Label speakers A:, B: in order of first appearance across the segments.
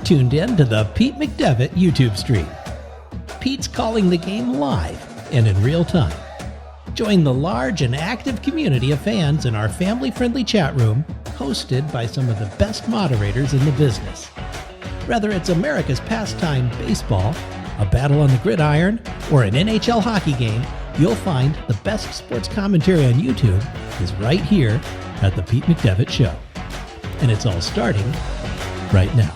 A: tuned in to the Pete McDevitt YouTube stream. Pete's calling the game live and in real time. Join the large and active community of fans in our family-friendly chat room, hosted by some of the best moderators in the business. Whether it's America's pastime baseball, a battle on the gridiron, or an NHL hockey game, you'll find the best sports commentary on YouTube is right here at the Pete McDevitt Show. And it's all starting right now.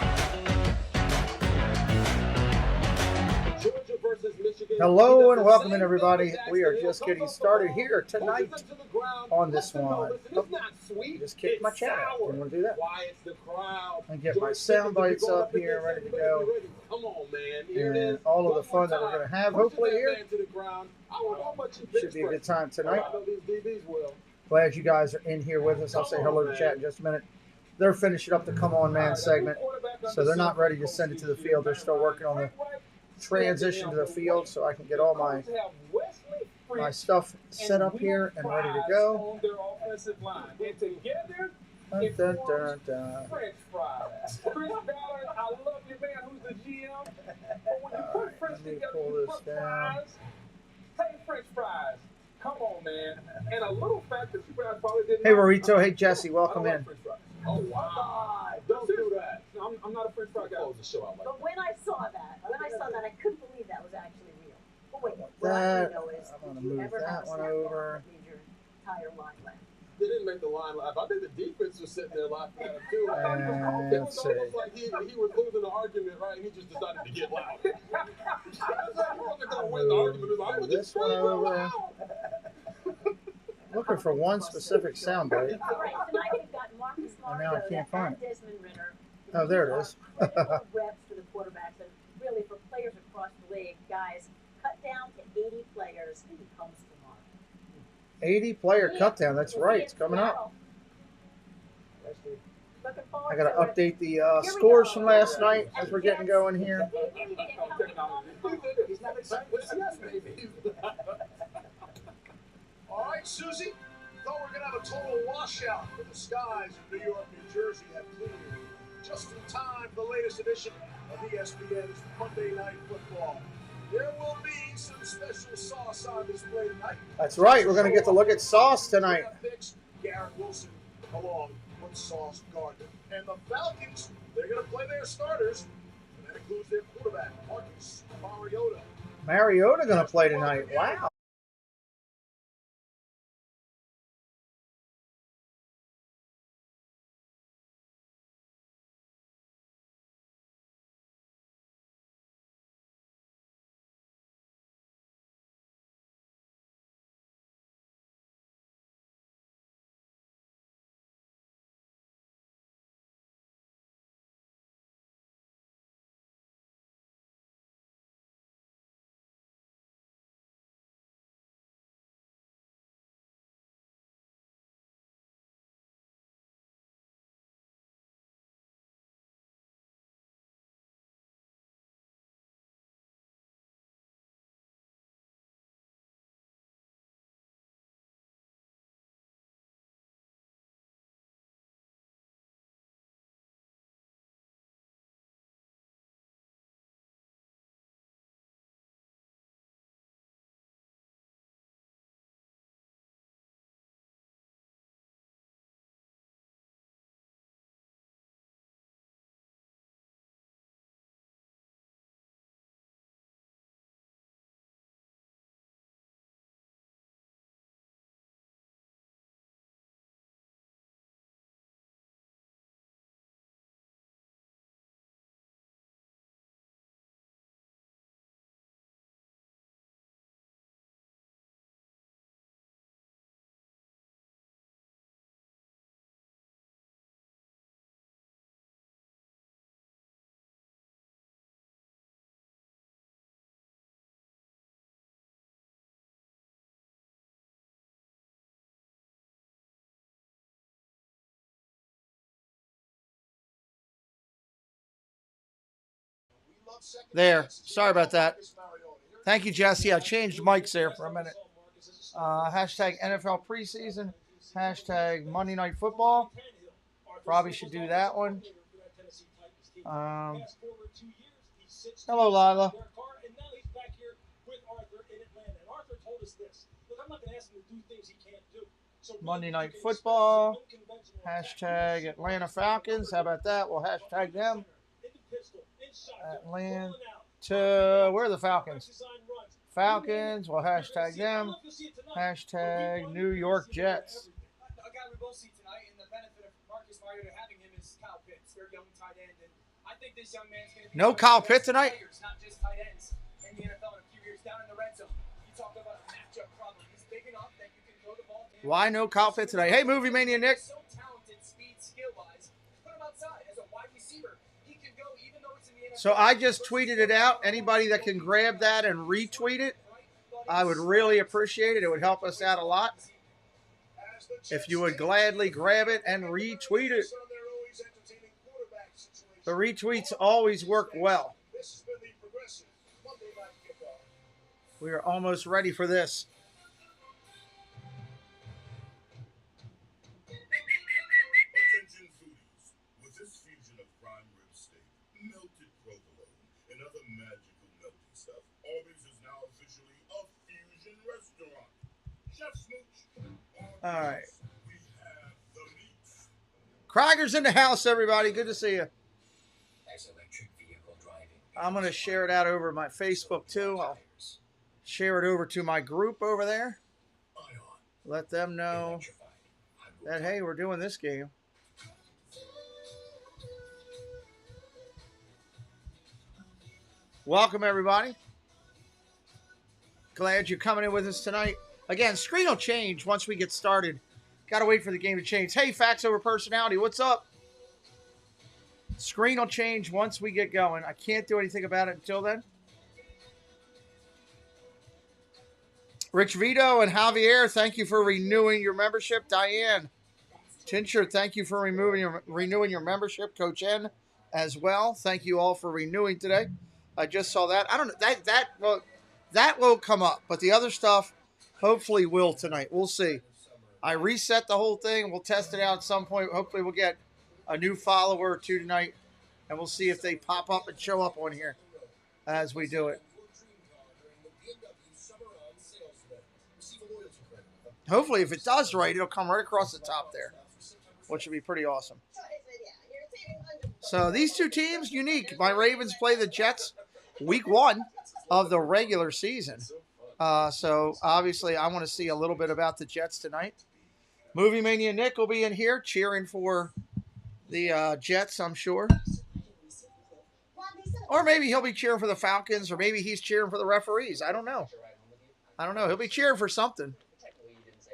B: Hello and welcome in, everybody. We are just getting started here tonight on this one. Just kicked my chat out. Didn't want to do that. And get my sound bites up here, ready to go. And all of the fun that we're going to have, hopefully, here. Should be a good time tonight. Glad you guys are in here with us. I'll say hello to chat in just a minute. They're finishing up the Come On Man segment, so they're not ready to send it to the field. They're still working on the transition to the field so I can get all my stuff set up here and ready to go. Dun, dun, dun, dun.
C: French fries. Chris Ballard, I love you, man. Who's the GM? But when you put French together, you put fries. Say French fries. Come on, man. And a little fact that you guys probably didn't know.
B: Hey, Rorito. Hey, Jesse. Welcome in.
C: Oh, wow. Don't do that. I'm not a French fry guy.
D: But when I saw that, I couldn't believe that was actually real. But wait, what
B: That,
D: I want to know is,
B: I'm gonna
D: did you
B: move
D: ever
B: that
D: have a
B: one
D: snap
B: over.
D: that made your entire line laugh?
C: They didn't make the line laugh. I think the defense was sitting there laughing at him, too. I thought it was almost like he was losing the argument, right? And he just decided to get loud. He wasn't going to win the argument. He was
B: This one over. Looking for one specific soundbite.
D: All right, tonight we've got Marcus
B: And now I
D: Mariota
B: can't find
D: and
B: it.
D: Desmond Ritter.
B: Oh, there it is.
D: Reps for the quarterbacks and really for players across the league, guys, cut down to 80 players. Who comes tomorrow?
B: 80-player cut down. That's right. It's coming up. I got to update the scores from last night as we're getting going here.
C: He's not excited. Yes, baby.
E: All right, Susie. Thought we were going to have a total washout, but the skies in New York, New Jersey have cleared. Just in time for the latest edition of ESPN's Monday Night Football. There will be some special sauce on display tonight.
B: That's right. We're going to get to look at Sauce tonight.
E: Garrett Wilson along with Sauce Gardner. And the Falcons, they're going to play their starters. And that includes their quarterback, Marcus Mariota.
B: Mariota going to play tonight. Wow. There. Sorry about that. Thank you, Jesse. I changed mics there for a minute. Hashtag NFL Preseason. Hashtag Monday Night Football. Probably should do that one. Hello, Lila.
C: And now he's back here with Arthur in Atlanta. And Arthur told us this. Look, I'm not going to ask him to do things he can't do. So
B: Monday Night Football. Hashtag Atlanta Falcons. How about that? We'll hashtag them. Atlanta. Where are the Falcons? Falcons. We'll hashtag them. Hashtag New York Jets.
F: A guy we both see tonight, and the benefit of Marcus Mariota having him is Kyle Pitts, their young tight end. And I think this young man's going to be
B: no Kyle Pitts tonight?
F: Players, not just tight ends in the NFL in a few years down in the red zone. You talk about a matchup problem. He's big enough that you can throw the ball.
B: Why no Kyle Pitts tonight? Hey, Movie Mania Nick.
F: So talented, speed, skill-wise. Put him outside as a wide receiver. He can go even though it's in the NFL.
B: So I just tweeted it out. Anybody that can grab that and retweet it, I would really appreciate it. It would help us out a lot. If you would gladly grab it and retweet it. The retweets always work well. We are almost ready for this.
E: Attention foodies, with this fusion of prime rib steak, melted provolone, and other magical melting stuff, Arby's is now officially a fusion restaurant. Chef Smooch.
B: All right.
E: We have the meat.
B: Krager's in the house, everybody. Good to see you.
G: As electric vehicle driving.
B: I'm going to share it out over my Facebook, too. I'll share it over to my group over there. Let them know that, hey, we're doing this game. Welcome, everybody. Glad you're coming in with us tonight. Again, screen will change once we get started. Got to wait for the game to change. Hey, Facts Over Personality, what's up? Screen will change once we get going. I can't do anything about it until then. Rich Vito and Javier, thank you for renewing your membership. Diane Tincher, thank you for renewing your membership. Coach N as well. Thank you all for renewing today. I just saw that. I don't know. That won't come up, but the other stuff hopefully will tonight. We'll see. I reset the whole thing. We'll test it out at some point. Hopefully we'll get a new follower or two tonight, and we'll see if they pop up and show up on here as we do it. Hopefully, if it does right, it'll come right across the top there, which would be pretty awesome. So these two teams, unique. My Ravens play the Jets week 1 of the regular season. So obviously, I want to see a little bit about the Jets tonight. Movie Mania Nick will be in here cheering for the Jets, I'm sure. Or maybe he'll be cheering for the Falcons, or maybe he's cheering for the referees. I don't know. He'll be cheering for something.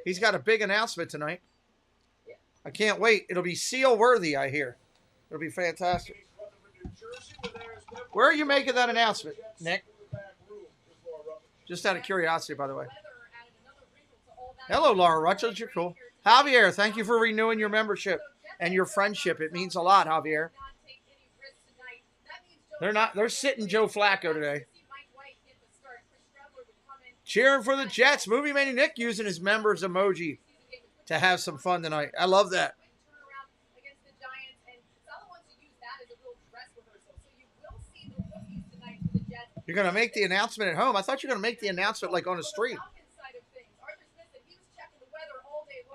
B: He's got a big announcement tonight. I can't wait. It'll be seal-worthy, I hear. It'll be fantastic. Where are you making that announcement, Nick? Just out of curiosity, by the way. Hello, Laura Rutledge. You're cool. Javier, thank you for renewing your membership and your friendship. It means a lot, Javier. They're sitting Joe Flacco today. Cheering for the Jets. Movie Man Nick using his members emoji to have some fun tonight. I love that. You're going to make the announcement at home. I thought you were going to make the announcement like on a stream.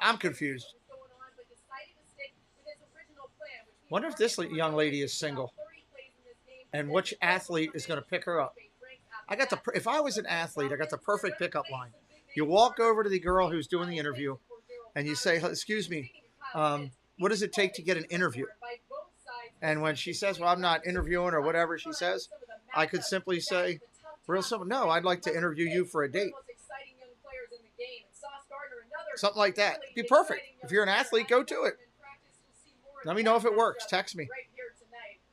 B: I'm confused. Wonder if this young lady is single and which athlete is going to pick her up. If I was an athlete, I got the perfect pickup line. You walk over to the girl who's doing the interview and you say, excuse me, what does it take to get an interview? And when she says, well, I'm not interviewing or whatever she says, I could simply say, real simple, no, I'd like to interview you for a date. Something like that. Be perfect. If you're an athlete, go to it. Let me know if it works. Text me.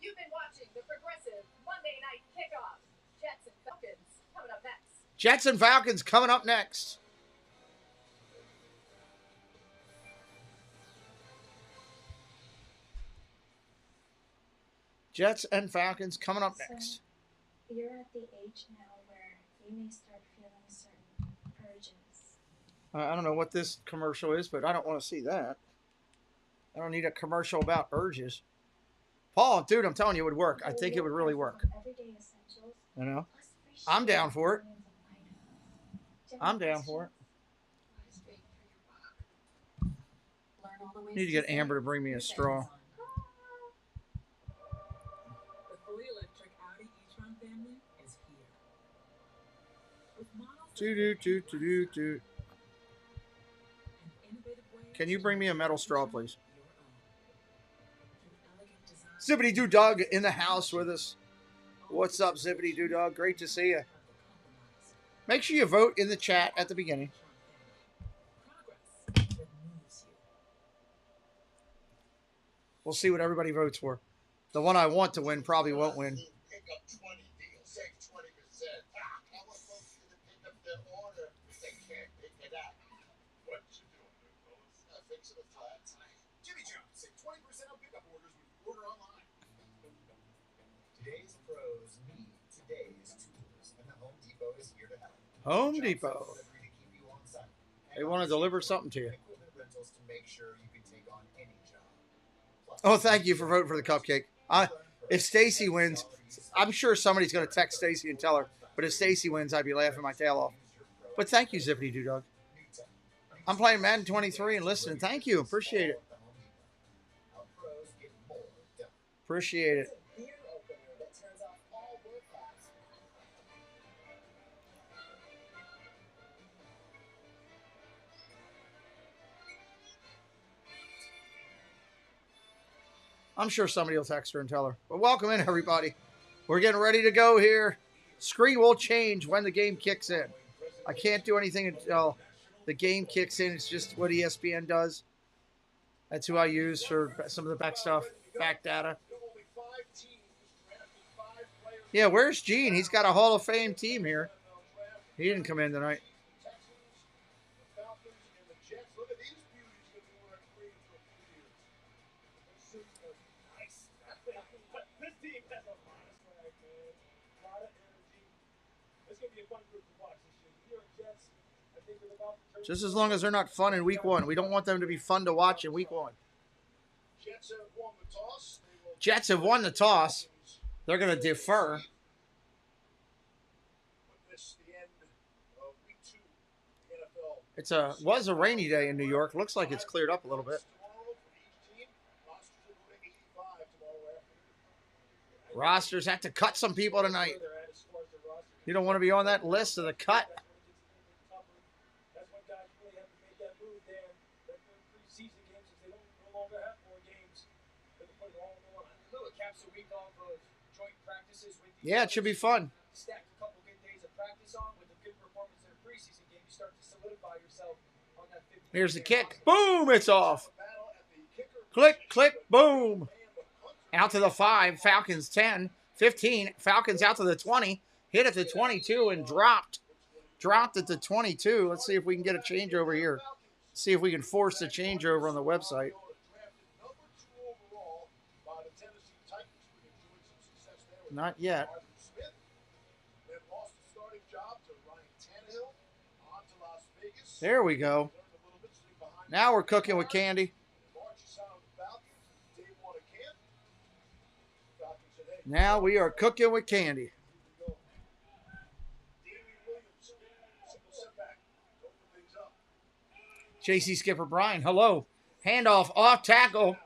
D: You've been watching the Progressive Monday Night Kickoff. Jets and Falcons coming up next.
B: Jets and Falcons coming up next. Jets and Falcons coming up next.
H: So you're at the age now where you may start feeling certain urges.
B: I don't know what this commercial is, but I don't want to see that. I don't need a commercial about urges. Paul, dude, I'm telling you, it would work. I think it would really work.
H: Everyday essentials,
B: You know?
H: plus free
B: I'm down
H: shipping
B: for it.
H: on millions of items. Do you have
B: I'm
H: any
B: down for it.
D: Learn all the ways
B: Need to get
D: save
B: Amber to bring me a
D: with
B: straw.
D: Amazon. The fully electric Audi e-tron family is here. With models that
B: Toot.
D: and innovative ways
B: Can you
D: to
B: bring me a
D: make
B: metal
D: each
B: straw,
D: one
B: please?
D: your own. Through elegant design
B: Zippity Doo Dog in the house with us. What's up, Zippity Doo Dog? Great to see you. Make sure you vote in the chat at the beginning.
D: Progress that moves you.
B: We'll see what everybody votes for. The one I want to win probably won't win.
E: Pick up 20 deals, save 20%. How are folks going to pick up their order if they can't pick it up? What you doing there, fellas? Fixing a flat.
F: Jimmy Jones, save 20% on pickup orders when you order online.
G: Today's pros need today's tools, and the Home Depot is here to help.
B: Home Depot.
G: Delivery to keep you on site.
B: They want to deliver something to you.
G: Equipment rentals to make sure you can take on any job. Plus,
B: Oh, thank you for voting for the cupcake. If Stacy wins, I'm sure somebody's going to text Stacy and tell her. But if Stacy wins, I'd be laughing my tail off. But thank you, Zippity Doo Dog. I'm playing Madden 23 and listening. Thank you. Appreciate it.
G: Our pros get more done.
B: Appreciate it.
G: Beer opener that turns off all work apps.
B: I'm sure somebody will text her and tell her. But welcome in, everybody. We're getting ready to go here. Screen will change when the game kicks in. I can't do anything until the game kicks in. It's just what ESPN does. That's who I use for some of the back stuff, back data. Yeah, where's Gene? He's got a Hall of Fame team here. He didn't come in tonight.
E: Falcons and the Jets. Look at these beauties going to be wearing green for a few years.
C: Nice. This team has a lot of swag, man. A lot of energy. It's going to be a fun group to watch this year. The New York Jets, I think they're about to turn.
B: Just as long as they're not fun in week one. We don't want them to be fun to watch in week one.
E: Jets have won the toss.
B: Jets have won the toss. They're going to defer.
E: Witness the end of week 2 of the NFL.
B: Was a rainy day in New York. Looks like it's cleared up a little bit.
E: Tomorrow for each team. Rosters will go to 85 tomorrow afternoon.
B: Rosters have to cut some people tonight. You don't want to be on that list of the cut.
C: That's when guys really have to make that move, Dan. That preseason game, since they no longer have 4 games, they can put it all on the line.
F: Little caps a week off of joint practices with the
B: Yeah, it should be fun.
F: stack a couple good days of practice on with a good performance in a preseason game. You start to solidify yourself on that 50.
B: Here's the kick. Boom, it's off. Click, click, boom. Out to the 5, Falcons 10, 15. Falcons out to the 20. Hit at the 22 and dropped. Dropped at the 22. Let's see if we can get a changeover here. See if we can force a changeover on the website. Not yet. There we go. Now we're cooking with candy. Now we are cooking with candy. JC Skipper Brian, hello. Handoff off tackle.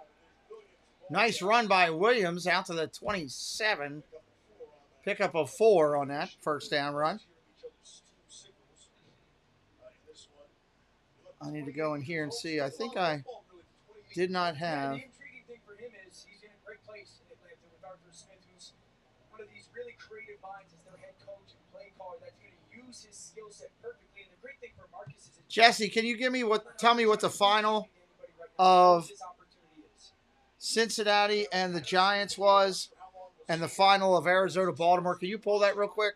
B: Nice run by Williams out to the 27. Pick up a 4 on that first down run. I need to go in here and see. I think I did not have.
F: The intriguing thing for him is he's in a great place in Atlanta with Arthur Smith, who's one of these really creative minds as their head coach and play caller that's going to use his skill set perfectly. And the great thing for Marcus is
B: Jesse, can you tell me what the final of Cincinnati and the Giants was and the final of Arizona Baltimore? Can you pull that real quick?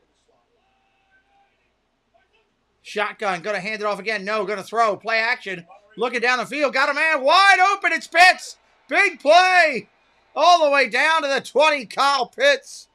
B: Shotgun, going to hand it off again. No, going to throw. Play action. Looking down the field. Got a man wide open. It's Pitts. Big play. All the way down to the 20. Kyle Pitts.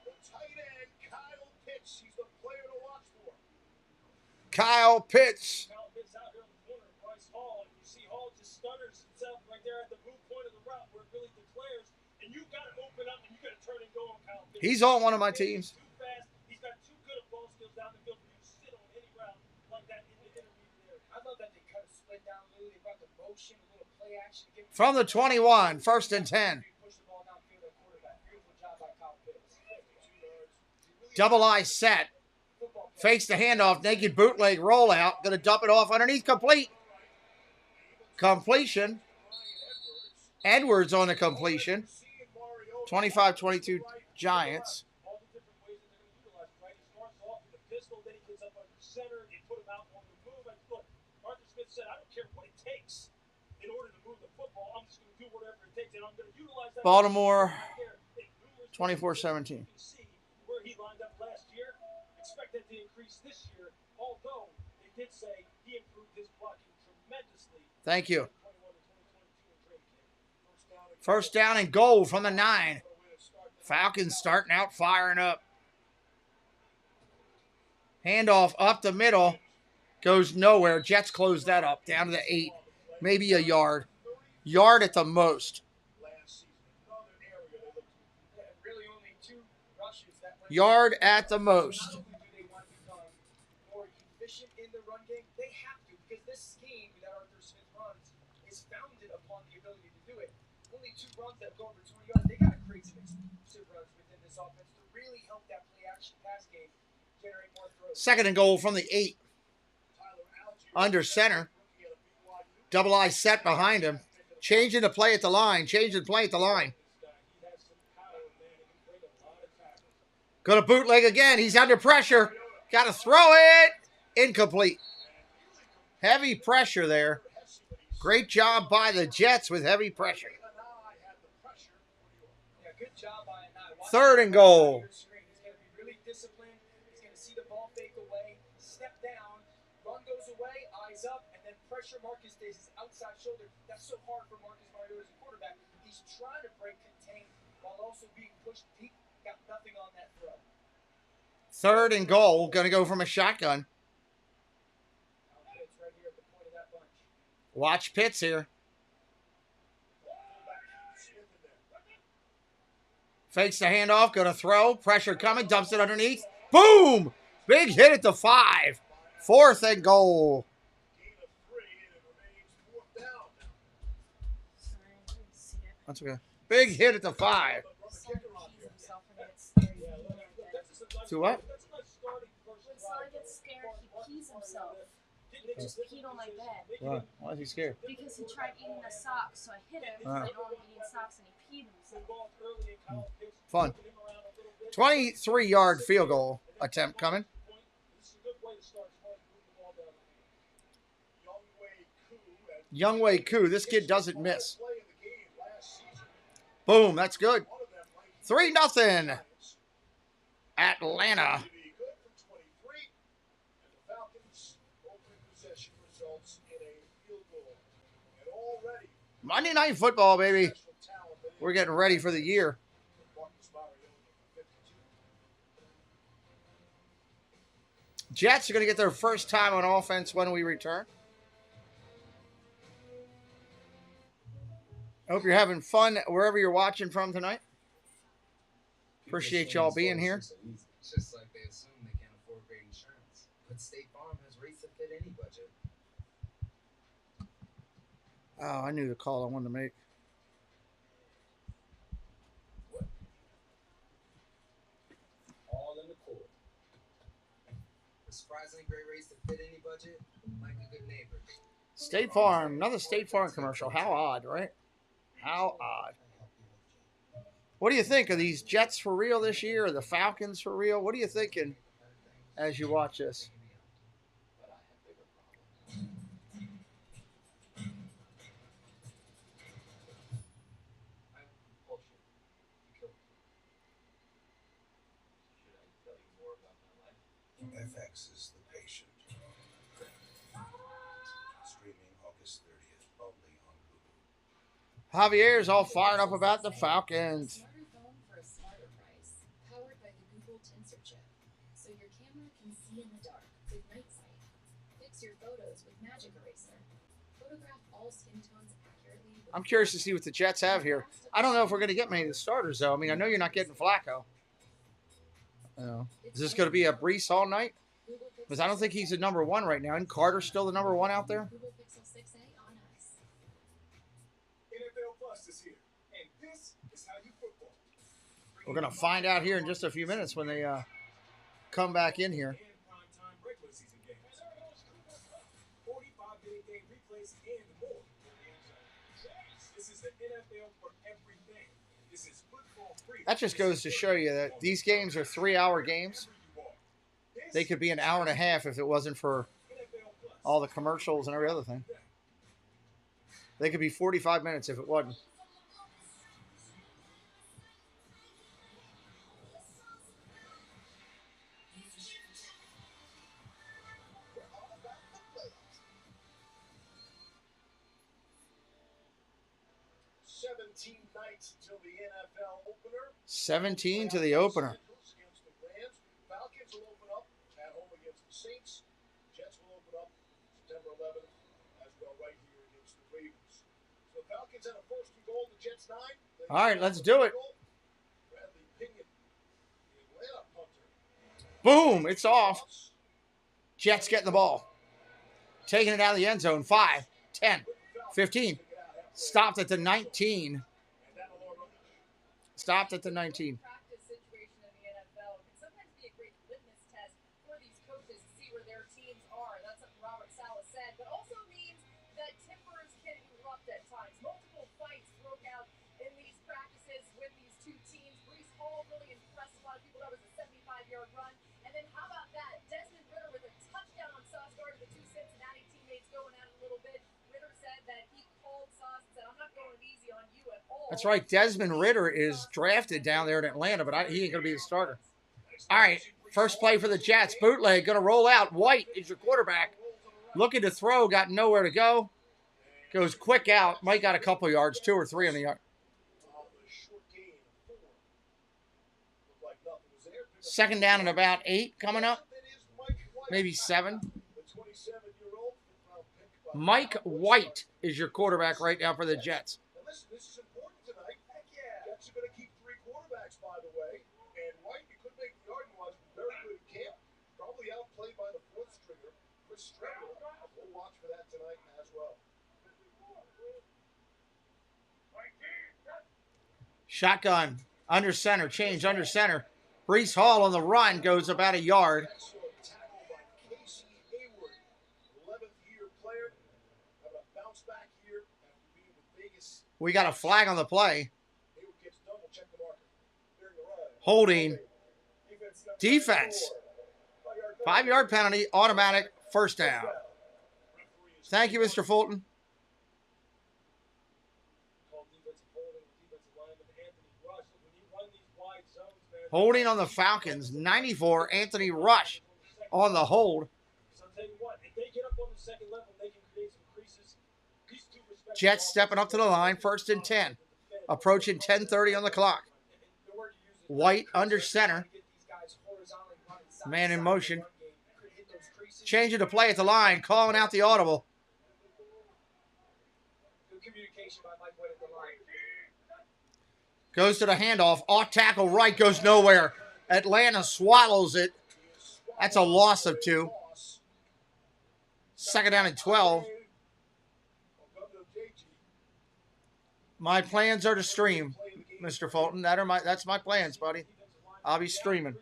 B: Kyle Pitts.
C: Kyle Pitts out here on the corner of Bryce Hall, and you see Hall just stutters himself right there at the boot point of the route where it really declares, and
E: And you got to open up and you got to turn and go on Kyle Pitts.
B: He's on one of my teams.
E: Too fast. He's got too good of ball skills down the field for you to sit on any route like that in the intermediate area.
F: I love that they cut a split down, Lou. They brought the motion, a little play action.
B: From the 21, 1st and 10.
F: Push the ball downfield at quarterback. Beautiful job by Kyle Pitts.
B: Double I set. Fakes the handoff. Naked bootleg rollout. Going to dump it off underneath. Complete. Completion. Edwards on the completion. 25-22 Giants.
E: All the different ways that they're going to utilize it, right? He starts off with a pistol, then he gets up under center, they put him out on the move. And look, Arthur Smith said, I don't care what it takes in order to move the football. I'm just going to do whatever it takes, and I'm going to utilize that.
B: Baltimore,
E: right
B: 24-17.
E: You can see where he lined up last year. Expect that to increase this year, although they did say he improved his blocking tremendously.
B: Thank you. First down and goal from the 9. Falcons starting out firing up. Handoff up the middle. Goes nowhere. Jets close that up. Down to the 8. Maybe a yard. Yard at the most. Yard at the most.
F: In the run game, they have to, because this scheme that Arthur Smith runs is founded upon the ability to do it. Only 2 runs that go over 20 yards. They got to create some explosive runs within this offense to really help that play action pass game generate more throws.
B: Second and goal from the 8. Under center. Double I set behind him. Changing the play at the line. Changing the play at the line. Going to bootleg again. He's under pressure. Got to throw it. Incomplete. Heavy pressure there. Great job by the Jets with heavy pressure.
F: Yeah, good job by Nye.
B: Third and goal.
F: He's going to be really disciplined. He's going to see the ball fake away, step down, run goes away, eyes up, and then pressure Marcus Davis' outside shoulder. That's so hard for Marcus Mariota as a quarterback. He's trying to break contain while also being pushed deep. Got nothing on that throw.
B: Third and goal. Going to go from a shotgun.
F: Right here at the point of that bunch.
B: Watch Pitts here. Fakes the handoff. Going to throw. Pressure coming. Dumps it underneath. Boom! Big hit at the 5. 4th and goal. That's okay. Big hit at the 5. To what?
H: When Sally gets scared, he pees himself. He just peed on my bed.
B: Why? Why is he scared?
H: Because he tried eating a sock, so I hit him because I don't want him eating socks, and he peed himself.
B: Fun. 23-yard field goal attempt coming. Youngway Koo. This kid doesn't miss. Boom. That's good. 3-0. Atlanta. Monday Night Football, baby. We're getting ready for the year. Jets are going to get their first time on offense when we return. I hope you're having fun wherever you're watching from tonight. Appreciate y'all being here.
I: It's just like they assume they can't afford great insurance. But State Farm has rates that fit any budget.
B: Oh, I knew the call I wanted to make.
I: All in the court. Surprisingly great rates that fit any budget, like a good neighbor.
B: State Farm, another State Farm commercial. How odd, right? How odd. What do you think? Are these Jets for real this year? Or the Falcons for real? What are you thinking as you watch this?
J: FX is the patient. Streaming August 30th only on Hulu.
B: Javier's all fired up about the Falcons.
K: Smarter phone for a smarter price. Powered by the Google Tensor chip. So your camera can see in the dark with night sight. Fix your photos with Magic Eraser. Photograph all skin tones accurately.
B: I'm curious to see what the Jets have here. I don't know if we're going to get many of the starters, though. I mean, I know you're not getting Flacco. Is this going to be a Brees Hall night? Because I don't think he's the number one right now. And Carter's still the number one out there?
K: Google Pixel 6a on us.
E: NFL Plus is here, and this is how you football.
B: We're going to find out here in just a few minutes when they come back in here.
E: And primetime regular season games. 45-minute game replays and more. This is the NFL for everything. This is football free.
B: That just goes to show you that these games are 3-hour games. They could be an hour and a half if it wasn't for all the commercials and every other thing. They could be 45 minutes if it wasn't.
E: Nights until the NFL opener.
B: 17 to the opener.
E: Against the Rams. Falcons will open up at home against the Saints. Jets will open up September 11th as well right here against the Ravens. So the Falcons had a first and goal, the Jets 9.
B: All right, let's do it.
E: Bradley Pinion, the Atlanta punter.
B: Boom, it's off. Jets getting the ball. Taking it out of the end zone. 5, 10, 15. Stopped at the 19. Stopped at the 19.
L: Practice situation in the NFL can sometimes be a great litmus test for these coaches to see where their teams are. That's what Robert Saleh said, but also means that tempers can erupt at times. Multiple fights broke out in these practices with these two teams. Brees Hall really impressed a lot of people. That was a 75-yard run. And then how about that? Desmond Ritter with a touchdown on Sauce Gardner. The two Cincinnati teammates going at it a little bit. Ritter said that he called Sauce and said, I'm not going easy on you at all.
B: That's right. Desmond Ritter is drafted down there in Atlanta, but he ain't going to be the starter. All right. First play for the Jets. Bootleg going to roll out. White is your quarterback. Looking to throw. Got nowhere to go. Goes quick out. Mike got a couple yards. 2 or 3 on the yard. Second down and about 8 coming up. Maybe 7. Mike White is your quarterback right now for the Jets.
E: Listen, this is important tonight. Heck yeah. Jets are going to keep 3 quarterbacks, by the way. And White, you could make the argument, was very good at camp. Probably outplayed by the 4th stringer, Chris Stringer. We'll watch for that tonight as well.
B: Shotgun. Under center. Change under center. Brees Hall on the run goes about a yard. We got a flag on the play. Holding. Defense. 5-yard penalty. Automatic first down. Thank you, Mr. Fulton. Holding on the Falcons. 94. Anthony Rush on the hold. Jets stepping up to the line. 1st and 10. Approaching 10:30 on the clock. White under center. Man in motion. Changing the play at the line. Calling out the audible. Goes to the handoff. Off tackle right. Goes nowhere. Atlanta swallows it. That's a loss of 2. Second down and 12. My plans are to stream, Mr. Fulton. That's my plans, buddy. I'll be streaming.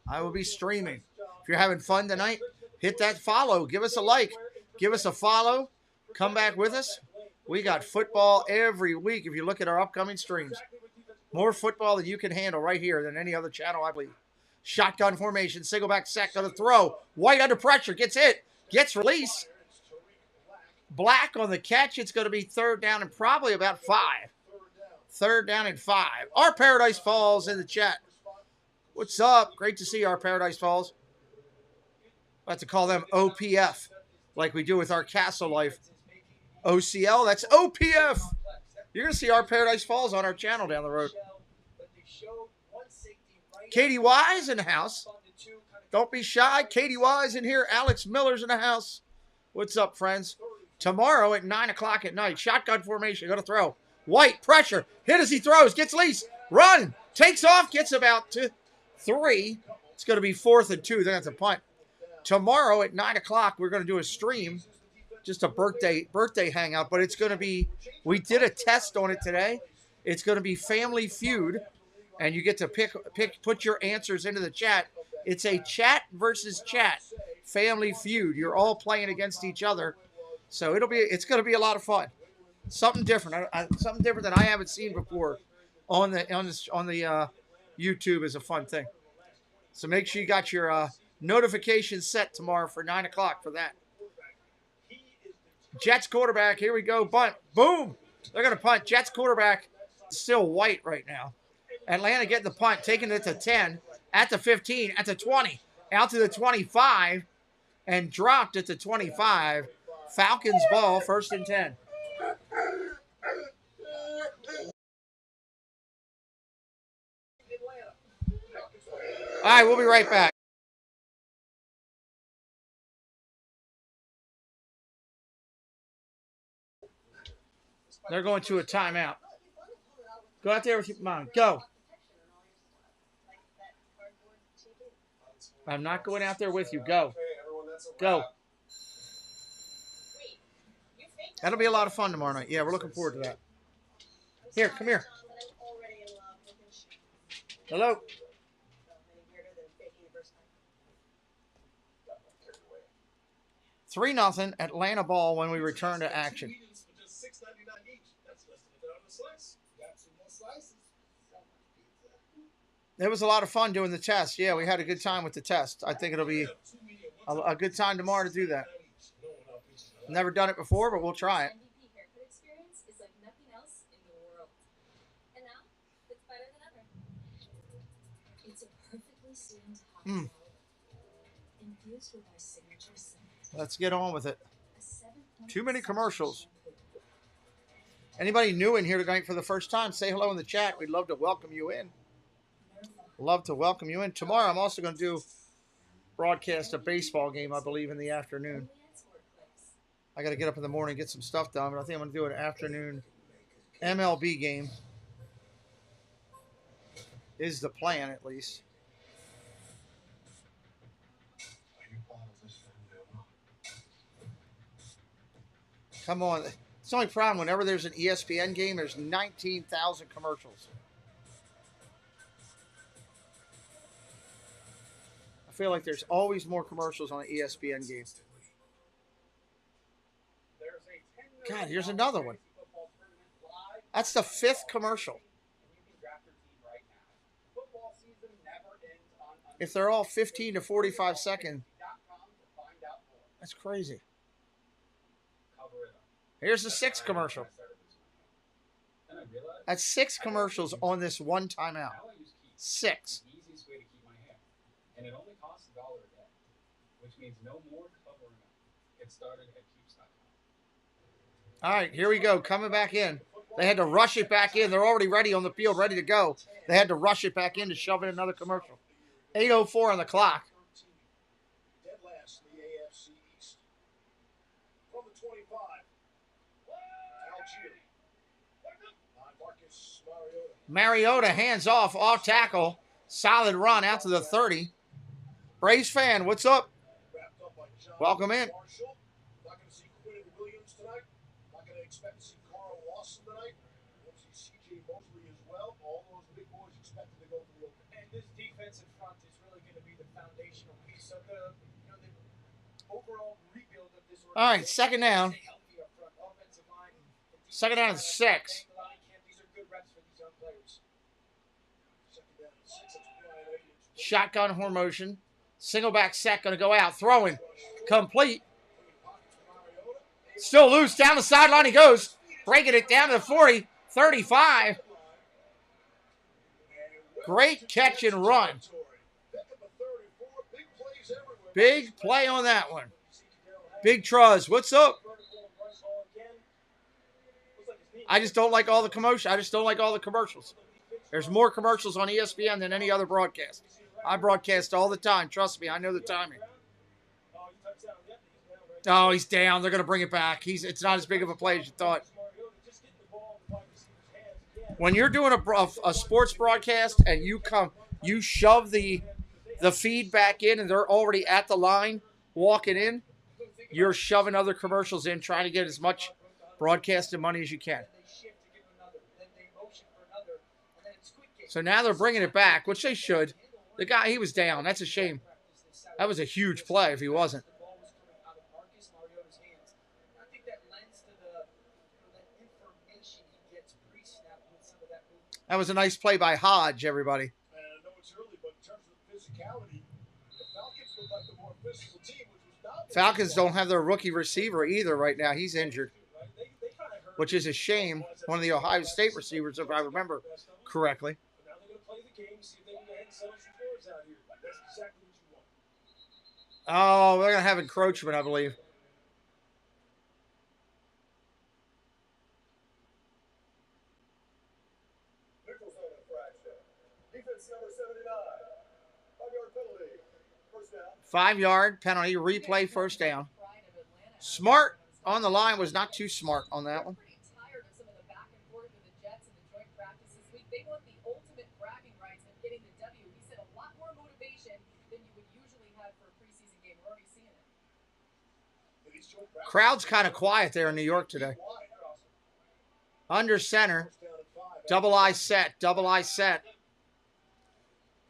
B: I will be streaming. If you're having fun tonight, hit that follow. Give us a like. Give us a follow. Come back with us. We got football every week if you look at our upcoming streams. More football than you can handle right here than any other channel, I believe. Shotgun formation. Single back sack on the throw. White under pressure. Gets hit. Gets released. Black on the catch. It's going to be 3rd down and probably about 5. 3rd down and 5. Our Paradise Falls in the chat. What's up? Great to see our Paradise Falls. I have to call them OPF like we do with our Castle Life. OCL, that's OPF. You're going to see our Paradise Falls on our channel down the road. Katie Wise in the house. Don't be shy. Katie Wise in here. Alex Miller's in the house. What's up, friends? Tomorrow at 9 o'clock at night, shotgun formation, going to throw. White, pressure, hit as he throws, gets least, run, takes off, gets about 3. It's going to be 4th and 2, then it's a punt. Tomorrow at 9 o'clock, we're going to do a stream, just a birthday hangout, but it's going to be, we did a test on it today. It's going to be Family Feud, and you get to put your answers into the chat. It's a chat versus chat Family Feud. You're all playing against each other, so it's going to be a lot of fun. Something different, something different that I haven't seen before on the YouTube is a fun thing. So make sure you got your notifications set tomorrow for 9 o'clock for that. Jets quarterback, here we go, bunt, boom. They're going to punt. Jets quarterback, still white right now. Atlanta getting the punt, taking it to 10, at the 15, at the 20, out to the 25, and dropped at the 25. Falcons ball, 1st and 10. All right, we'll be right back. They're going to a timeout. Go out there with your mom. Go. I'm not going out there with you. Go. Go. That'll be a lot of fun tomorrow night. Yeah, we're looking forward to that. Here, come here. Hello. 3-0 Atlanta ball when we return to action. It was a lot of fun doing the test. Yeah, we had a good time with the test. I think it'll be a good time tomorrow to do that. Never done it before, but we'll try it. Let's get on with it. Too many commercials. Anybody new in here tonight for the first time, say hello in the chat. We'd love to welcome you in. Love to welcome you in. Tomorrow I'm also going to broadcast a baseball game, I believe, in the afternoon. I got to get up in the morning and get some stuff done, but I think I'm going to do an afternoon MLB game. Is the plan, at least. Come on. It's the only problem. Whenever there's an ESPN game, there's 19,000 commercials. I feel like there's always more commercials on an ESPN game. God, here's another one. That's the 5th commercial. If they're all 15 to 45 seconds, that's crazy. Here's the 6th commercial. That's 6 commercials on this one timeout. 6.
C: And it only costs $1 a day, which means no more covering up. Get started at Keeps.com.
B: All right, here we go. Coming back in. They had to rush it back in. They're already ready on the field, ready to go. They had to rush it back in to shove in another commercial. 8:04 on the clock.
E: Dead last in the AFC East. From the 25. Algier. Marcus
B: Mariota hands off tackle. Solid run out to the 30. Braves fan, what's up? Welcome in.
E: Not going to see Quinn Williams tonight. Not going to expect to see Carl Lawson tonight. We'll see C.J. Mosley as well. All those big boys expected to go for the open.
F: And this defensive front is really going to be the foundational piece of the overall rebuild of this organization.
B: All right, second down. Second down and 6.
F: These are good reps for these young players.
B: Shotgun horn motion. Single back sack going to go out. Throwing. Complete. Still loose. Down the sideline he goes. Breaking it down to the 40. 35. Great catch and run. Big play on that one. Big Truz. What's up? I just don't like all the commotion. I just don't like all the commercials. There's more commercials on ESPN than any other broadcast. I broadcast all the time. Trust me, I know the timing. Oh, he's down. They're going to bring it back. It's not as big of a play as you thought. When you're doing a sports broadcast and you shove the feed back in and they're already at the line walking in, you're shoving other commercials in, trying to get as much broadcasting money as you can. So now they're bringing it back, which they should. The guy, he was down. That's a shame. That was a huge play if he wasn't. That was a nice play by Hodge, everybody.
E: And I know it's early, but in terms of physicality, the Falcons look like the more physical team, which was not.
B: Falcons don't have their rookie receiver either right now. He's injured, which is a shame. One of the Ohio State receivers, if I remember correctly.
E: Now they're going to play the game, see if they can go ahead and settle some scores out here. That's exactly what you want.
B: Oh, they're going to have encroachment, I believe.
E: Defense number 79. 5-yard penalty. First down.
B: 5-yard penalty, replay, first down. Smart on the line was not too smart on that one.
L: Tired of some of the back and forth with the Jets in the joint practice this week. They want the ultimate bragging rights of getting the W. He said a lot more motivation than you would usually have for a preseason game. We're already seeing it.
B: Crowd's kind of quiet there in New York today. Under center. Double I set. Double I set.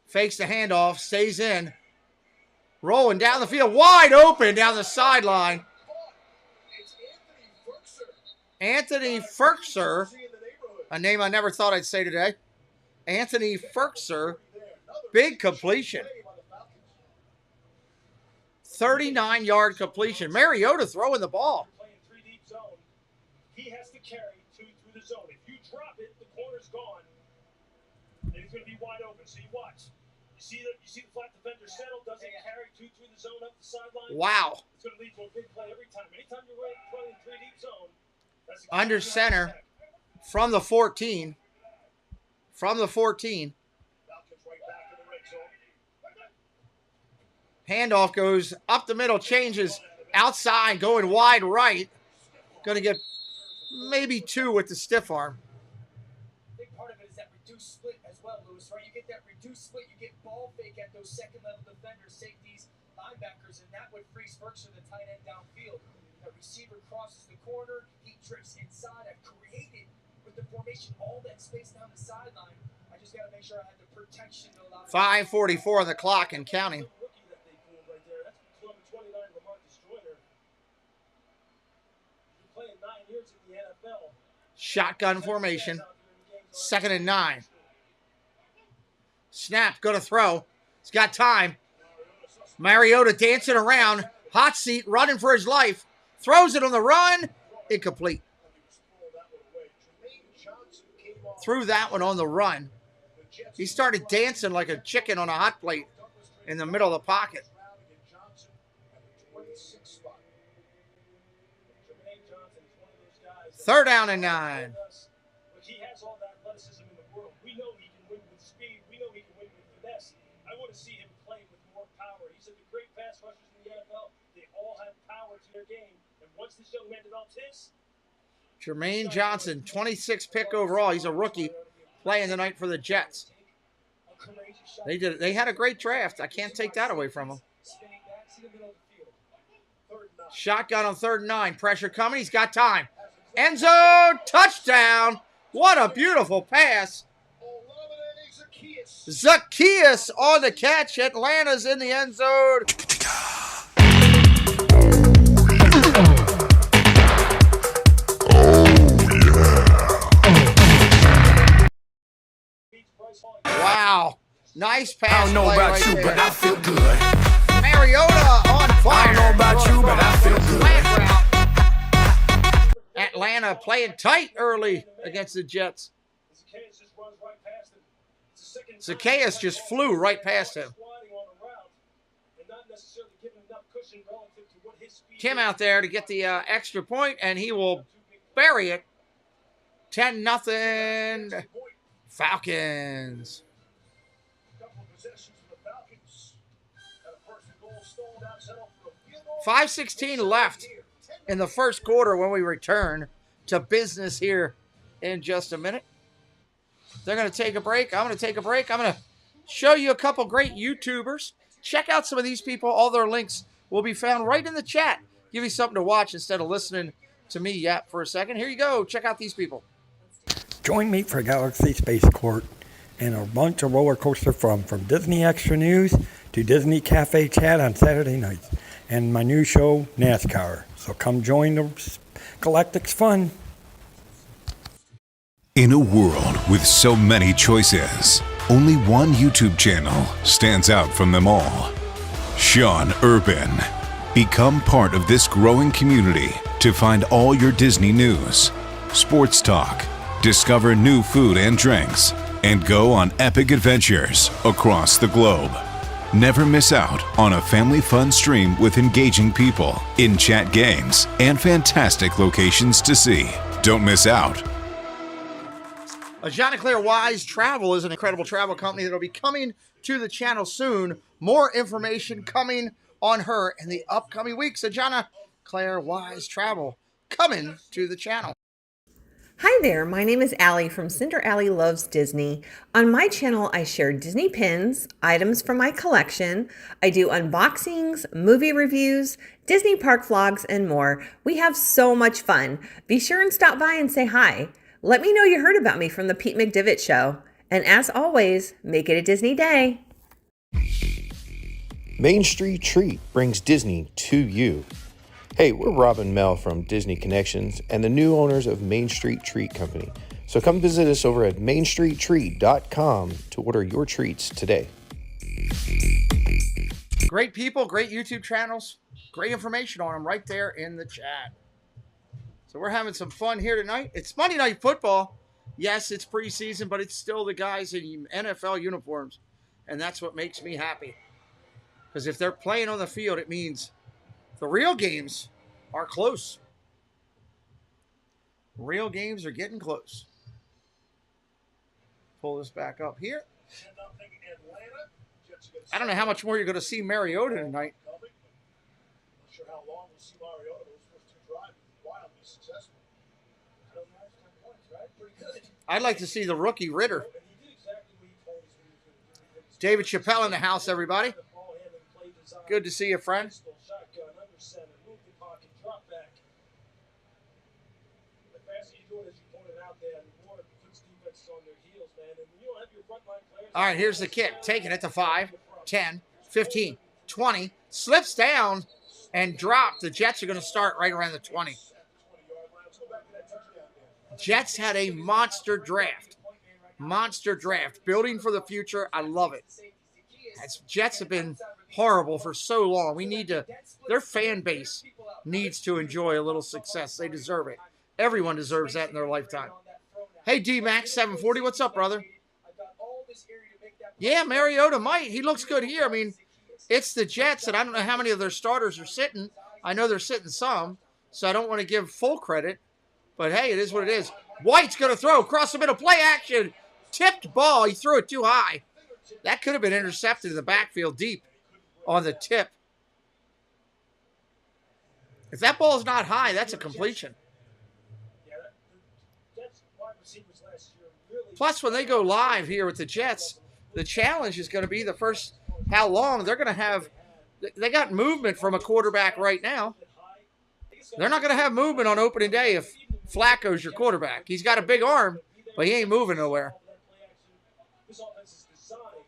B: Fakes the handoff. Stays in. Rolling down the field. Wide open down the sideline. Anthony Ferkser. A name I never thought I'd say today. Anthony Ferkser. Big completion. 39-yard completion. Mariota throwing the ball.
E: He has to carry two through the zone. If you drop it, the corner's gone. And it's going to be wide open. So you watch. You see the flat defender settle, doesn't carry two through the zone up the sideline.
B: Wow.
E: It's going to lead to a big play every time. Anytime you're playing 3-deep zone, that's
B: Under center from the 14. From the 14.
E: Falcons right back in the red zone.
B: Handoff goes up the middle, changes outside, going wide right. Going to get maybe 2 with the stiff arm.
F: Big part of it is that reduced split as well, Lewis, right? You get that reduced split, you get ball fake at those second-level defenders, safeties, linebackers, and that would freeze Ferkser, the tight end, downfield. The receiver crosses the corner, he drifts inside. I've created, with the formation, all that space down the sideline. I just got to make sure I had the protection to allow...
B: 5:44 on the clock and counting. Shotgun formation. 2nd and 9. Snap, going to throw. He's got time. Mariota dancing around. Hot seat, running for his life. Throws it on the run. Incomplete. Threw that one on the run. He started dancing like a chicken on a hot plate in the middle of the pocket. 3rd down and 9.
E: He has all that athleticism in the world. We know he can win with speed. We know he can win with finesse. I want to see him play with more power. He said the great pass rushers in the NFL, they all have power to their game. And once this young man develops his...
B: Jermaine Johnson, 26th pick overall. He's a rookie playing tonight for the Jets. They had a great draft. I can't take that away from them. Shotgun on 3rd and 9. Pressure coming. He's got time. End zone, touchdown. What a beautiful pass. Zacchaeus on the catch. Atlanta's in the end zone. Wow. Nice pass.
M: I don't know
B: play
M: about
B: right
M: you,
B: there.
M: but I feel good.
B: Mariota on fire.
M: I don't know about you, but I feel good.
B: Atlanta playing tight early against the Jets. Zacchaeus just flew right past him. Kim out there to get the extra point, and he will bury it. 10-0 Falcons. 5:16 left in the first quarter when we return to business here in just a minute. They're going to take a break. I'm going to take a break. I'm going to show you a couple great YouTubers. Check out some of these people. All their links will be found right in the chat. Give you something to watch instead of listening to me yap for a second. Here you go. Check out these people.
N: Join me for Galaxy Spaceport and a bunch of roller coaster fun, from Disney Extra News to Disney Cafe Chat on Saturday nights, and my new show, NASCAR. So come join the Galactic's fun.
O: In a world with so many choices, only one YouTube channel stands out from them all. Sean Urban. Become part of this growing community to find all your Disney news, sports talk, discover new food and drinks, and go on epic adventures across the globe. Never miss out on a family fun stream with engaging people, in-chat games, and fantastic locations to see. Don't miss out.
B: NYJvsATL is an incredible travel company that will be coming to the channel soon. More information coming on her in the upcoming weeks. NYJvsATL coming to the channel.
P: Hi there, my name is Allie from Cinder Allie Loves Disney. On my channel, I share Disney pins, items from my collection. I do unboxings, movie reviews, Disney park vlogs, and more. We have so much fun. Be sure and stop by and say hi. Let me know you heard about me from the Pete McDivitt Show. And as always, make it a Disney day.
Q: Main Street Treat brings Disney to you. Hey, we're Rob and Mel from Disney Connections and the new owners of Main Street Treat Company. So come visit us over at mainstreettreat.com to order your treats today.
B: Great people, great YouTube channels, great information on them right there in the chat. So we're having some fun here tonight. It's Monday Night Football. Yes, it's preseason, but it's still the guys in NFL uniforms. And that's what makes me happy. Because if they're playing on the field, it means the real games are close. Real games are getting close. Pull this back up here. I don't know how much more you're going to see Mariota tonight.
E: Not sure how long we'll see Mariota. Those first two drives wildly successful. 10 points, right? Pretty good.
B: I'd like to see the rookie Ritter. David Chappelle in the house, everybody. Good to see you, friend. All right, here's the kick. Taking it to 5, 10, 15, 20. Slips down and dropped. The Jets are going to start right around the 20. Jets had a monster draft. Monster draft. Building for the future. I love it. Jets have been horrible for so long. We need to, their fan base needs to enjoy a little success. They deserve it. Everyone deserves that in their lifetime. Hey, D-Max 740, what's up, brother? Yeah, Mariota might. He looks good here. I mean, it's the Jets, and I don't know how many of their starters are sitting. I know they're sitting some, so I don't want to give full credit. But, hey, it is what it is. White's going to throw across the middle. Play action. Tipped ball. He threw it too high. That could have been intercepted in the backfield deep on the tip. If that ball is not high, that's a completion. Plus, when they go live here with the Jets, the challenge is going to be the first, how long they're going to have. They got movement from a quarterback right now. They're not going to have movement on opening day if Flacco's your quarterback. He's got a big arm, but he ain't moving nowhere.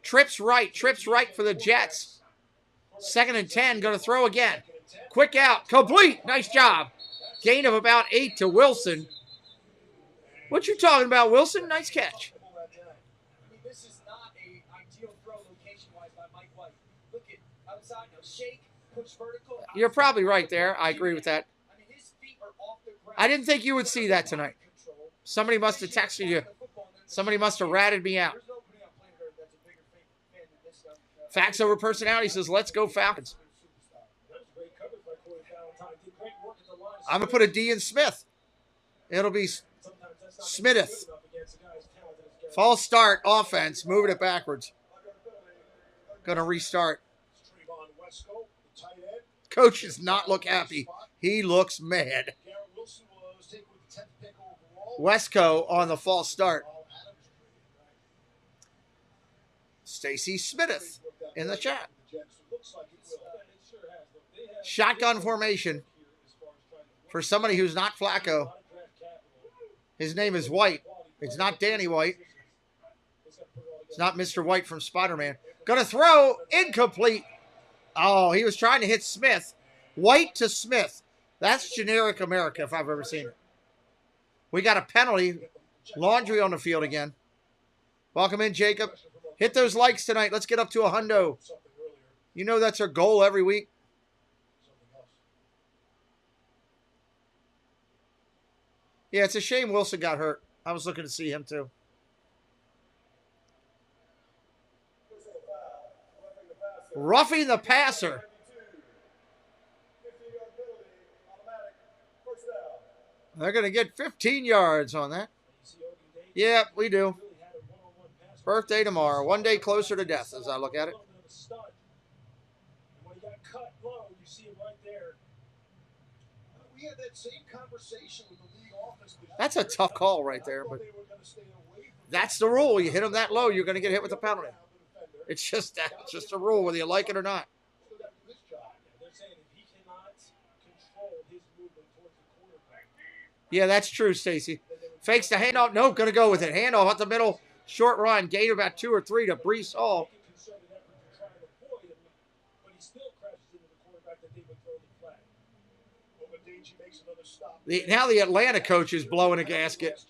B: Trips right for the Jets. 2nd and 10, going to throw again. Quick out, complete, nice job. Gain of about 8 to Wilson. What you talking about, Wilson? Nice catch.
F: This is not an ideal throw location-wise by Mike White. Look at outside, now shake, push vertical.
B: You're probably right there. I agree with that. I didn't think you would see that tonight. Somebody must have texted you. Somebody must have ratted me out. Facts over personality says, let's go Falcons. I'm going to put a D in Smith. It'll be Smitheth. False start, offense, moving it backwards. Going to restart. Coach does not look happy. He looks mad. Wesco on the false start. Stacy Smith in the chat. Shotgun formation for somebody who's not Flacco. His name is White. It's not Danny White. It's not Mr. White from Spider-Man. Gonna throw, incomplete. Oh, he was trying to hit Smith. White to Smith. That's generic America if I've ever seen it. We got a penalty. Laundry on the field again. Welcome in, Jacob. Hit those likes tonight. Let's get up to a hundo. You know that's our goal every week. Yeah, it's a shame Wilson got hurt. I was looking to see him too. Roughing the passer. They're going to get 15 yards on that. Yeah, we do. Birthday tomorrow. One day closer to death as I look at it.
E: We had that same conversation with the league office.
B: That's a tough call right there, but that's the rule. You hit them that low, you're going to get hit with a penalty. It's just a rule, whether you like it or not. Yeah, that's true, Stacy. Fakes the handoff. Nope, going to go with it. Handoff up the middle. Short run. Gain about 2 or 3 to Brees Hall. Now the Atlanta coach is blowing a gasket.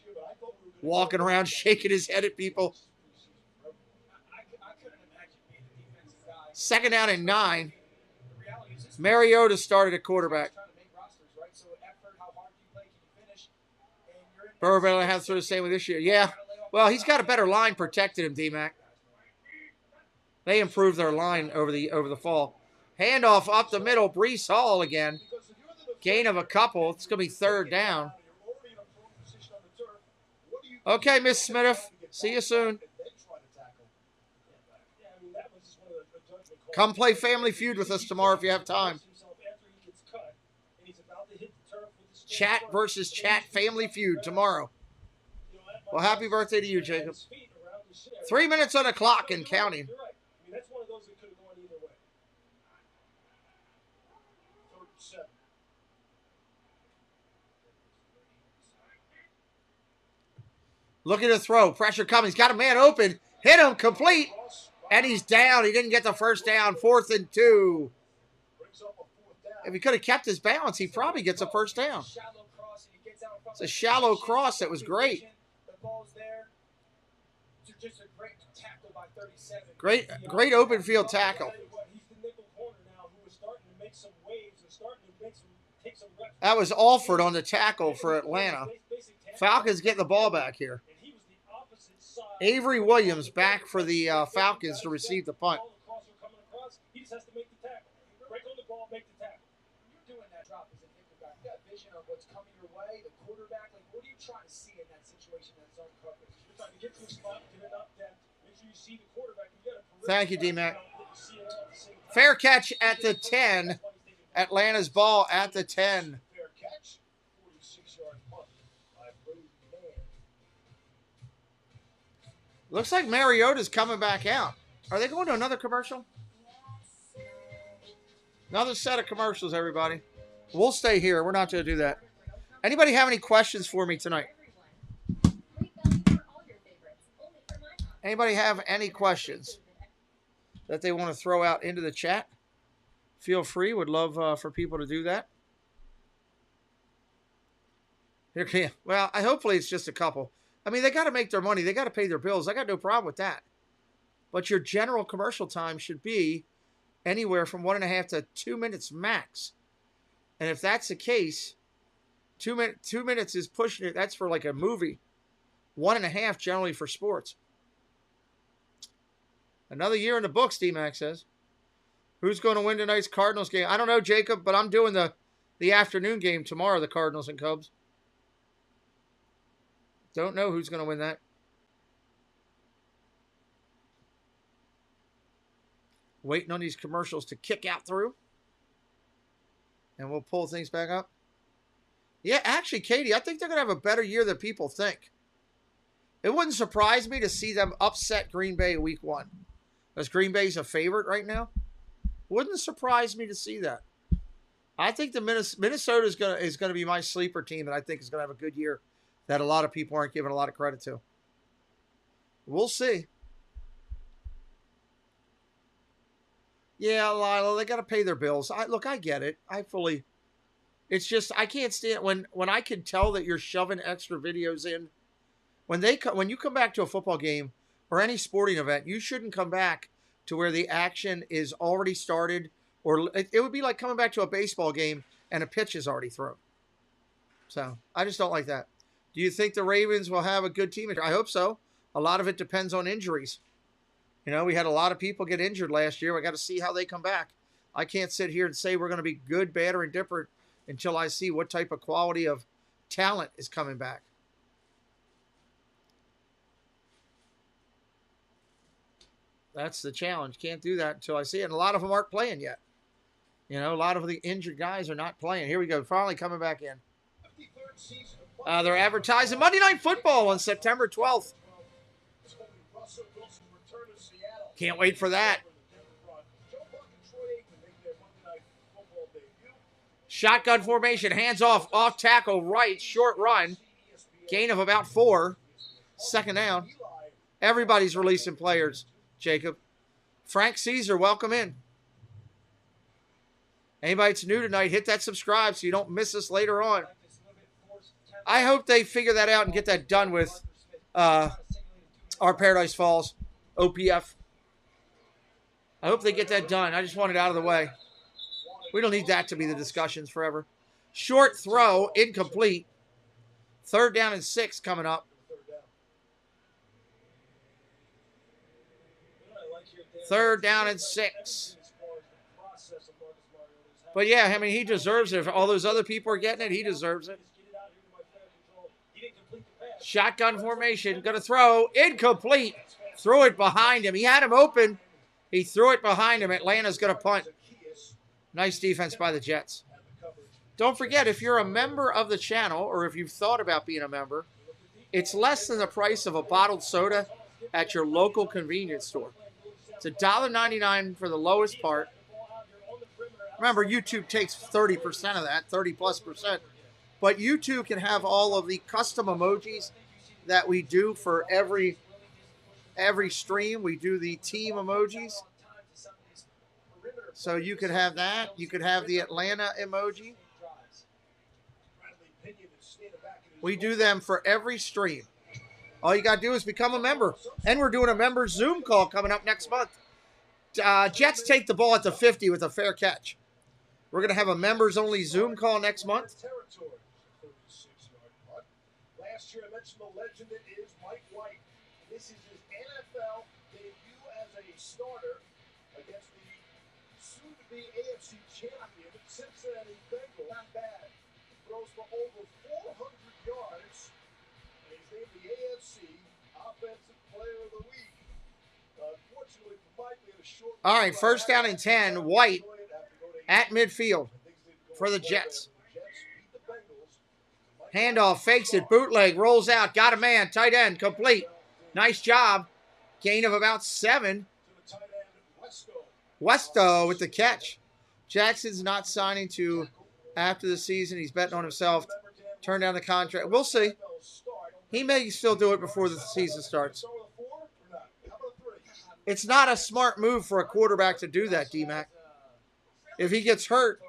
B: Walking around, shaking his head at people. 2nd down and 9. Mariota started at quarterback. Burbank has sort of the same with this year. Yeah. Well, he's got a better line protecting him, D-Mac. They improved their line over the fall. Handoff up the middle. Brees Hall again. Gain of a couple. It's going to be 3rd down. Okay, Miss Smith. See you soon. Come play Family Feud with us tomorrow if you have time. Chat versus chat Family Feud tomorrow. Well, happy birthday to you, Jacob. 3 minutes on the clock and counting. Looking to throw. Pressure coming. He's got a man open. Hit him. Complete. And he's down. He didn't get the first down. 4th and 2. If he could have kept his balance, he probably gets a first down. It's a shallow cross that was great. Great open field tackle. That was Alford on the tackle for Atlanta. Falcons getting the ball back here. Avery Williams back for the Falcons to receive the punt. Thank you, D-Mac. Fair catch at the 10. Atlanta's ball at the 10. Looks like Mariota's coming back out. Are they going to another commercial? Another set of commercials, everybody. We'll stay here. We're not going to do that. Anybody have any questions for me tonight? Anybody have any questions that they want to throw out into the chat? Feel free. Would love for people to do that. Okay. Well, hopefully it's just a couple. I mean, they got to make their money. They got to pay their bills. I got no problem with that. But your general commercial time should be anywhere from 1.5 to 2 minutes max. And if that's the case, 2 minutes is pushing it. That's for like a movie. 1.5 generally for sports. Another year in the books, D-Mac says. Who's going to win tonight's Cardinals game? I don't know, Jacob, but I'm doing the afternoon game tomorrow, the Cardinals and Cubs. Don't know who's going to win that. Waiting on these commercials to kick out through. And we'll pull things back up. Yeah, actually, Katie, I think they're going to have a better year than people think. It wouldn't surprise me to see them upset Green Bay week 1. Because Green Bay's a favorite right now. Wouldn't surprise me to see that. I think the Minnesota is going to be my sleeper team that I think is going to have a good year that a lot of people aren't giving a lot of credit to. We'll see. Yeah, Lila, they got to pay their bills. Look, I get it. It's just I can't stand when I can tell that you're shoving extra videos in. When you come back to a football game or any sporting event, you shouldn't come back to where the action is already started, or it would be like coming back to a baseball game and a pitch is already thrown. So I just don't like that. Do you think the Ravens will have a good team? I hope so. A lot of it depends on injuries. You know, we had a lot of people get injured last year. We got to see how they come back. I can't sit here and say we're going to be good, bad, or indifferent until I see what type of quality of talent is coming back. That's the challenge. Can't do that until I see it. And a lot of them aren't playing yet. You know, a lot of the injured guys are not playing. Here we go. Finally coming back in. They're advertising Monday Night Football on September 12th. Can't wait for that. Shotgun formation. Hands off tackle right. Short run. Gain of about 4. Second down. Everybody's releasing players, Jacob. Frank Caesar, welcome in. Anybody that's new tonight, hit that subscribe so you don't miss us later on. I hope they figure that out and get that done with our Paradise Falls, OPF. I hope they get that done. I just want it out of the way. We don't need that to be the discussions forever. Short throw, incomplete. 3rd down and 6 coming up. 3rd down and 6. But yeah, I mean, he deserves it. If all those other people are getting it, he deserves it. Shotgun formation. Going to throw. Incomplete. Threw it behind him. He had him open. He threw it behind him. Atlanta's going to punt. Nice defense by the Jets. Don't forget, if you're a member of the channel, or if you've thought about being a member, it's less than the price of a bottled soda at your local convenience store. It's $1.99 for the lowest part. Remember, YouTube takes 30% of that, 30+%. But YouTube can have all of the custom emojis that we do for every stream. We do the team emojis. So you could have that. You could have the Atlanta emoji. We do them for every stream. All you got to do is become a member. And we're doing a member Zoom call coming up next month. Jets take the ball at the 50 with a fair catch. We're going to have a members-only Zoom call next month.
E: Last year I mentioned the legend that is Mike White. This is his NFL debut as a starter against the soon-to-be AFC champion Cincinnati Bengals. Not bad. Throws for over 400 yards. And he's named the AFC Offensive Player of the Week. Unfortunately, Mike had a short.
B: All right, 1st down and 10. White at midfield for the Jets. Handoff, fakes it, bootleg, rolls out, got a man, tight end, complete. Nice job. Gain of about 7. Westo with the catch. Jackson's not signing to after the season. He's betting on himself. Turn down the contract. We'll see. He may still do it before the season starts. It's not a smart move for a quarterback to do that, D-Mac. If he gets hurt,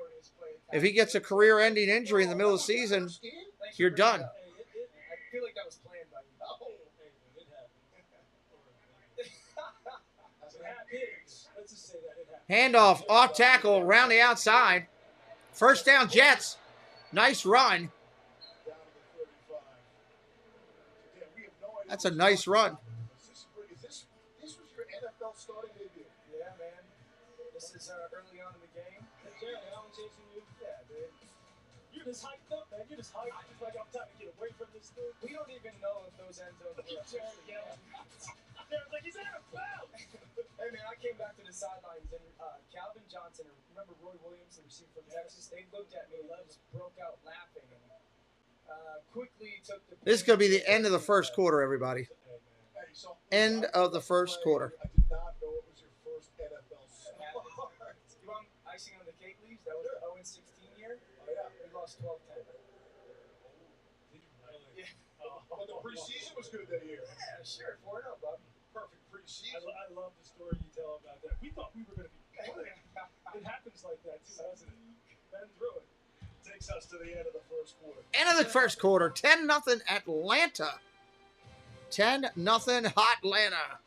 B: if he gets a career-ending injury in the middle of the season, you're done.
F: I feel like that was planned by you.
B: Handoff, off tackle, around the outside. 1st down, Jets. Nice run. That's a nice run.
E: This was your NFL starting debut.
F: Yeah, man. This is early on in the game. Yeah, I'm chasing you. Yeah, dude. You're just hyped up, man. You're just hyped. It's like I'm trying to get away from this dude. We don't even know if those end zones were. there. I was like, he's NFL. Hey, man, I came back to the sidelines, and Calvin Johnson, remember Roy Williams, the receiver from Texas? They looked at me and just broke out laughing. And quickly took the...
B: This is going to be the end of the first quarter, everybody. End of the first quarter.
E: I did not know it was your first NFL start.
F: You want icing on the cake, Leaves? That was the 0-16 year. Oh, yeah. We lost 12-10.
E: Did you really? Yeah. But the preseason was good that year.
F: Yeah, sure. 4-0, bub.
E: Perfect preseason.
C: I love the story you tell about that. We thought we were going to be good. It happens like that, too, doesn't it? Been through it.
E: Takes us to the end of the first quarter.
B: End of the first quarter. 10-0 Atlanta. 10-0 Hotlanta.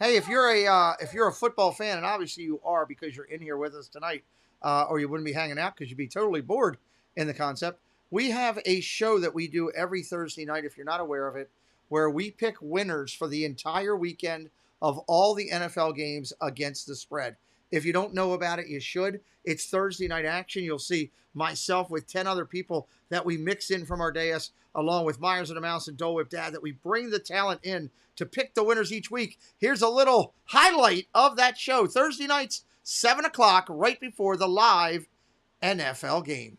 B: Hey, if you're a football fan, and obviously you are because you're in here with us tonight, or you wouldn't be hanging out because you'd be totally bored in the concept. We have a show that we do every Thursday night, if you're not aware of it, where we pick winners for the entire weekend of all the NFL games against the spread. If you don't know about it, you should. It's Thursday night action. You'll see myself with 10 other people that we mix in from our dais, along with Myers and the Mouse and Dole Whip Dad, that we bring the talent in to pick the winners each week. Here's a little highlight of that show. Thursday nights, 7 o'clock, right before the live NFL game.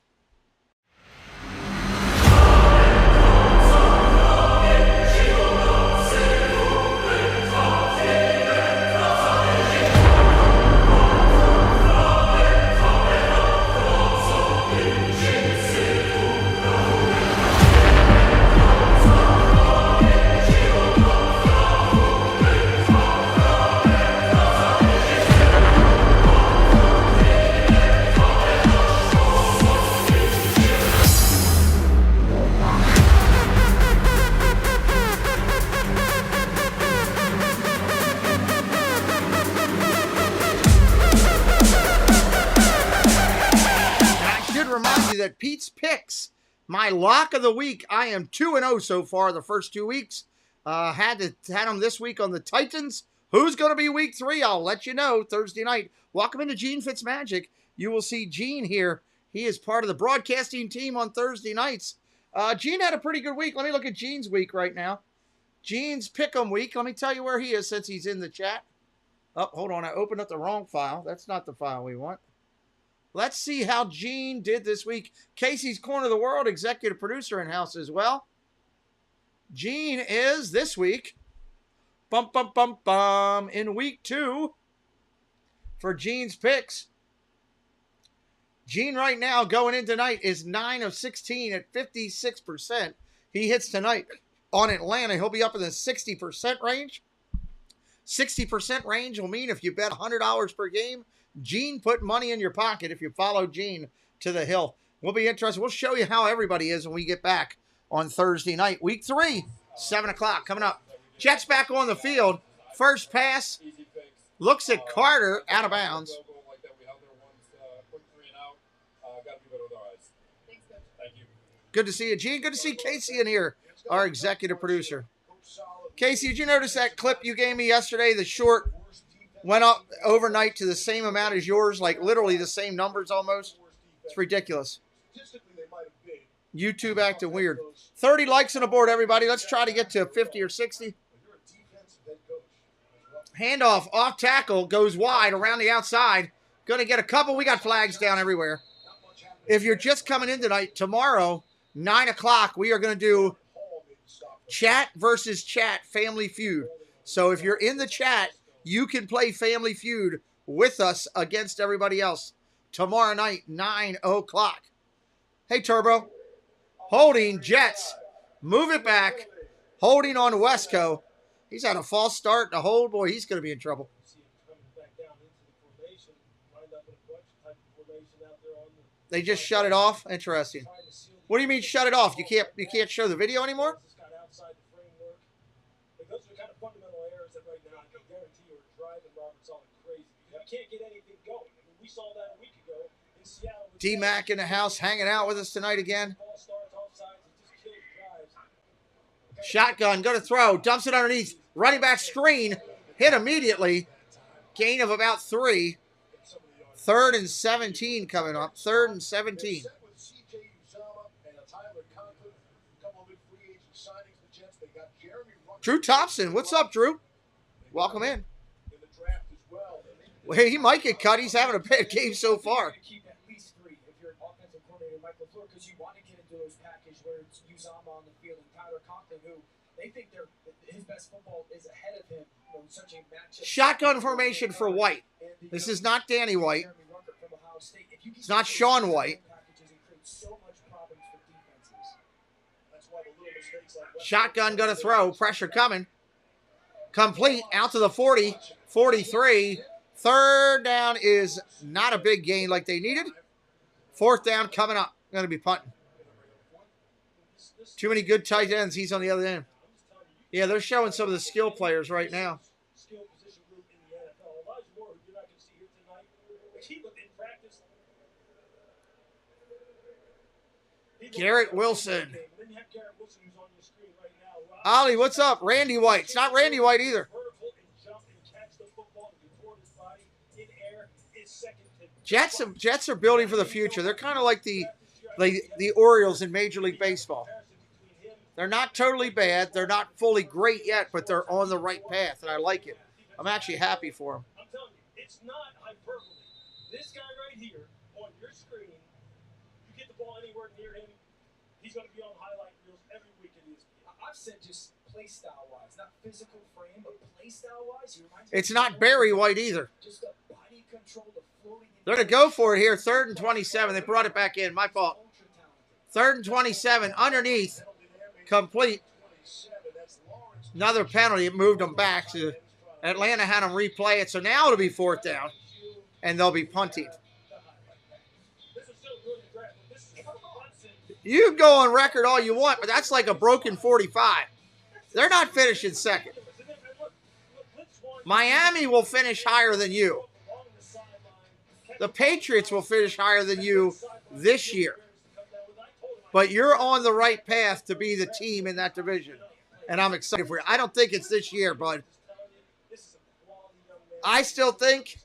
B: That Pete's picks, my lock of the week. I am 2-0 so far the first 2 weeks. Had them this week on the Titans. Who's going to be week 3? I'll let you know Thursday night. Welcome into Gene Fitzmagic. You will see Gene here. He is part of the broadcasting team on Thursday nights. Gene had a pretty good week. Let me look at Gene's week right now. Gene's pick'em week. Let me tell you where he is since he's in the chat. Oh, hold on. I opened up the wrong file. That's not the file we want. Let's see how Gene did this week. Casey's Corner of the World, executive producer in-house as well. Gene is this week, in week 2 for Gene's picks. Gene right now going in tonight is 9 of 16 at 56%. He hits tonight on Atlanta. He'll be up in the 60% range. 60% range will mean if you bet $100 per game, Gene put money in your pocket if you follow Gene to the hill. We'll be interested. We'll show you how everybody is when we get back on Thursday night. Week 3, 7 o'clock coming up. Jets back on the field. First pass. Looks at Carter out of bounds. Good to see you, Gene. Good to see Casey in here, our executive producer. Casey, did you notice that clip you gave me yesterday? The short went up overnight to the same amount as yours, like literally the same numbers almost. It's ridiculous. YouTube acting weird. 30 likes on the board, everybody. Let's try to get to 50 or 60. Handoff, off tackle, goes wide around the outside. Going to get a couple. We got flags down everywhere. If you're just coming in tonight, tomorrow, 9 o'clock, we are going to do chat versus chat Family Feud. So if you're in the chat, you can play Family Feud with us against everybody else. Tomorrow night, 9 o'clock. Hey, Turbo. Holding, Jets. Move it back. Holding on Wesco. He's had a false start. The hold, boy, he's going to be in trouble. They just shut it off? Interesting. What do you mean shut it off? You can't show the video anymore? D-Mac in the house hanging out with us tonight again. Shotgun, going to throw. Dumps it underneath. Running back screen. Hit immediately. Gain of about 3. 3rd and 17 coming up. 3rd and 17. Drew Thompson. What's up, Drew? Welcome in. Well, hey, he might get cut. He's having a bad game so far.
F: Keep at least 3 if you're an offensive coordinator, Mike LaFleur, because you want to get into those packages where it's Uzama on the field and Tyler Conklin, who they think his best football is ahead of him. You know, such a matchup.
B: Shotgun formation for White. This is not Danny White. It's not Sean White. Shotgun going to throw. Pressure coming. Complete. Out to the 40. 43. Third down is not a big gain like they needed. Fourth down coming up. Going to be punting. Too many good tight ends. He's on the other end. Yeah, they're showing some of the skill players right now. Garrett Wilson. Ollie, what's up? Randy White. It's not Randy White either. Jets are building for the future. They're kind of like the Orioles in Major League Baseball. They're not totally bad. They're not fully great yet, but they're on the right path, and I like it. I'm actually happy for them.
C: I'm telling you, it's not hyperbole. This guy right here on your screen, you get the ball anywhere near him, he's going to be on highlight reels every week at ESPN.
F: I've said just play style-wise, not physical frame, but play style-wise.
B: It's not Barry White either.
F: Just the body control, the floating.
B: They're going to go for it here. 3rd and 27. They brought it back in. My fault. 3rd and 27. Underneath. Complete. Another penalty. It moved them back. So Atlanta had them replay it. So now it'll be 4th down. And they'll be punting. You can go on record all you want, but that's like a broken 45. They're not finishing 2nd. Miami will finish higher than you. The Patriots will finish higher than you this year. But you're on the right path to be the team in that division. And I'm excited for you. I don't think it's this year, bud. I still think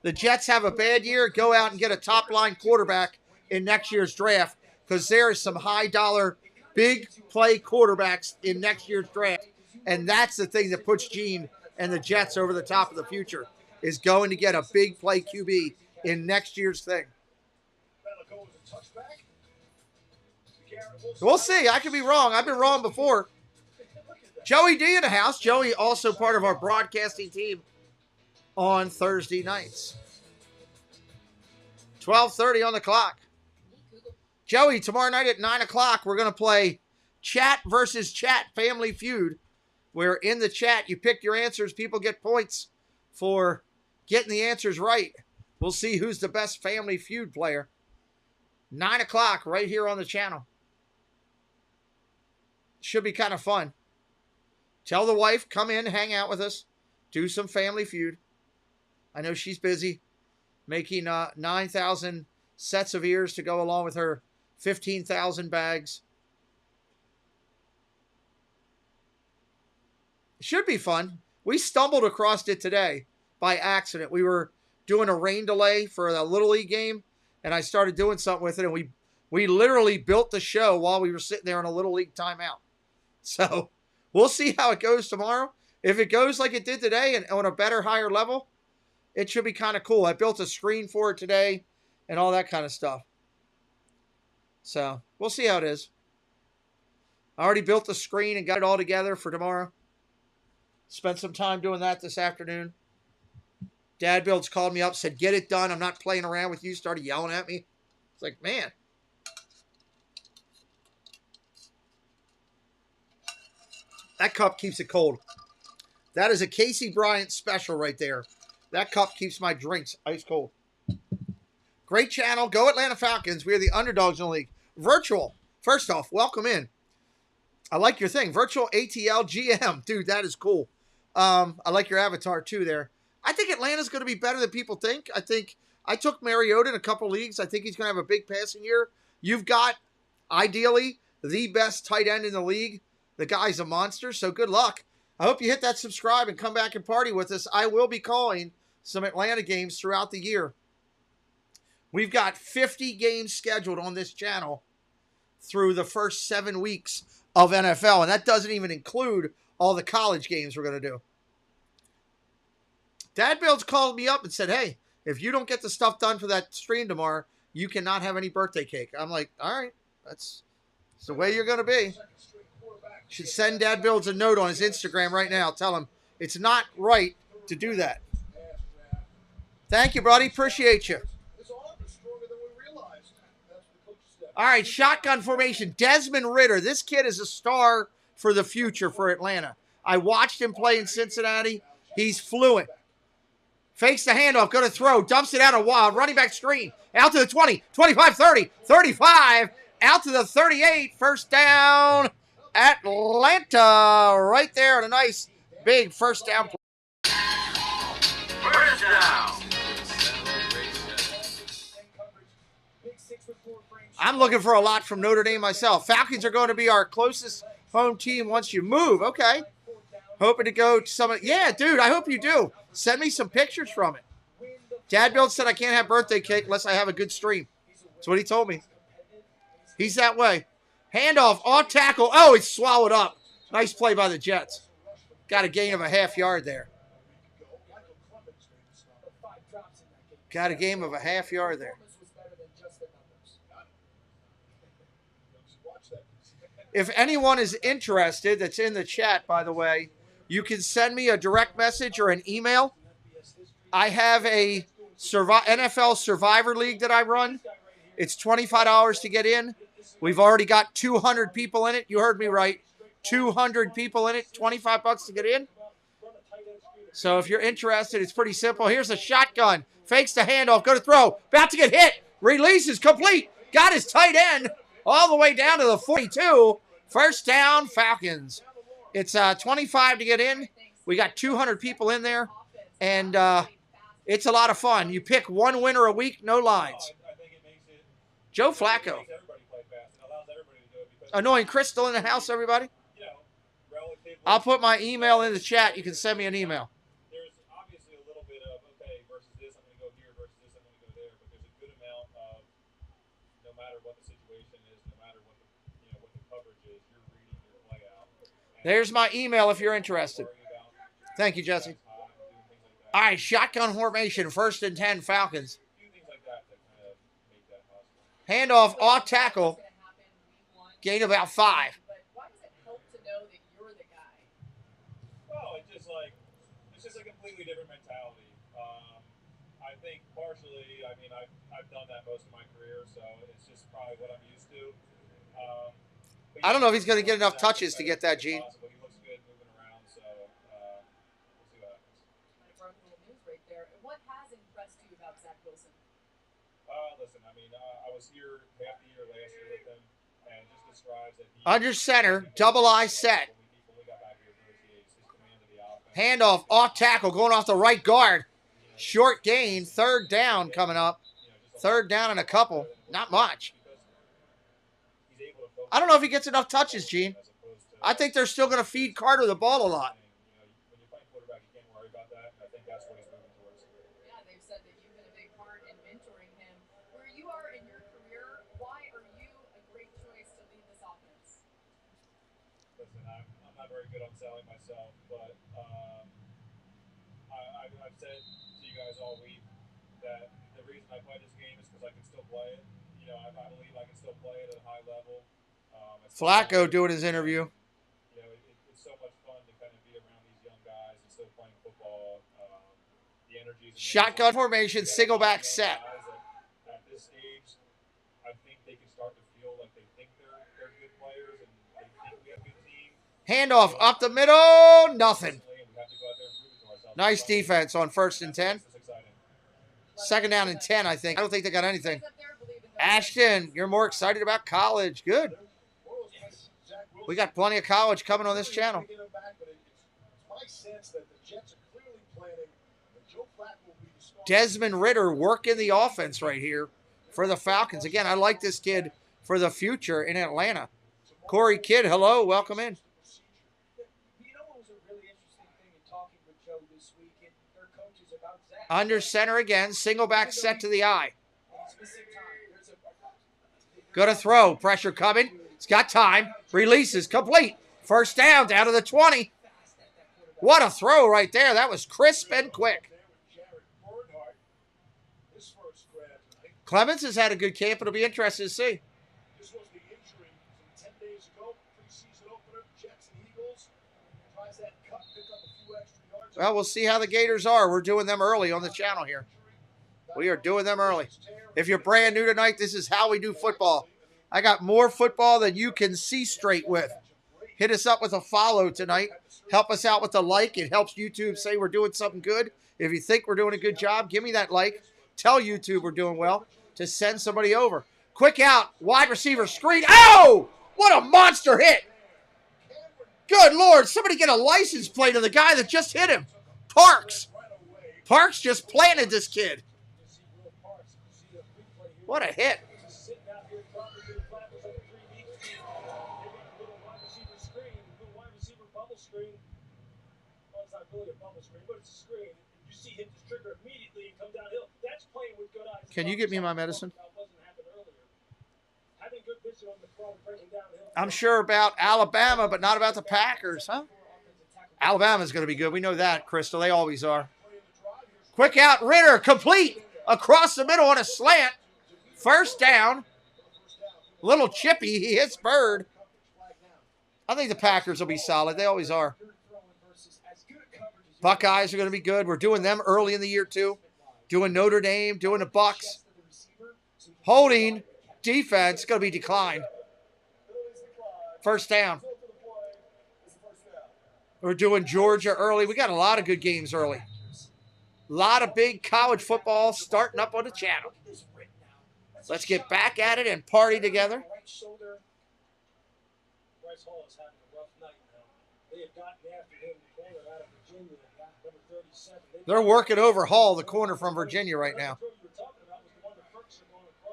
B: the Jets have a bad year. Go out and get a top-line quarterback in next year's draft, because there is some high-dollar, big-play quarterbacks in next year's draft. And that's the thing that puts Gene and the Jets over the top of the future, is going to get a big-play QB in next year's thing. We'll see. I could be wrong. I've been wrong before. Joey D in the house. Joey also part of our broadcasting team on Thursday nights. 12:30 on the clock. Joey, tomorrow night at 9 o'clock, we're going to play Chat versus Chat Family Feud, where in the chat you pick your answers. People get points for getting the answers right. We'll see who's the best Family Feud player. 9 o'clock right here on the channel. Should be kind of fun. Tell the wife, come in, hang out with us, do some Family Feud. I know she's busy making 9,000 sets of ears to go along with her 15,000 bags. It should be fun. We stumbled across it today by accident. We were doing a rain delay for the Little League game, and I started doing something with it, and we literally built the show while we were sitting there in a Little League timeout. So we'll see how it goes tomorrow. If it goes like it did today and on a better, higher level, it should be kind of cool. I built a screen for it today and all that kind of stuff. So we'll see how it is. I already built the screen and got it all together for tomorrow. Spent some time doing that this afternoon. Dad Builds called me up, said, get it done. I'm not playing around with you. Started yelling at me. It's like, man. That cup keeps it cold. That is a Casey Bryant special right there. That cup keeps my drinks ice cold. Great channel. Go Atlanta Falcons. We are the underdogs in the league. Virtual. First off, welcome in. I like your thing. Virtual ATL GM. Dude, that is cool. I like your avatar too there. I think Atlanta's going to be better than people think. I took Mariota in a couple leagues. I think he's going to have a big passing year. You've got, ideally, the best tight end in the league. The guy's a monster, so good luck. I hope you hit that subscribe and come back and party with us. I will be calling some Atlanta games throughout the year. We've got 50 games scheduled on this channel through the first 7 weeks of NFL, and that doesn't even include all the college games we're going to do. Dad Builds called me up and said, hey, if you don't get the stuff done for that stream tomorrow, you cannot have any birthday cake. I'm like, all right, that's the way you're going to be. Should send Dad Builds a note on his Instagram right now. Tell him it's not right to do that. Thank you, buddy. Appreciate you. All right, shotgun formation. Desmond Ridder. This kid is a star for the future for Atlanta. I watched him play in Cincinnati. He's fluent. Fakes the handoff, going to throw, dumps it out a wild, running back screen, out to the 20, 25, 30, 35, out to the 38, first down, Atlanta, right there, and a nice big first down play.
M: First down.
B: I'm looking for a lot from Notre Dame myself. Falcons are going to be our closest home team once you move. Okay. Hoping to go to some. Yeah, dude, I hope you do. Send me some pictures from it. Dad Build said I can't have birthday cake unless I have a good stream. That's what he told me. He's that way. Handoff, on tackle. Oh, it's swallowed up. Nice play by the Jets. Got a gain of a half yard there. Got a gain of a half yard there. If anyone is interested, that's in the chat, by the way, you can send me a direct message or an email. I have a NFL Survivor League that I run. It's $25 to get in. We've already got 200 people in it. You heard me right. 200 people in it, $25 to get in. So if you're interested, it's pretty simple. Here's a shotgun. Fakes the handoff. Go to throw. About to get hit. Release is complete. Got his tight end all the way down to the 42. First down, Falcons. It's 25 to get in. We got 200 people in there, and it's a lot of fun. You pick one winner a week, no lines. Joe Flacco. Annoying Crystal in the house, everybody. I'll put my email in the chat. You can send me an email.
C: There's obviously a little bit of, okay, versus this, I'm going to go here, versus this, I'm going to go there. But there's a good amount of, no matter what the situation is, no matter what the coverage is, you're reading your play out.
B: There's my email if you're interested. Thank you, Jesse. All right, shotgun formation, 1st and 10, Falcons. Handoff, off tackle. Gain about 5.
C: Well, it's just a completely different mentality. I think partially, I've done that most of my career, so it's just probably what I'm used to.
B: I don't know if he's going to get enough touches to get that, Gene.
C: He looks good moving around, so we'll see what happens.
L: I brought a little news right there. What has impressed you about Zach Wilson?
C: Listen, I was here half the year last year with him, and just describes that he...
B: Under center, double I set. Handoff, off tackle, going off the right guard. Short gain, 3rd down coming up. 3rd down and a couple. Not much. I don't know if he gets enough touches, Gene. I think they're still going to feed Carter the ball a lot.
C: When you're playing quarterback, you can't worry about that, and I think that's what he's moving towards.
L: Yeah, they've said that you've been a big part in mentoring him. Where you are in your career, why are you a great choice to lead this offense?
C: Listen, I'm not very good on selling myself, but I've said to you guys all week that the reason I play this game is because I can still play it. I believe I can still play it at a high level.
B: Flacco doing his interview.
C: It's so much fun to kind of be around these young guys and still playing football. The energy.
B: Shotgun formation, single back set.
C: At this stage, I think they can start to feel like they think they're good players and they think we have a good team.
B: Handoff up the middle, nothing. Nice defense on 1st and 10. 2nd down and 10, I think. I don't think they got anything. Ashton, you're more excited about college. Good. We got plenty of college coming on this channel. Desmond Ridder working the offense right here for the Falcons. Again, I like this kid for the future in Atlanta. Corey Kidd, hello. Welcome in. Under center again. Single back set to the eye. Good to throw. Pressure coming. He's got time. Releases complete. First down to the 20. What a throw right there. That was crisp and quick. Clemens has had a good camp. It'll be interesting to see.
E: This was the injury from 10 days ago. Preseason opener, Jets and Eagles. Tries that cut, pick up a few extra yards.
B: Well, we'll see how the Gators are. We're doing them early on the channel here. We are doing them early. If you're brand new tonight, this is how we do football. I got more football than you can see straight with. Hit us up with a follow tonight. Help us out with the like. It helps YouTube say we're doing something good. If you think we're doing a good job, give me that like. Tell YouTube we're doing well to send somebody over. Quick out, wide receiver screen. Oh! What a monster hit! Good Lord, somebody get a license plate of the guy that just hit him. Parks. Parks just planted this kid. What a hit. Can you get me my medicine? I'm sure about Alabama, but not about the Packers, huh? Alabama's going to be good. We know that, Crystal. They always are. Quick out, Ritter, complete. Across the middle on a slant. First down. Little chippy. He hits Bird. I think the Packers will be solid. They always are. Buckeyes are going to be good. We're doing them early in the year, too. Doing Notre Dame, doing the Bucks. Holding defense going to be declined. First down. We're doing Georgia early. We got a lot of good games early. A lot of big college football starting up on the channel. Let's get back at it and party together. They're working over Hall, the corner from Virginia right now.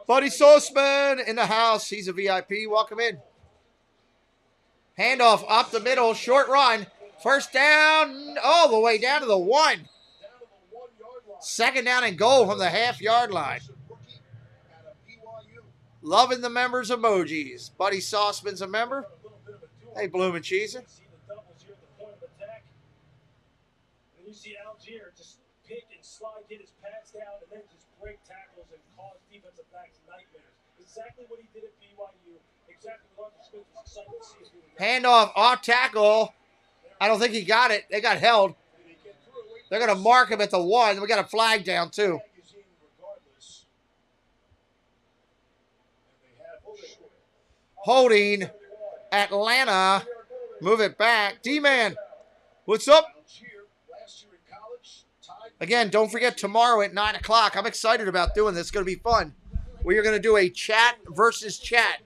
B: Buddy Sauceman in the house. He's a VIP. Welcome in. Handoff up the middle. Short run. First down all the way down to the 1. Second down and goal from the half-yard line. Loving the members' emojis. Buddy Sauceman's a member. Hey, Bloomin' Cheese.
C: You see Algier just pick and slide, get his pads down, and then just break tackles and cause defensive backs nightmares. Exactly what he did at BYU. Exactly what Arthur Smith was excited to see us doing.
B: Handoff, off tackle. I don't think he got it. They got held. They're going to mark him at the 1. We got a flag down, too. Holding Atlanta. Move it back. D-Man, what's up? Again, don't forget tomorrow at 9 o'clock. I'm excited about doing this. It's going to be fun. We are going to do a chat versus chat.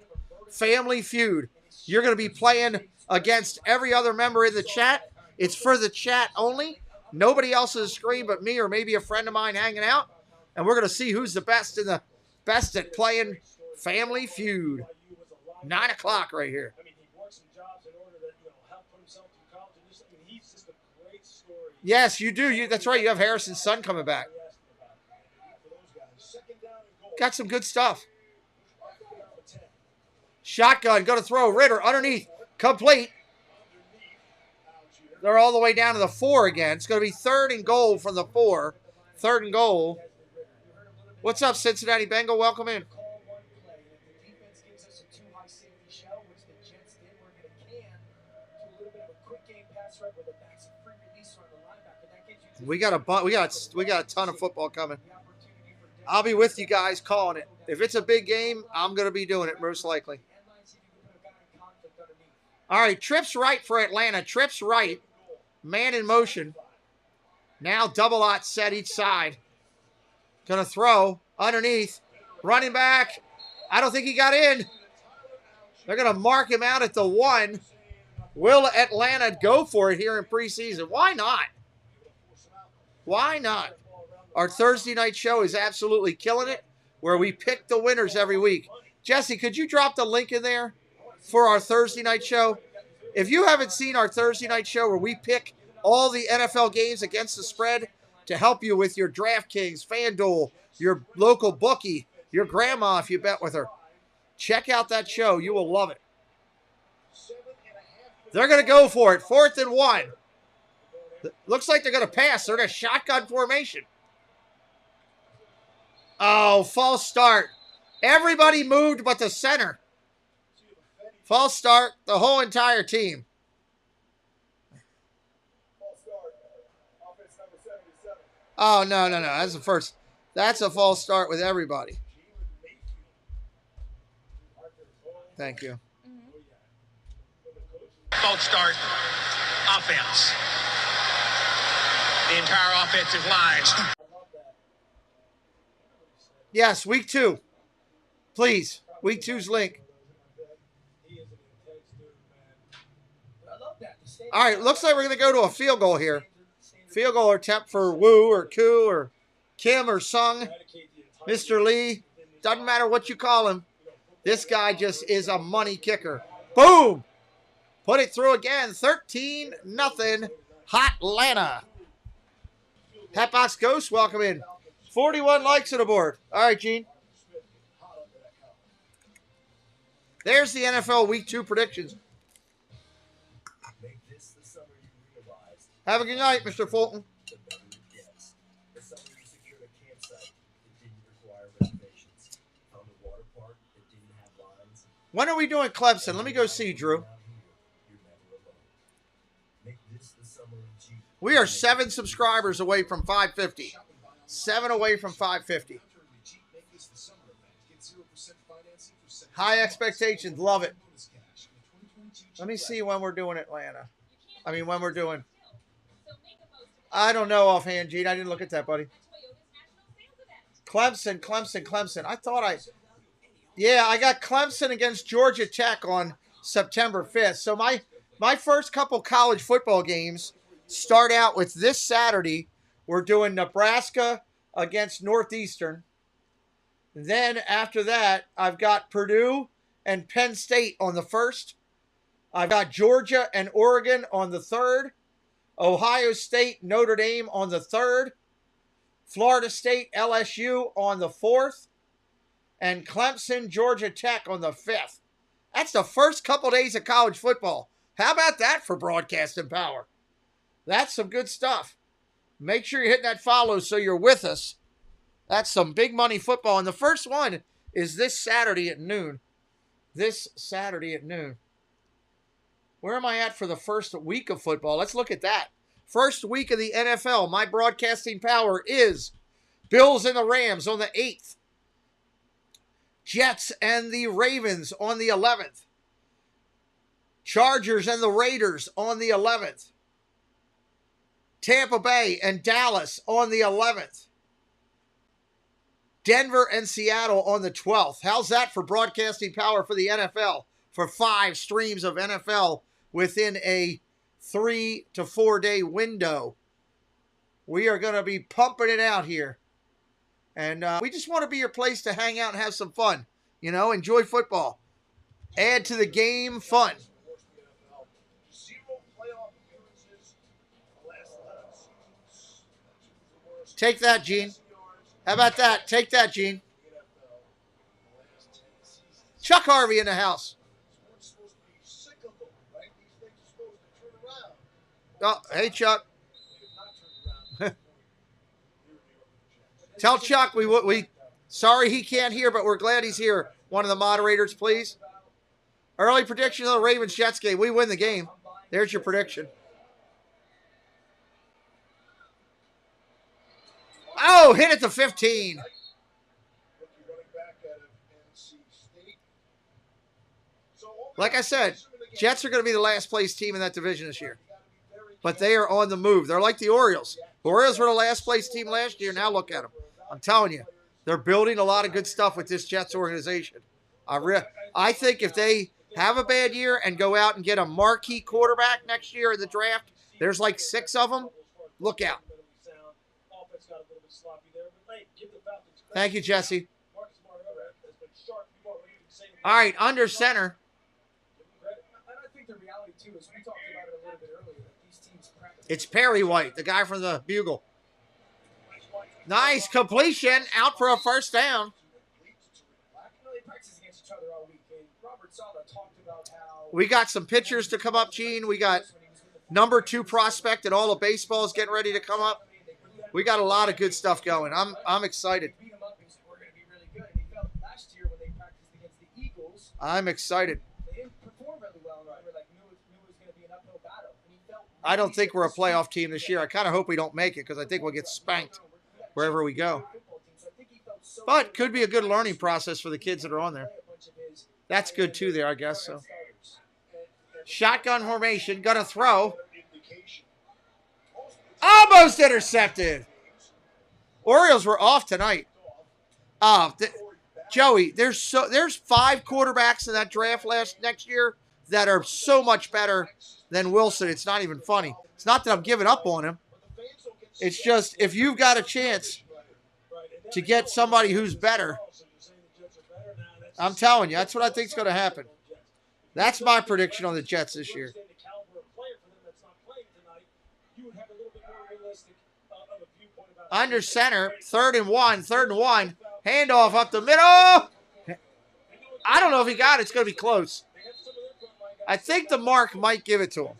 B: Family Feud. You're going to be playing against every other member in the chat. It's for the chat only. Nobody else on the screen but me or maybe a friend of mine hanging out. And we're going to see who's the best in the best at playing Family Feud. 9 o'clock right here. Yes, you do. That's right. You have Harrison's son coming back. Got some good stuff. Shotgun. Going to throw. Ritter underneath. Complete. They're all the way down to the 4 again. It's going to be 3rd and goal from the 4. 3rd and goal. What's up, Cincinnati Bengal? Welcome in. We got a ton of football coming. I'll be with you guys calling it. If it's a big game, I'm going to be doing it most likely. All right, trips right for Atlanta. Trips right. Man in motion. Now double out set each side. Going to throw underneath. Running back. I don't think he got in. They're going to mark him out at the 1. Will Atlanta go for it here in preseason? Why not? Why not? Our Thursday night show is absolutely killing it, where we pick the winners every week. Jesse, could you drop the link in there for our Thursday night show? If you haven't seen our Thursday night show where we pick all the NFL games against the spread to help you with your DraftKings, FanDuel, your local bookie, your grandma if you bet with her, check out that show. You will love it. They're going to go for it. 4th and 1. Looks like they're going to pass. They're in a shotgun formation. Oh, false start. Everybody moved but the center. False start, the whole entire team. Oh, no. That's the first. That's a false start with everybody. Thank you.
R: False start, offense. The entire offensive line.
B: Yes, week 2. Please, week 2's link. All right, looks like we're going to go to a field goal here. Field goal attempt for Woo or Koo or Kim or Sung. Mr. Lee, doesn't matter what you call him. This guy just is a money kicker. Boom! Put it through again. 13-0. Hot Atlanta. Hatbox Ghost, welcome in. 41 likes on the board. All right, Gene. There's the NFL Week 2 predictions. Have a good night, Mr. Fulton. When are we doing Clemson? Let me go see, Drew. We are 7 subscribers away from 550. 7 away from 550. High expectations. Love it. Let me see when we're doing Atlanta. When we're doing... I don't know offhand, Gene. I didn't look at that, buddy. Clemson. I thought Yeah, I got Clemson against Georgia Tech on September 5th. So my first couple college football games start out with this Saturday. We're doing Nebraska against Northeastern. Then after that, I've got Purdue and Penn State on the 1st. I've got Georgia and Oregon on the 3rd. Ohio State, Notre Dame on the 3rd. Florida State, LSU on the 4th. And Clemson, Georgia Tech on the 5th. That's the first couple days of college football. How about that for broadcasting power? That's some good stuff. Make sure you're hitting that follow so you're with us. That's some big money football. And the first one is this Saturday at noon. Where am I at for the first week of football? Let's look at that. First week of the NFL. My broadcasting power is Bills and the Rams on the 8th. Jets and the Ravens on the 11th. Chargers and the Raiders on the 11th. Tampa Bay and Dallas on the 11th. Denver and Seattle on the 12th. How's that for broadcasting power for the NFL? For 5 streams of NFL within a 3 to 4 day window. We are going to be pumping it out here. And we just want to be your place to hang out and have some fun. Enjoy football. Add to the game fun. Take that, Gene. How about that? Take that, Gene. Chuck Harvey in the house. Oh, hey, Chuck. Tell Chuck we sorry he can't hear, but we're glad he's here. One of the moderators, please. Early prediction of the Ravens-Jets game. We win the game. There's your prediction. Oh, hit it to 15. Like I said, Jets are going to be the last place team in that division this year. But they are on the move. They're like the Orioles. The Orioles were the last place team last year. Now look at them. I'm telling you, they're building a lot of good stuff with this Jets organization. I think if they have a bad year and go out and get a marquee quarterback next year in the draft, there's like 6 of them. Look out. Thank you, Jesse. All right, under center. It's Perry White, the guy from the Bugle. Nice completion, out for a first down. We got some pitchers to come up, Gene. We got number 2 prospect and all of baseball is getting ready to come up. We got a lot of good stuff going. I'm excited. I'm excited. I don't think we're a playoff team this year. I kind of hope we don't make it because I think we'll get spanked wherever we go. But could be a good learning process for the kids that are on there. That's good too there, I guess. So, shotgun formation, gonna throw. Almost intercepted. Orioles were off tonight. Joey, there's 5 quarterbacks in that draft next year that are so much better than Wilson. It's not even funny. It's not that I'm giving up on him. It's just if you've got a chance to get somebody who's better, I'm telling you, that's what I think is going to happen. That's my prediction on the Jets this year. Under center, 3rd and 1. Handoff up the middle. I don't know if he got it. It's going to be close. I think the mark might give it to him.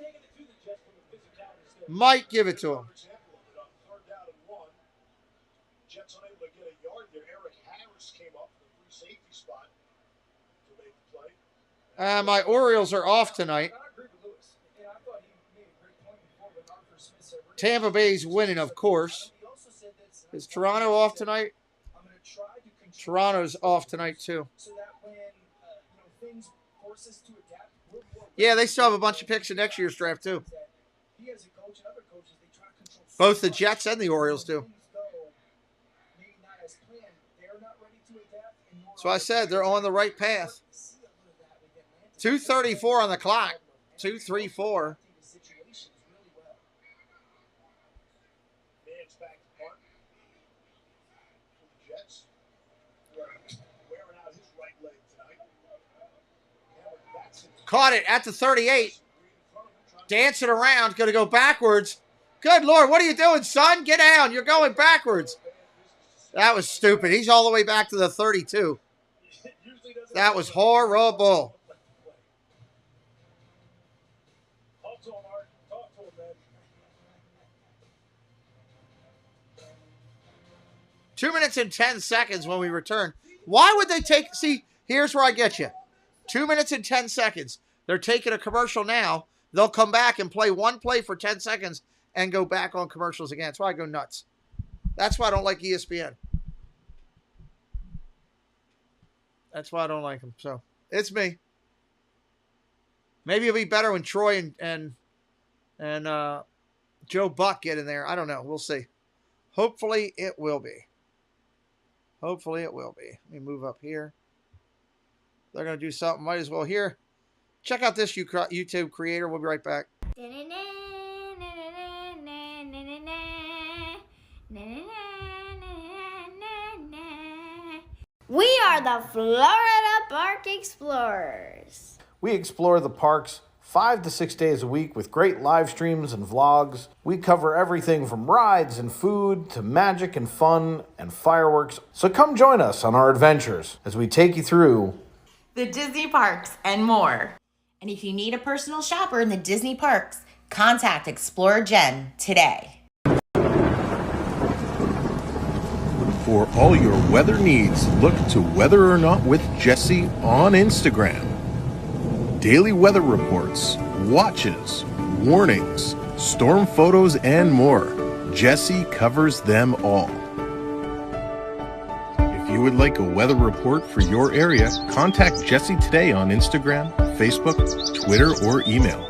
B: My Orioles are off tonight. Tampa Bay's winning, of course. Is Toronto off tonight? Toronto's off tonight, too. Yeah, they still have a bunch of picks in next year's draft, too. Both the Jets and the Orioles do. So I said they're on the right path. 2:34 on the clock. 2:34. Caught it at the 38. Dancing around. Going to go backwards. Good Lord, what are you doing, son? Get down. You're going backwards. That was stupid. He's all the way back to the 32. That was horrible. Two minutes and 10 seconds when we return. Why would they take... See, here's where I get you. 2 minutes and 10 seconds. They're taking a commercial now. They'll come back and play one play for 10 seconds and go back on commercials again. That's why I go nuts. That's why I don't like ESPN. That's why I don't like them. So, it's me. Maybe it'll be better when Troy and Joe Buck get in there. I don't know. We'll see. Hopefully it will be. Hopefully it will be. Let me move up here. They're going to do something. Might as well here. Check out this YouTube creator. We'll be right back.
S: We are the Florida Park Explorers.
Q: We explore the parks 5 to 6 days a week with great live streams and vlogs. We cover everything from rides and food to magic and fun and fireworks. So come join us on our adventures as we take you through
T: the Disney parks and more. And if you need a personal shopper in the Disney parks, contact Explorer Jen today.
U: For all your weather needs, look to Weather or Not with Jesse on Instagram. Daily weather reports, watches, warnings, storm photos, and more. Jesse covers them all. If you would like a weather report for your area, contact Jesse today on Instagram, Facebook, Twitter, or email.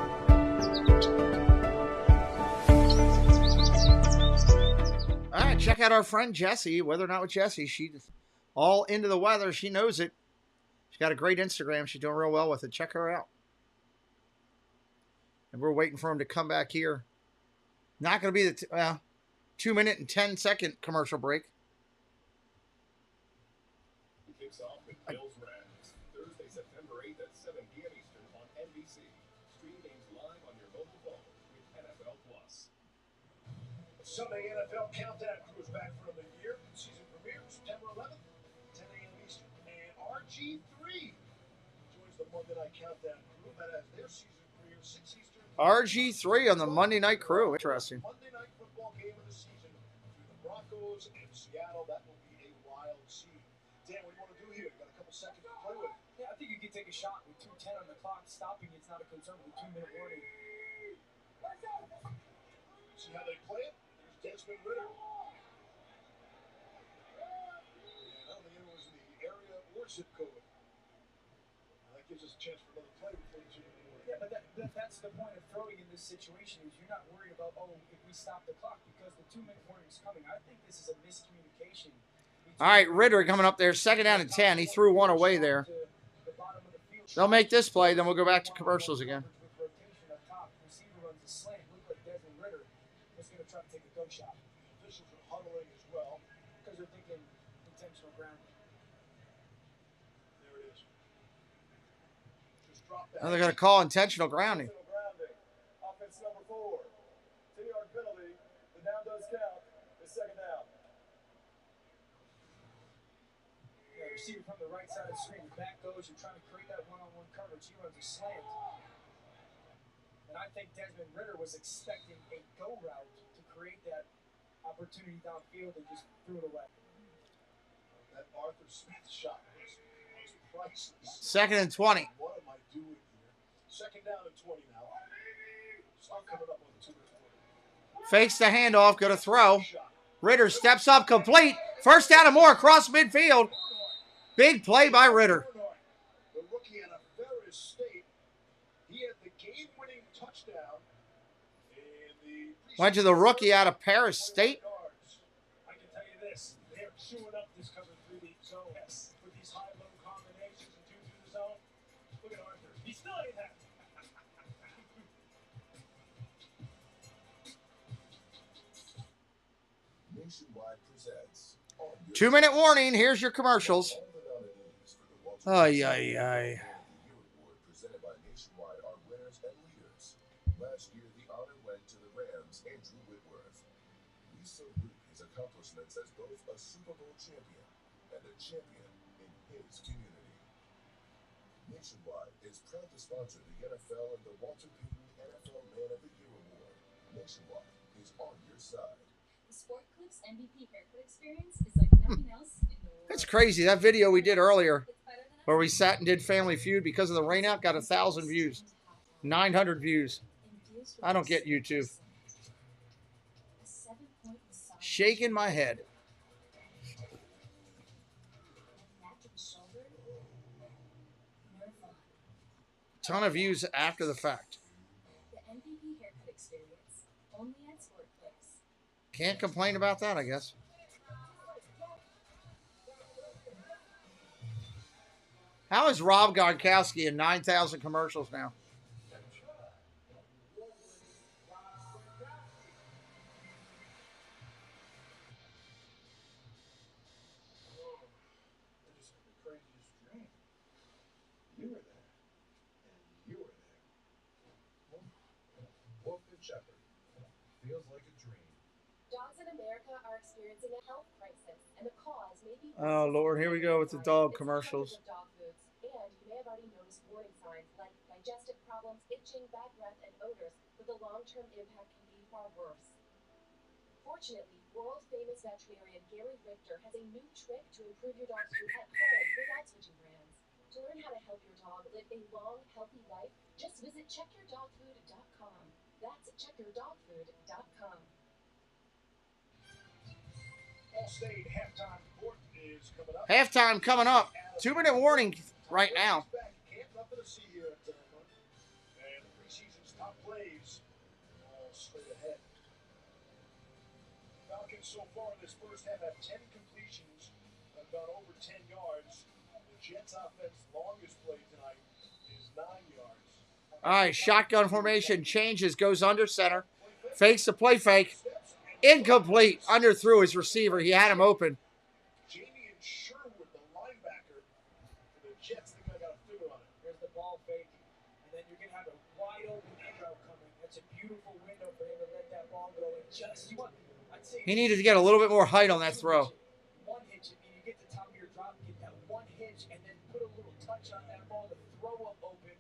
B: All right, check out our friend Jessie. Whether or not with Jessie, she's all into the weather. She knows it. She's got a great Instagram. She's doing real well with it. Check her out. And we're waiting for him to come back here. Not going to be the 2 minute and 10 second commercial break.
E: Kicks off with Bills Rams Thursday, September 8th at 7 p.m. Eastern on NBC. Stream games live on your mobile phone with NFL Plus. Sunday NFL Countdown Crew is back for another year. Season premiere September 11th, 10 a.m. Eastern. And RG3 joins the month Monday Night Countdown crew that has their season premiere 6 Eastern.
B: RG3 on the Monday Night Crew. Interesting.
E: Monday Night Football game of the season between the Broncos and Seattle. That will be a wild scene. Dan, what do you want to do here? You got a couple seconds to play with.
F: Yeah, I think you can take a shot with 2:10 on the clock. Stopping it's not a concern with 2-minute warning.
E: See how they play it? There's Desmond Ritter. And I don't think anyone was in the area or zip code. That gives us a chance for another play before the 2-minute warning.
F: Yeah, but that's the point of throwing in this situation is you're not worried about, if we stop the clock because the 2-minute warning is coming. I think this is a miscommunication.
B: All right, Ritter coming up there. 2nd down and 10. He threw one away there. They'll make this play, then we'll go back to commercials again.
F: Receiver runs a slant. Looked like Desmond Ritter was going to try to take a go shot.
E: Officials are huddling as well
F: because they're thinking intentional grounding.
E: There it is. Just drop that.
B: Now they're going to call intentional grounding.
E: Offense number 4. 10-yard penalty. The down does count. It's 2nd down.
F: Yeah, receiver from the right side of the screen. Back goes. You're trying to create that one-on-one coverage. He runs a slant. And I think Desmond Ritter was expecting a go route to create that opportunity downfield and just threw it away.
E: That Arthur Smith shot was priceless.
B: 2nd and 20.
E: What am I doing here? 2nd down and 20 now. Start coming up on the 2-minute warning.
B: Fakes the handoff, going to throw. Ritter steps up, complete. 1st down and more across midfield. Big play by Ritter.
E: The rookie out of Ferris State. He had the game-winning touchdown in the
B: Went to the rookie out of Paris State.
E: I can tell you this, they're chewing up this cover 3 deep zone. Yes. With these high-low combinations and 2 through the zone. Look at Arthur. He still ain't happy.
G: Nationwide presents
B: 2-minute warning. Here's your commercials. Ay, ay, ay.
G: presented by Nationwide are winners and leaders. Last year, the honor went to the Rams' Andrew Whitworth. We salute his accomplishments as both a Super Bowl champion and a champion in his community. Nationwide is proud to sponsor the NFL and the Walter Payton NFL Man of the Year Award. Nationwide is on your side.
K: The Sport Clips MVP haircut experience is like nothing else in the world.
B: That's crazy. That video we did earlier where we sat and did Family Feud because of the rainout got 1,000 views. 900 views. I don't get YouTube. Shaking my head. Ton of views after the fact.
K: The MVP haircut experience only at Sport Clips.
B: Can't complain about that, I guess. How is Rob Gronkowski in 9,000 commercials now?
E: You were there. And you were there. Wolf and Shepherd. Feels like a dream.
K: Dogs in America are experiencing a health crisis, and the cause may be...
B: Oh, Lord, here we go with the dog commercials.
K: Dog foods, and you may have already noticed warning signs like digestive problems, itching, bad breath, and odors, but the long-term impact can be far worse. Fortunately, world-famous veterinarian Gary Richter has a new trick to improve your dog's food at home without switching brands. To learn how to help your dog live a long, healthy life, just visit checkyourdogfood.com. That's checkyourdogfood.com.
E: All-State halftime report is coming up.
B: Halftime coming up. 2-minute warning right now.
E: Can't nothing to see here at and the preseason's top plays all straight ahead. Falcons so far in this first half have 10 completions, have gone over 10 yards. The Jets offense longest play tonight is 9 yards.
B: All right, shotgun formation changes, goes under center, fakes the play fake. Incomplete, underthrew his receiver. He had him open.
E: Jamie and Sherwood, the linebacker for the Jets, think I got a finger on it.
F: There's the ball fake, and then you're going to have a wide open window coming. That's a beautiful window for him to let that ball go. And just, I'd say
B: He needed to get a little bit more height on that throw.
F: one hitch, you get the top of your drop, get that one hitch, and then put a little touch on that ball to throw up open.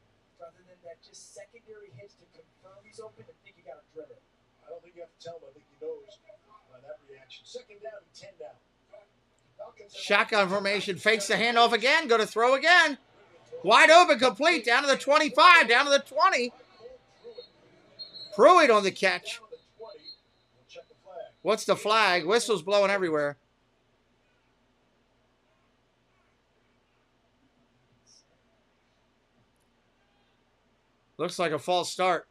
F: just secondary hits to confirm he's open, I think you got to drill it.
E: I don't think you have to tell him. I think he knows by that reaction. Second down and 10 down.
B: Shotgun formation, fakes the handoff again, go to throw again. Wide open, complete, down to the 25, down to the 20. Pruitt on the catch. What's the flag? Whistles blowing everywhere. Looks like a false start.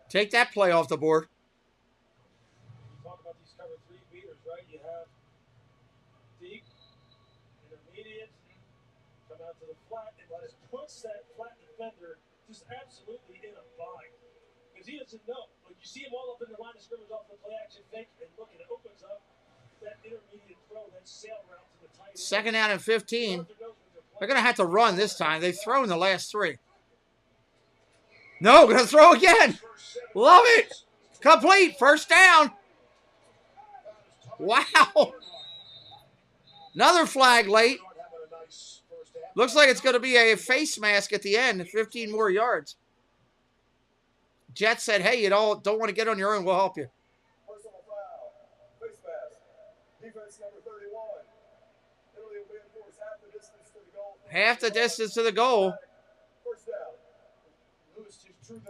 B: Take that play off the board.
C: You talk about these cover 3 beaters, right? You have deep, intermediate, come out to the flat, and just puts that flat defender just absolutely in a bind. Because he doesn't know. Like, you see him all up in the line of scrimmage off the play action fake, and look, it opens up that intermediate throw, that sail route to the tight end.
B: Second down and 15. They're going to have to run this time. They've thrown the last 3. No, going to throw again. Love it. Complete. First down. Wow. Another flag late. Looks like it's going to be a face mask at the end. 15 more yards. Jets said, hey, you don't want to get on your own. We'll help you.
E: Personal foul. Face mask. Defense number 31. Penalty will be enforced half the distance to the goal.
B: Half the distance to the goal.
E: First down.
F: Lewis just drew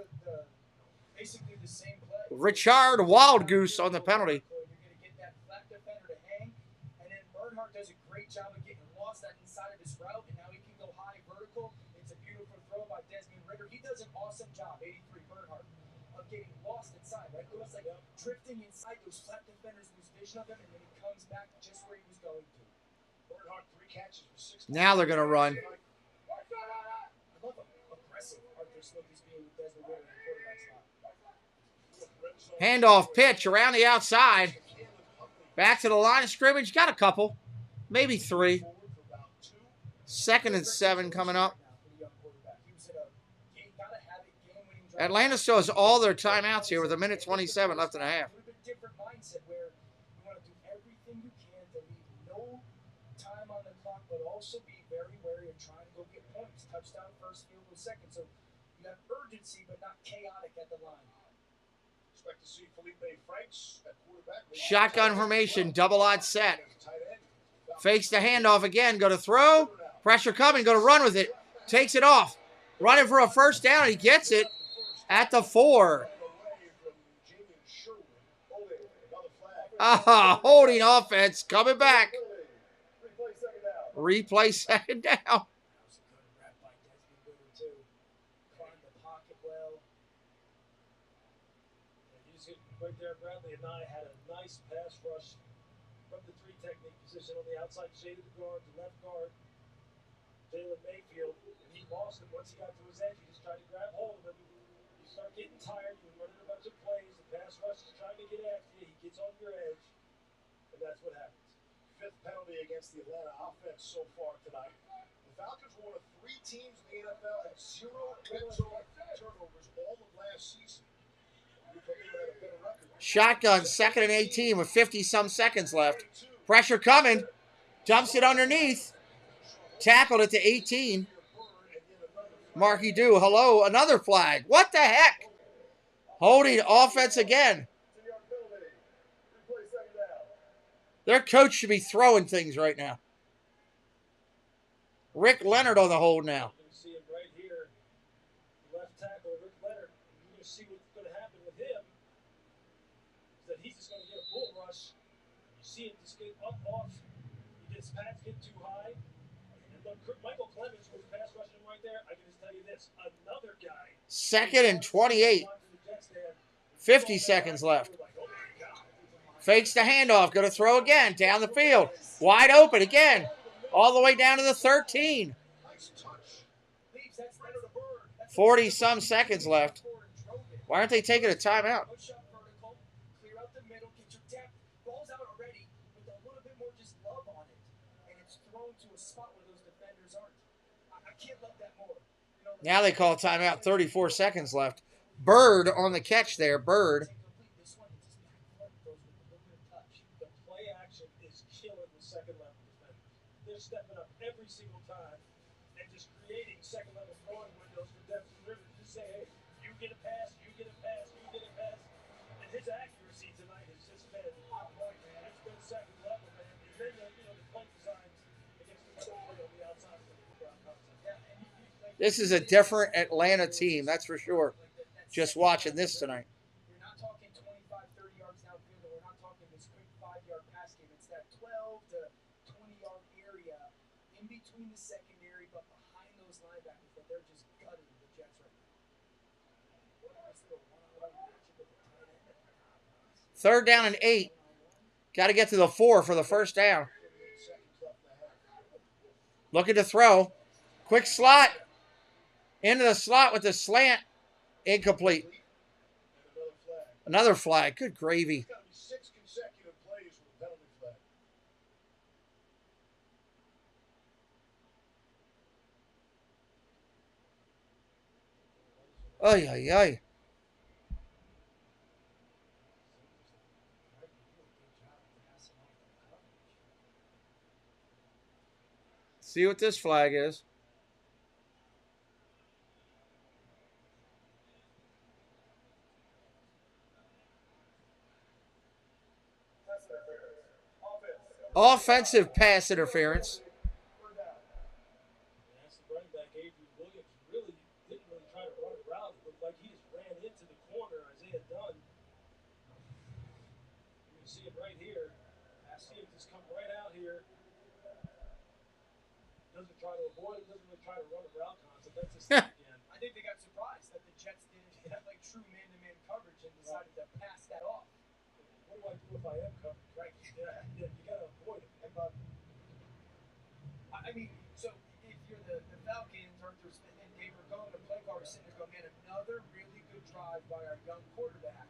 F: basically the same play.
B: Richard Wild Goose on the penalty.
F: You're going to get that flat defender to hang, and then Bernhardt does a great job of getting lost that inside of his route, and now he can go high vertical. It's a beautiful throw by Desmond Ridder. He does an awesome job, 83 Bernhardt, of getting lost inside, right? Lewis like drifting inside, those flat defenders lose vision of him, and then he comes back just where he was going to.
E: Bernhardt 3 catches for 6.
B: Now they're going to run.
F: I love aggressive Arthur Smith is being with Desmond Ridder in the quarterback slot.
B: Handoff pitch around the outside. Back to the line of scrimmage. Got a couple. Maybe 3. Second and 7 coming up. Atlanta still has all their timeouts here with 1:27 left in the half.
F: Different mindset where you want to do everything you can to leave no time on the clock, but also be very wary of trying to go get points. Touchdown first, field goal second. So you have urgency, but not chaotic at the line.
E: Expect to see Felipe Franks at quarterback.
B: Shotgun formation, double odd set. Fakes the handoff again. Go to throw. Pressure coming. Go to run with it. Takes it off. Running for a first down. He gets it at the 4. Holding offense. Coming back. Replay second down.
C: Right there, Bradley and I had a nice pass rush from the 3 technique position on the outside, shaded the guard, the left guard, Jalen Mayfield, and he lost him. Once he got to his edge, he just tried to grab hold of him. You start getting tired, you're running a bunch of plays, the pass rush is trying to get after you, he gets on your edge, and that's what happens.
E: 5th penalty against the Atlanta offense so far tonight. The Falcons were one of 3 teams in the NFL at 0 red zone turnovers all of last season.
B: Shotgun, 2nd and 18 with 50-some seconds left. Pressure coming. Dumps it underneath. Tackled at the 18. Marky Do, hello, another flag. What the heck? Holding offense again. Their coach should be throwing things right now. Rick Leonard on the hold now.
C: You can see him right here. Left tackle, Rick Leonard. You're going to see what's going to happen with him. Is that he's just going to get a bull rush. You see him just get up off. His pads get too high. And look, Michael Clemens was pass rushing right there. I can just tell you this. Another guy.
B: 2nd and 28. 50 seconds left. Fakes the handoff. Going to throw again. Down the field. Wide open again. All the way down to the 13. 40-some seconds left. Why aren't they taking a timeout?
F: Clear out the middle, get your depth. Ball's out already with a little bit more just love on it. And it's thrown to a spot where those defenders aren't. I
B: Now they call timeout, 34 seconds left. Bird on the catch there, Bird.
C: The play action is killing the second level defenders. They're stepping up every single time and just creating second level throwing windows for Devin Rivers. Just say, hey, you get a pass, you get a pass, you get a pass. And his accuracy tonight has just been on point, man. It's been second level, man. And then the play designs against the play on the outside of the ground concept.
B: This is a different Atlanta team, that's for sure. Just watching this tonight.
F: We're not talking 25, 30 yards downfield, and we're not talking this quick 5-yard pass game. It's that 12 to 20-yard area in between the secondary, but behind those linebackers that they're just gutting the Jets right now.
B: Third down and 8. Got to get to the 4 for the first down. Looking to throw. Quick slot. Into the slot with the slant. Incomplete. Another flag. Good gravy.
E: 6 consecutive plays with a penalty flag.
B: Ay, ay, ay. See what this flag is. Offensive pass interference.
C: That's the running back, Avery Williams, didn't really try to run a route. It looked like he just ran into the corner, Isaiah Dunn. You can see it right here. I see him just come right out here. Doesn't try to avoid it, doesn't really try to run a route concept. That's just again.
F: I think they got surprised that the Jets didn't have like true man-to-man coverage and decided to pass that off.
C: What do I do if I am covered? Right? Yeah, you got to avoid it.
F: I mean, so if you're the Falcons, Arthur Smith and Dave are going to play card, sitting there going, man, another really good drive by our young quarterback.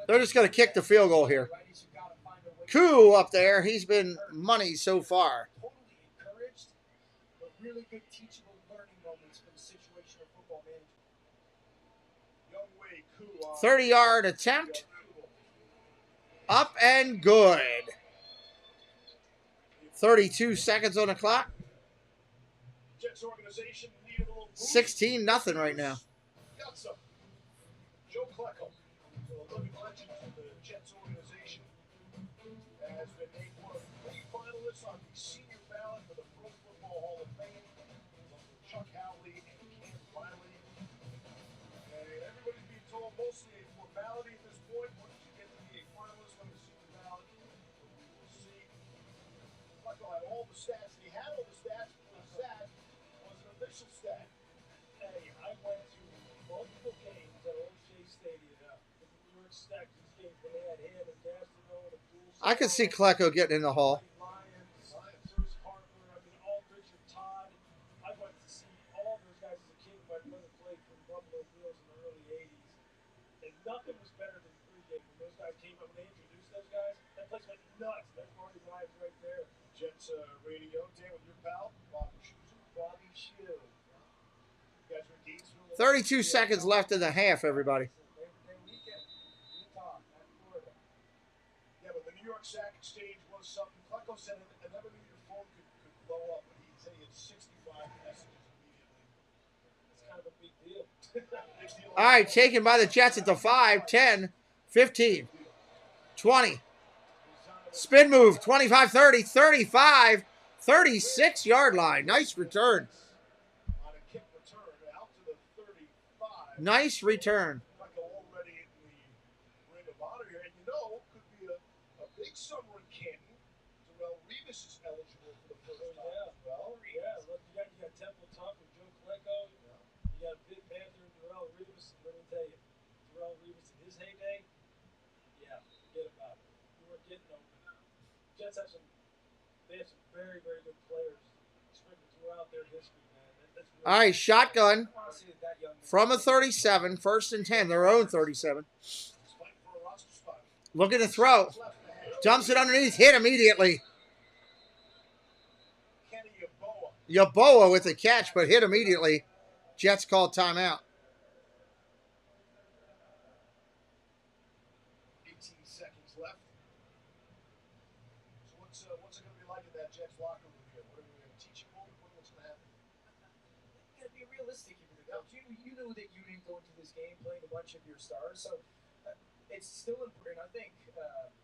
B: They're just going to kick the field goal here. Koo up there. He's been money so far.
F: Totally encouraged, but really good teachable learning moments for the situational football management.
B: 30-yard attempt. Up and good. 32 seconds on the clock. 16-0 right now.
E: Joe Klecko, the living legend of the Jets organization, has been named one of 3 finalists on the senior ballot for the Pro Football Hall of Fame. Chuck Howley and Cam Riley. And everybody's being told mostly a formality at this point. Once you get to be a finalist on the senior ballot, we'll see. Klecko had all the stats. He had all the stats, but the stat was an official stat.
C: Hey, I went to multiple games at Old Shea Stadium. The New York stacked these games when they had him and Gastineau and the Bulls.
B: I could see Klecko getting in the hall.
C: Bruce Harper, Aldridge and Todd. I went to see all those guys as a kid. My brother played for Buffalo Bills in the early 80s. And nothing was better than pregame when those guys came up and they introduced those guys. That place went nuts. That's Marty Lives right there.
E: Jets radio, Dan, with your pal, Bobby Shue.
B: 32 seconds left in the half, everybody.
E: Yeah, but the New York Sack Exchange was something. Klecko said I never knew your phone could blow up, but he said he had 65 messages immediately.
C: It's kind of a big deal.
B: All right, taken by the Jets at the 5, 10, 15, 20. Spin move, 25, 30, 35, 36-yard line. Nice return.
E: On a kick return out to the 35.
B: Nice return.
E: Already in the ring of honor here. And could be a big summer in Canton. Darrelle Revis is eligible for the first time as well.
C: Yeah, look, you got Temple Tuck and Joe Klecko. You got Big Panther and Darrelle Revis. And let me tell you, Darrelle Revis in his heyday, yeah, forget about it. You weren't getting open. Jets have some very, very good players sprinkled throughout their history, man. That's really
B: All right, shotgun from a 37, 1st and 10, their own 37. Looking to throw. Dumps it underneath, hit immediately. Yaboa with the catch, but hit immediately. Jets called timeout.
E: 18 seconds left. So what's it going to be like in that Jets locker room here? What are we going to teach you? What's going to happen?
F: You got to be realistic here. You knew that you didn't go into this game playing a bunch of your stars, so it's still important. I think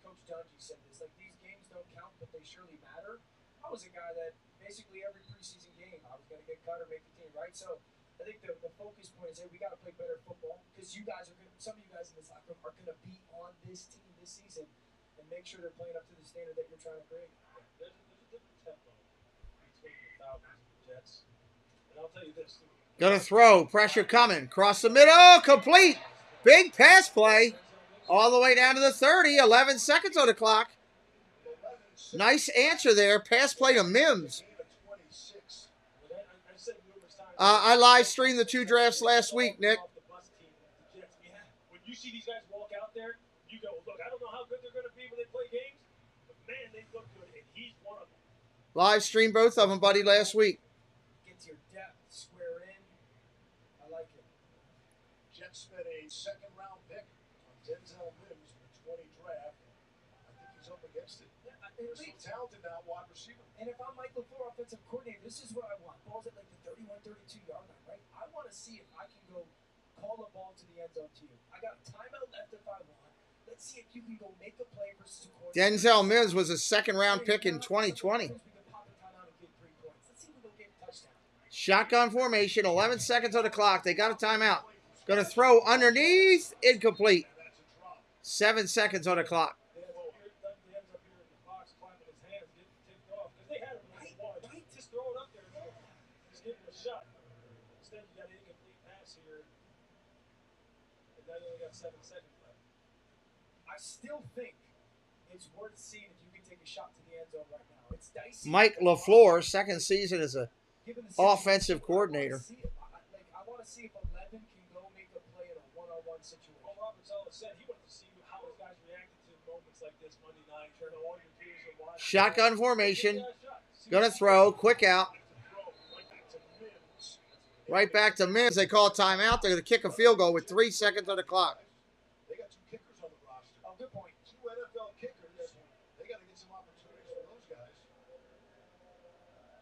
F: Coach Dungy said this, like, these games don't count, but they surely matter. I was a guy that basically every preseason game I was going to get cut or make the team, right? So I think the focus point is, hey, we got to play better football because you guys are going to, some of you guys in this locker room are going to be on this team this season and make sure they're playing up to the standard that you're trying to create.
C: There's a different tempo between the Falcons and the Jets. And I'll tell you this.
B: Gonna throw. Pressure coming. Cross the middle. Complete. Big pass play. All the way down to the 30. 11 seconds on the clock. Nice answer there. Pass play to Mims. I live streamed the 2 drafts last week, Nick.
C: When you see these guys walk out there, you go, look, I don't know how good they're going to be when they play games, but man, they look good, and he's one of them.
B: Live streamed both of them, buddy, last week.
F: Get your depth, square in. I like it.
E: Jets spent a second-round pick on Denzel Mims in the 20 draft. I think he's up against it. There's some talent in that wide receiver.
F: And if I'm Mike LaFleur, offensive coordinator, this is what I want. Balls at like the 31, 32-yard line, right? I want to see if I can go call a ball to the end zone to you. I got a timeout left if I want. Let's see if you can go make a play versus a quarterback.
B: Denzel Mims was a second-round pick in 2020. Shotgun formation, 11 seconds on the clock. They got a timeout. Going to throw underneath, incomplete. 7 seconds on the clock.
F: I still think it's worth seeing if you can take a shot to the end zone right now. It's dicey.
B: Mike LaFleur, second season as an offensive coordinator.
F: I want to see if 11 can go make a play in a one-on-one situation.
C: Well, Robert Saleh said he wanted to see how his guys reacted to moments like this Monday night. All your peers are watching.
B: Shotgun formation. Going to throw. Quick out. Right back to Mims. They call timeout. They're going to kick a field goal with 3 seconds on the clock.
E: They got 2 kickers on the roster. Oh, good point. 2 NFL kickers. They got to get some opportunities for those guys.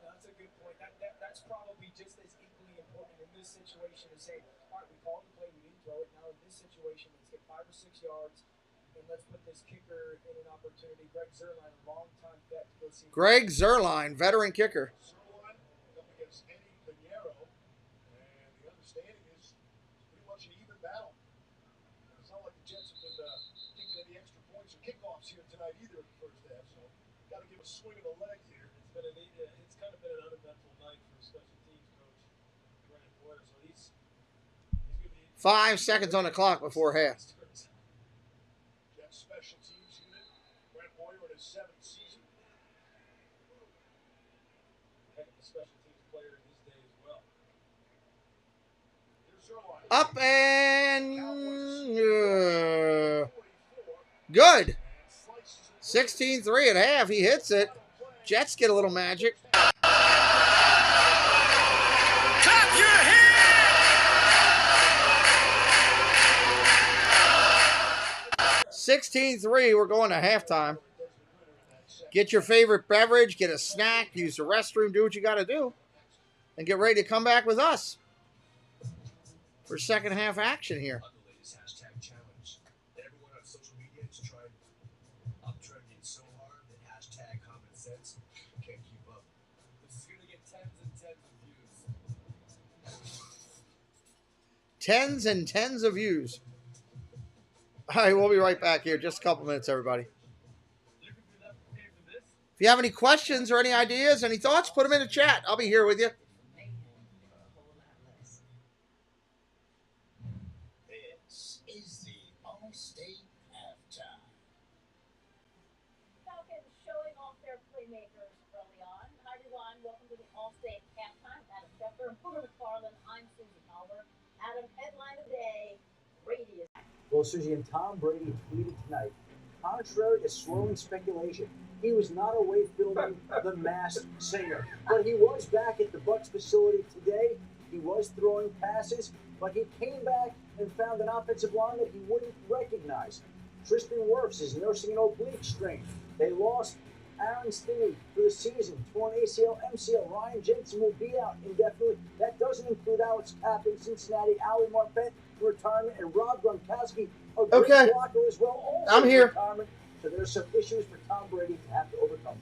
F: No, that's a good point. That's probably just as equally important in this situation as saying, all right, we called the play, we didn't throw it. Now in this situation, let's get 5 or 6 yards, and let's put this kicker in an opportunity. Greg Zuerlein, a long-time vet, to go see.
B: Greg Zuerlein, veteran kicker.
E: Zuerlein up against Eddie Pinheiro, and the understanding is pretty much an even battle. It's not like the Jets have been kicking any extra points or kickoffs here tonight either in the first half, so got to give a swing of the leg here.
C: It's kind of been an uneventful night for special teams coach Brandon Boyer, so he's going to be
B: 5 seconds on the clock before half.
E: Jets special teams unit, Brandon Boyer in his 7th season.
C: Heck of a special teams player in his day as well.
B: Up and good. 16-3 at half. He hits it. Jets get a little magic.
R: Clap your hands!
B: 16-3. We're going to halftime. Get your favorite beverage, get a snack, use the restroom, do what you got to do, and get ready to come back with us for second half action here.
G: On the latest hashtag challenge, everyone on social media is trying uptrending so hard that hashtag common sense can't keep up. This is going to get tens and tens of views.
B: Tens and tens of views. All right, we'll be right back here. Just a couple minutes, everybody. If you have any questions or any ideas, any thoughts, put them in the chat. I'll be here with you.
E: This is the All-State halftime.
D: Falcons showing off their playmakers early on. Hi, everyone. Welcome to the All-State halftime. Adam Schefter, Booger McFarland. I'm Susie Palmer. Adam, headline of the day, Brady is.
A: Well, Susie, and Tom Brady tweeted tonight, contrary to swirling speculation, He was not away filming The Masked Singer, but he was back at the Bucs facility today. He was throwing passes, but he came back and found an offensive line that he wouldn't recognize. Tristan Wirfs is nursing an oblique strain. They lost Aaron Stinney for the season, torn ACL, MCL. Ryan Jensen will be out indefinitely. That doesn't include Alex Kapp in Cincinnati, Ali Marpet in retirement, and Rob Gronkowski, a great blocker as well. Also
B: I'm here.
A: Retirement. So there's some issues for Tom Brady to have to overcome.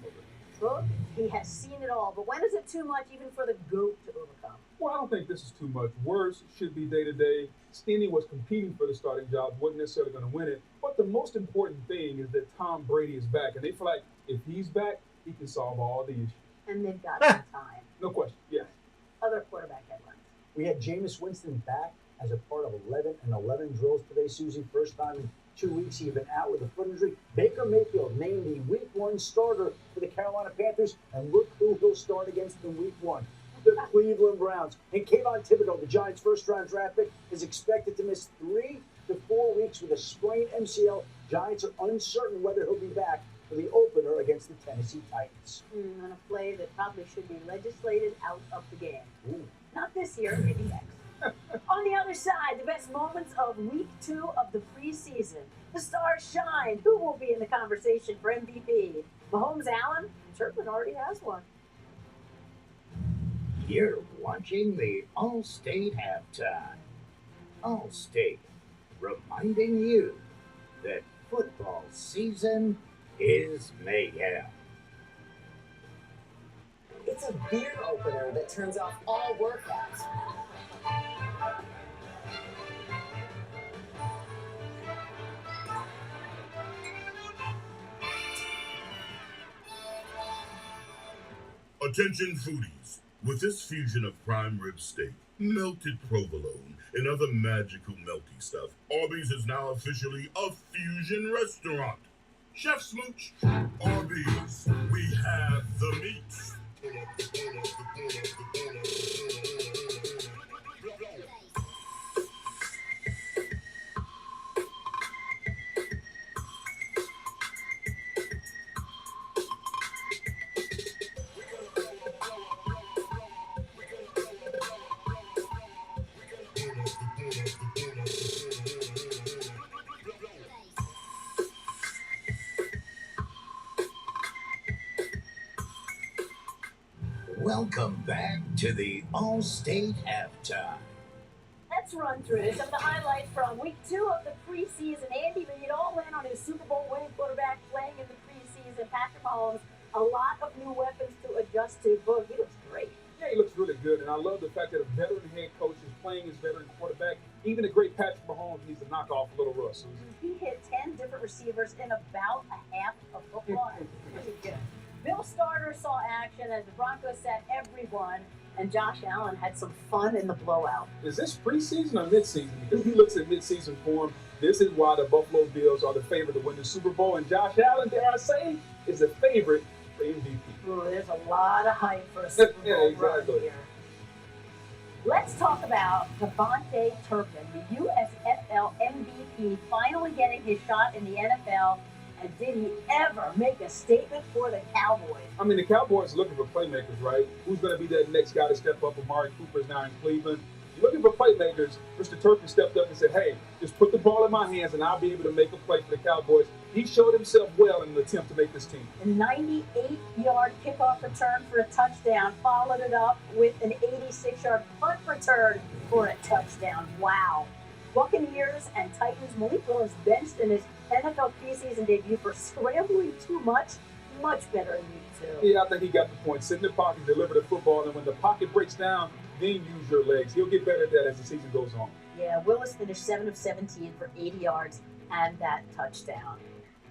D: Look, he has seen it all, but when is it too much even for the GOAT to overcome?
C: Well, I don't think this is too much. Worse should be day-to-day. Stinney was competing for the starting job, wasn't necessarily going to win it. But the most important thing is that Tom Brady is back, and they feel like if he's back, he can solve all the issues.
D: And they've got some time.
C: No question, yes.
D: Other quarterback headlines.
A: We had Jameis Winston back as a part of 11 and 11 drills today, Susie. First time in 2 weeks he'd been out with a foot injury. Baker Mayfield named the Week 1 starter for the Carolina Panthers, and look who he'll start against in Week 1. The Cleveland Browns. And Kayvon Thibodeau, the Giants' first-round draft pick, is expected to miss 3 to 4 weeks with a sprained MCL. Giants are uncertain whether he'll be back for the opener against the Tennessee Titans.
D: On a play that probably should be legislated out of the game. Not this year, maybe next. On the other side, the best moments of Week 2 of the preseason. The stars shine. Who will be in the conversation for MVP? Mahomes, Allen? Turpin already has one.
V: You're watching the All-State Halftime. All-State, reminding you that football season is mayhem.
W: It's a beer opener that turns off all workouts.
G: Attention foodies, with this fusion of prime rib steak, melted provolone, and other magical melty stuff, Arby's is now officially a fusion restaurant. Chef Smooch, Arby's, we have the meats.
V: Welcome back to the All-State Halftime.
D: Let's run through some of the highlights from Week 2 of the preseason. Andy Reid all in on his Super Bowl winning quarterback playing in the preseason. Patrick Mahomes, a lot of new weapons to adjust to. Boy, he looks great.
C: Yeah, he looks really good, and I love the fact that a veteran head coach is playing his veteran quarterback. Even the great Patrick Mahomes needs to knock off a little rust.
D: He hit 10 different receivers in about a half of football. Pretty good. Bill Starter saw action as the Broncos sat everyone, and Josh Allen had some fun in the blowout.
C: Is this preseason or midseason? Because he looks at midseason form. This is why the Buffalo Bills are the favorite to win the Super Bowl, and Josh Allen, dare I say, is the favorite for MVP.
D: Ooh, there's a lot of hype for a Super Bowl run here. Let's talk about Devontae Turpin, the USFL MVP, finally getting his shot in the NFL. And did he ever make a statement for the Cowboys?
C: I mean, the Cowboys are looking for playmakers, right? Who's going to be that next guy to step up? Amari Cooper's now in Cleveland. Looking for playmakers, Mr. Turpin stepped up and said, hey, just put the ball in my hands and I'll be able to make a play for the Cowboys. He showed himself well in an attempt to make this team.
D: A 98-yard kickoff return for a touchdown, followed it up with an 86-yard punt return for a touchdown. Wow. Buccaneers and Titans, Malik Willis benched in his NFL preseason debut for scrambling too much better in Week 2.
C: Yeah, I think he got the point. Sit in the pocket, deliver the football, and when the pocket breaks down, then use your legs. He'll get better at that as the season goes on.
D: Yeah, Willis finished 7 of 17 for 80 yards and that touchdown.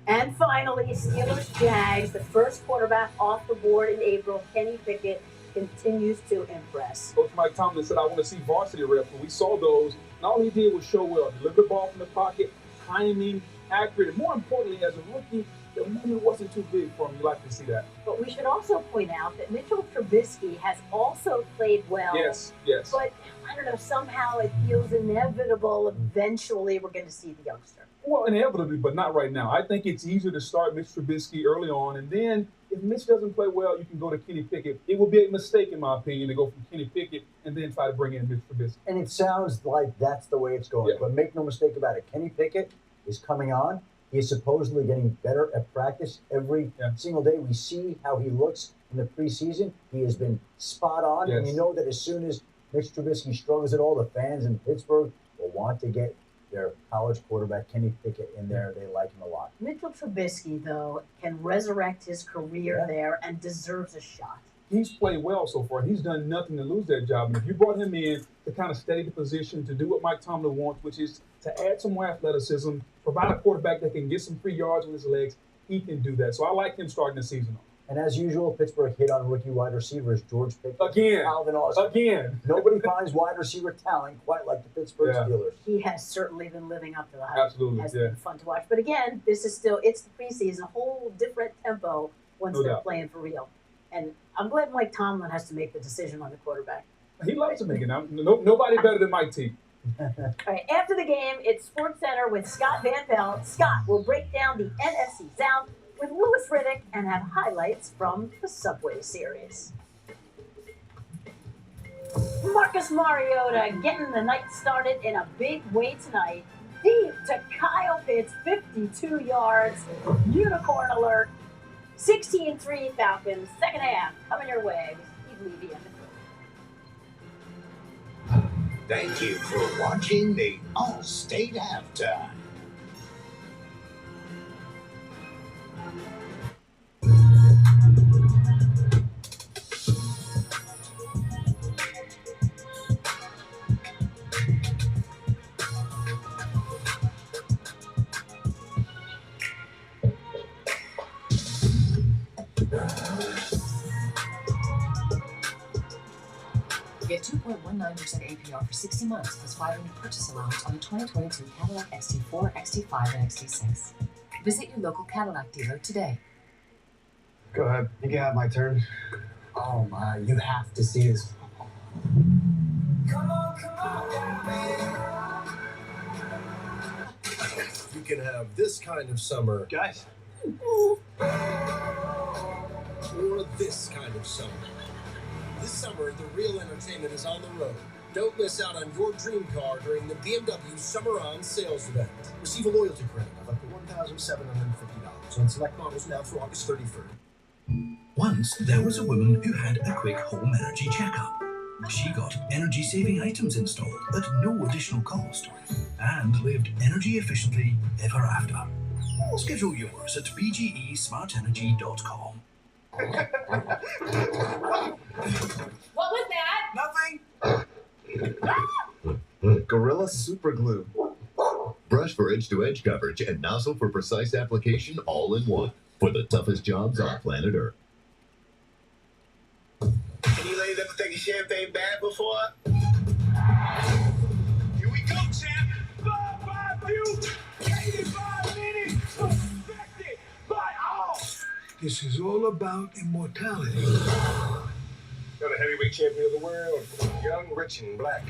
D: And finally, Steelers-Jags, the first quarterback off the board in April, Kenny Pickett, continues to impress.
C: Coach Mike Tomlin said, I want to see varsity reps, but we saw those. And all he did was show well, deliver the ball from the pocket, timing, accurate, and more importantly, as a rookie, the movement wasn't too big for him. You like to see that.
D: But we should also point out that Mitchell Trubisky has also played well.
C: Yes.
D: But I don't know, somehow it feels inevitable. Eventually, we're going to see the youngster.
C: Well, inevitably, but not right now. I think it's easier to start Mitch Trubisky early on, and then if Mitch doesn't play well, you can go to Kenny Pickett. It would be a mistake, in my opinion, to go from Kenny Pickett and then try to bring in Mitch Trubisky.
A: And it sounds like that's the way it's going.
C: Yeah.
A: But make no mistake about it, Kenny Pickett is coming on. He is supposedly getting better at practice every single day. We see how he looks in the preseason. He has been spot on.
C: Yes.
A: And you know that as soon as Mitch Trubisky struggles at all, the fans in Pittsburgh will want to get their college quarterback, Kenny Pickett, in there. They like him a lot.
D: Mitchell Trubisky, though, can resurrect his career there and deserves a shot.
C: He's played well so far. He's done nothing to lose that job. And if you brought him in to kind of steady the position, to do what Mike Tomlin wants, which is to add some more athleticism, provide a quarterback that can get some free yards with his legs, he can do that. So I like him starting the season off.
A: And as usual, Pittsburgh hit on rookie wide receivers George Pickens,
C: Again.
A: Calvin Austin.
C: Again.
A: Nobody finds wide receiver talent quite like the Pittsburgh Steelers.
D: He has certainly been living up to the hype.
C: Absolutely,
D: It has been fun to watch. But again, it's the preseason, a whole different tempo once they're playing for real. And I'm glad Mike Tomlin has to make the decision on the quarterback.
C: He loves to make it. Nobody better than Mike T.
D: All right, after the game, it's Sports Center with Scott Van Pelt. Scott will break down the NFC South with Louis Riddick and have highlights from the Subway Series. Marcus Mariota getting the night started in a big way tonight. Deep to Kyle Pitts, 52 yards. Unicorn alert. 16-3 Falcons. Second half coming your way with Steve Levy and the crew.
V: Thank you for watching the All-State Halftime.
H: Get 2.19% APR for 60 months plus $500 purchase allowance on the 2022 Cadillac XT4, XT5, and XT6. Visit your local Cadillac dealer today.
I: Go ahead. You can have my turn. Oh my, you have to see this.
E: Come on, You can have this kind of summer.
I: Guys.
E: Or this kind of summer. This summer, the real entertainment is on the road. Don't miss out on your dream car during the BMW Summer On sales event. Receive a loyalty credit of up to $1,750 on select models now through August 31st.
J: Once, there was a woman who had a quick home energy checkup. She got energy-saving items installed at no additional cost and lived energy efficiently ever after. Schedule yours at bgesmartenergy.com.
L: What was that?
X: Nothing. Gorilla Super Glue. Brush for edge-to-edge coverage and nozzle for precise application all in one. For the toughest jobs on planet Earth.
E: Any ladies ever taken champagne bath before? Here we go, champ. 5 views, 85 minutes, perfected by all.
J: This is all about immortality.
E: You're the heavyweight champion of the world, young, rich, and black.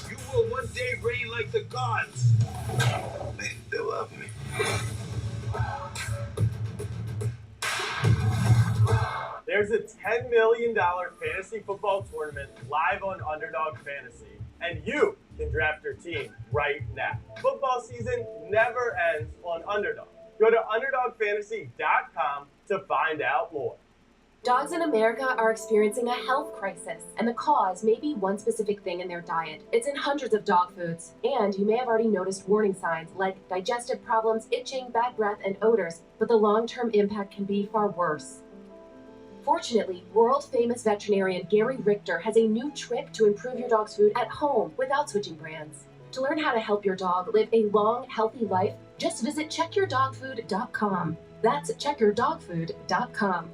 E: You will one day reign like the gods.
J: They still love me.
Y: There's a $10 million fantasy football tournament live on Underdog Fantasy, and you can draft your team right now. Football season never ends on Underdog. Go to UnderdogFantasy.com to find out more.
K: Dogs in America are experiencing a health crisis, and the cause may be one specific thing in their diet. It's in hundreds of dog foods, and you may have already noticed warning signs like digestive problems, itching, bad breath, and odors, but the long-term impact can be far worse. Fortunately, world-famous veterinarian Gary Richter has a new trick to improve your dog's food at home without switching brands. To learn how to help your dog live a long, healthy life, just visit checkyourdogfood.com. That's checkyourdogfood.com.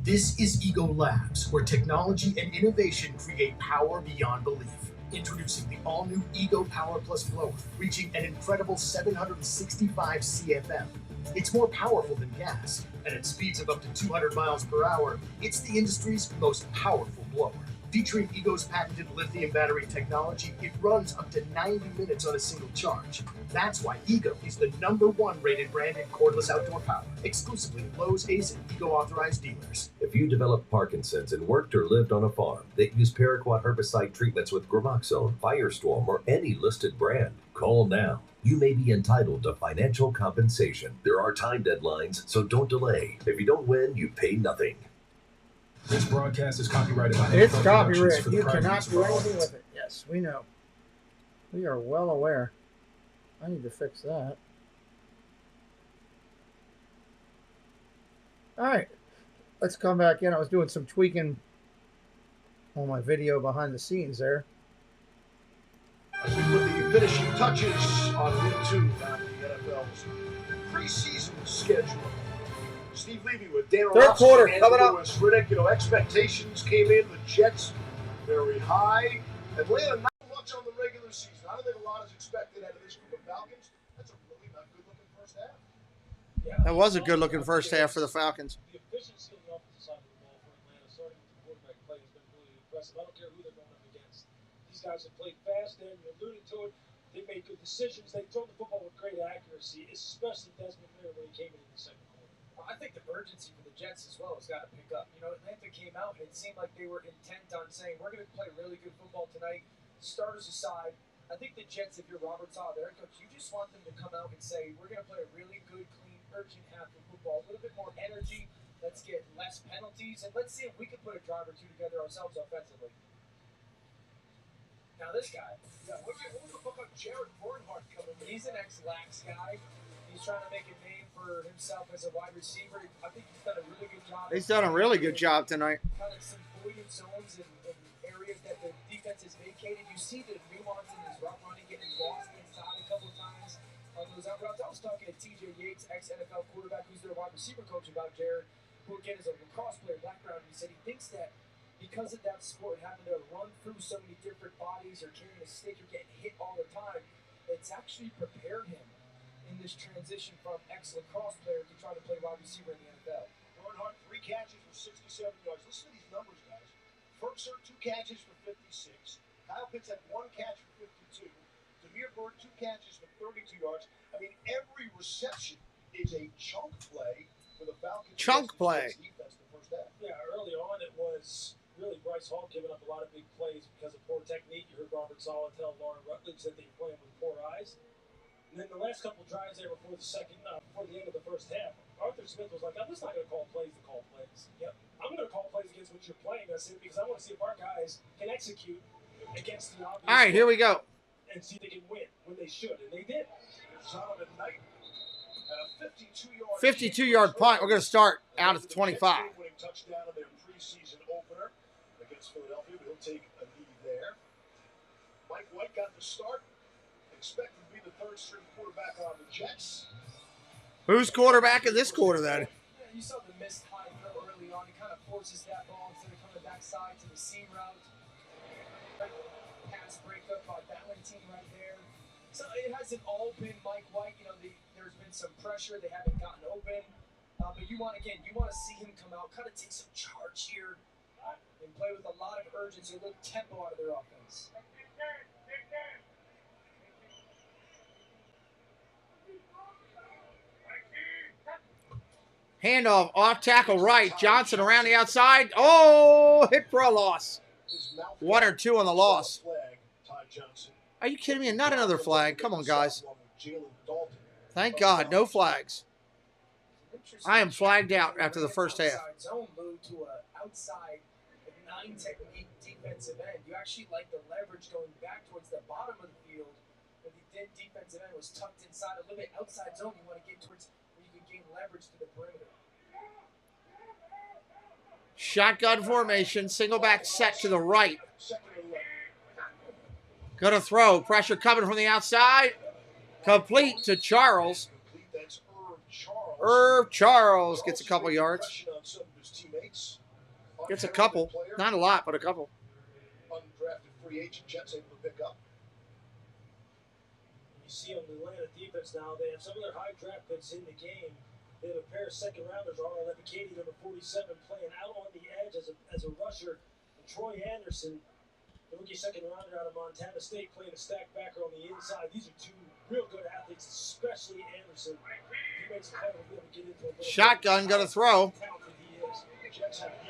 Z: This is Ego Labs, where technology and innovation create power beyond belief. Introducing the all-new Ego Power Plus blower, reaching an incredible 765 CFM. It's more powerful than gas, and at speeds of up to 200 miles per hour, it's the industry's most powerful blower. Featuring Ego's patented lithium battery technology, it runs up to 90 minutes on a single charge. That's why Ego is the #1 rated brand in cordless outdoor power, exclusively at Lowe's, Ace, and Ego authorized dealers.
M: If you developed Parkinson's and worked or lived on a farm that used paraquat herbicide treatments with Gramoxone, Firestorm, or any listed brand, call now. You may be entitled to financial compensation. There are time deadlines, so don't delay. If you don't win, you pay nothing.
N: This broadcast is copyrighted by
B: It's
N: NFL
B: copyrighted.
N: for the
B: You
N: private
B: cannot
N: use of
B: do
N: our
B: anything
N: audience.
B: with it. Yes, we know. We are well aware. I need to fix that. All right. Let's come back in. I was doing some tweaking on my video behind the scenes there.
E: As we put the finishing touches on week 2 on the NFL's preseason schedule. Steve Levy with Dan
B: Third quarter coming up.
E: Lewis Riddick. You know, expectations came in. The Jets very high. Atlanta not much on the regular season. I don't think a lot is expected out of this group of Falcons. That's a really not good-looking first half.
B: That was a good-looking first half for the Falcons.
O: The efficiency on the offensive side of the ball for Atlanta, starting with the quarterback play, has been really impressive. I don't care who they're going up against. These guys have played fast, and you alluded to it. They made good decisions. They throw the football with great accuracy, especially Desmond Ridder when he came in the second quarter.
F: I think the urgency for the Jets as well has got to pick up. You know, Atlanta came out and it seemed like they were intent on saying, we're going to play really good football tonight. Starters aside, I think the Jets, if you're Robert Saleh, their coach, you just want them to come out and say, we're going to play a really good, clean, urgent half of football, a little bit more energy. Let's get less penalties, and let's see if we can put a drive or two together ourselves offensively. Now this guy,
E: What the fuck about Jared Bernhardt coming in?
F: He's an ex-lax guy. He's trying to make a name for himself as a wide receiver. I think he's done a really good job.
B: He's done a really good job tonight.
F: Kind of some voided zones in areas that the defense has vacated. You see the nuance in his route running, getting lost inside a couple of times on those out routes. I was talking to TJ Yates, ex-NFL quarterback, who's their wide receiver coach, about Jared, who again is a lacrosse player background. He said he thinks that because of that sport, having to run through so many different bodies or carrying a stick or getting hit all the time, it's actually prepared him in this transition from ex-lacrosse player to try to play wide receiver in the NFL.
E: Bernhardt, 3 catches for 67 yards. Listen to these numbers, guys. Ferguson, 2 catches for 56. Kyle Pitts had 1 catch for 52. Demir Bird, 2 catches for 32 yards. I mean, every reception is a chunk play for the Falcons.
B: Chunk play.
E: Defense the first half.
O: Yeah, early on it was really Bryce Hall giving up a lot of big plays because of poor technique. You heard Robert Saleh tell Lauren Rutledge that they were playing with poor eyes. And then the last couple of drives there before the end of the first half, Arthur Smith was like, I'm just not going to call plays to call plays. Yep. I'm going to call plays against what you're playing us in because I want to see if our guys can execute against the obvious.
B: All right, here we go.
O: And see if they can win when they should, and they did.
E: Solomon Knight at a 52-yard
B: 52-yard punt. We're going to start out at the 25.
E: Winning touchdown in their preseason opener against Philadelphia, but he'll take a knee there. Mike White got the start. Expected to be the third-string quarterback on the Jets.
B: Who's quarterback in this quarter then?
F: Yeah, you saw the missed high throw early on. He kind of forces that ball instead of coming backside to the seam route. Pass breakup by Valentine right there. So it hasn't all been Mike White. You know, there's been some pressure. They haven't gotten open. But you want to see him come out, kind of take some charge here, and play with a lot of urgency, a little tempo out of their offense.
B: Handoff off tackle right. Johnson around the outside. Oh, hit for a loss. 1 or 2 on the loss. Are you kidding me? Not another flag. Come on, guys. Thank God, no flags. I am flagged out after the first half.
F: Zone moved to an outside 9 technique defensive end. You actually like the leverage going back towards the bottom of the field. But the defensive end was tucked inside a little bit outside zone. You want to get towards where you can gain leverage to the perimeter.
B: Shotgun formation, single back set to the right. Gonna throw, pressure coming from the outside. Complete to Charles. Irv Charles gets a couple yards. Gets a couple, not a lot, but a couple.
E: Undrafted free agent Jets able to pick up.
O: You see on the Atlanta defense now, they have some of their high draft picks in the game. They have a pair of second-rounders, Arnold Ebiketie, number 47, playing out on the edge as a rusher. And Troy Anderson, the rookie second-rounder out of Montana State, playing a stack backer on the inside. These are two real good athletes, especially Anderson. He makes a play, we'll be able to get into a little
B: Shotgun, going to throw.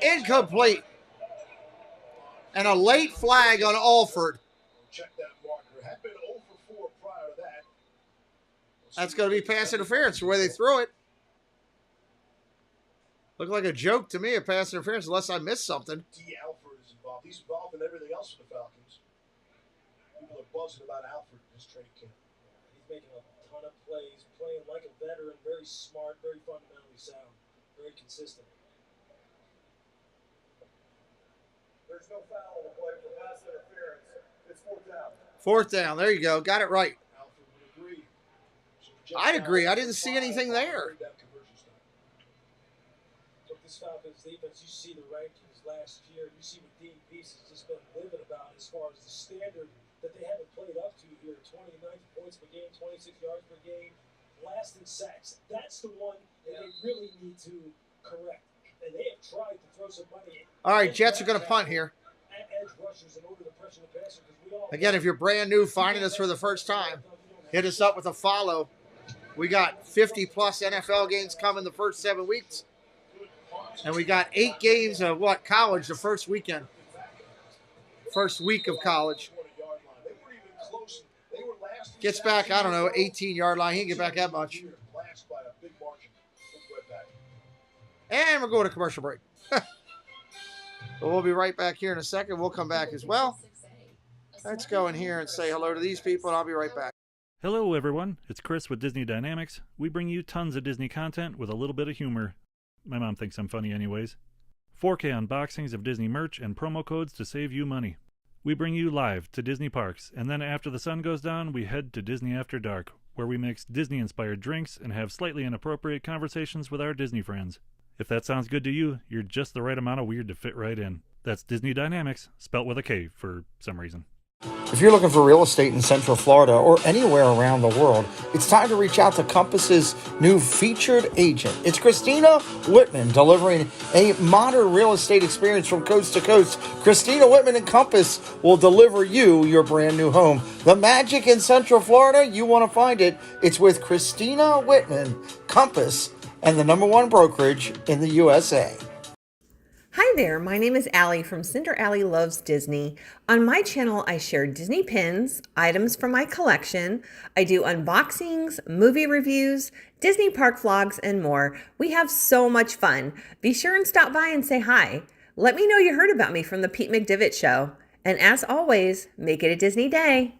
B: Incomplete. And a late flag on Alford.
E: Check that marker. Had been 0 for 4 prior to that.
B: That's going to be pass interference the way they threw it. Looked like a joke to me, a pass interference, unless I missed something.
E: D. Alford is involved. He's involved in everything else for the Falcons. People are buzzing about Alford in his training camp.
O: He's making a ton of plays, playing like a veteran, very smart, very fundamentally sound, very consistent.
E: There's no foul on the play for pass interference. It's 4th down.
B: 4th down. There you go. Got it right.
E: Alford would agree.
B: I'd agree. I didn't see anything there.
O: Look, this Falcons defense, you see the rankings last year. You see what Dean Pease has just been livid about as far as the standard that they haven't played up to here. 29 points per game, 26 yards per game, last in sacks. That's the one that they really need to correct. And they have tried to throw some money.
B: All right, Jets are going to punt here.
O: Edge rushers in order to pressure the passer, because we all
B: Again, if you're brand new, finding us for the first time, hit us up with a follow. We got 50-plus NFL games coming the first 7 weeks. And we got 8 games of college the first weekend. First week of college. Gets back, I don't know, 18-yard line. He didn't get back that much. And we're going to commercial break. But we'll be right back here in a second. We'll come back as well. Let's go in here and say hello to these people, and I'll be right back.
P: Hello, everyone. It's Chris with Disney Dynamics. We bring you tons of Disney content with a little bit of humor. My mom thinks I'm funny anyways. 4K unboxings of Disney merch and promo codes to save you money. We bring you live to Disney parks, and then after the sun goes down, we head to Disney After Dark, where we mix Disney-inspired drinks and have slightly inappropriate conversations with our Disney friends. If that sounds good to you, you're just the right amount of weird to fit right in. That's Disney Dynamics, spelt with a K for some reason.
B: If you're looking for real estate in Central Florida or anywhere around the world, it's time to reach out to Compass's new featured agent. It's Christina Whitman, delivering a modern real estate experience from coast to coast. Christina Whitman and Compass will deliver you your brand new home. The magic in Central Florida, you want to find it. It's with Christina Whitman, Compass, and the #1 brokerage in the USA.
Q: Hi there, my name is Allie from Cinder Allie Loves Disney. On my channel, I share Disney pins, items from my collection. I do unboxings, movie reviews, Disney park vlogs, and more. We have so much fun. Be sure and stop by and say hi. Let me know you heard about me from the Pete McDivitt Show. And as always, make it a Disney day.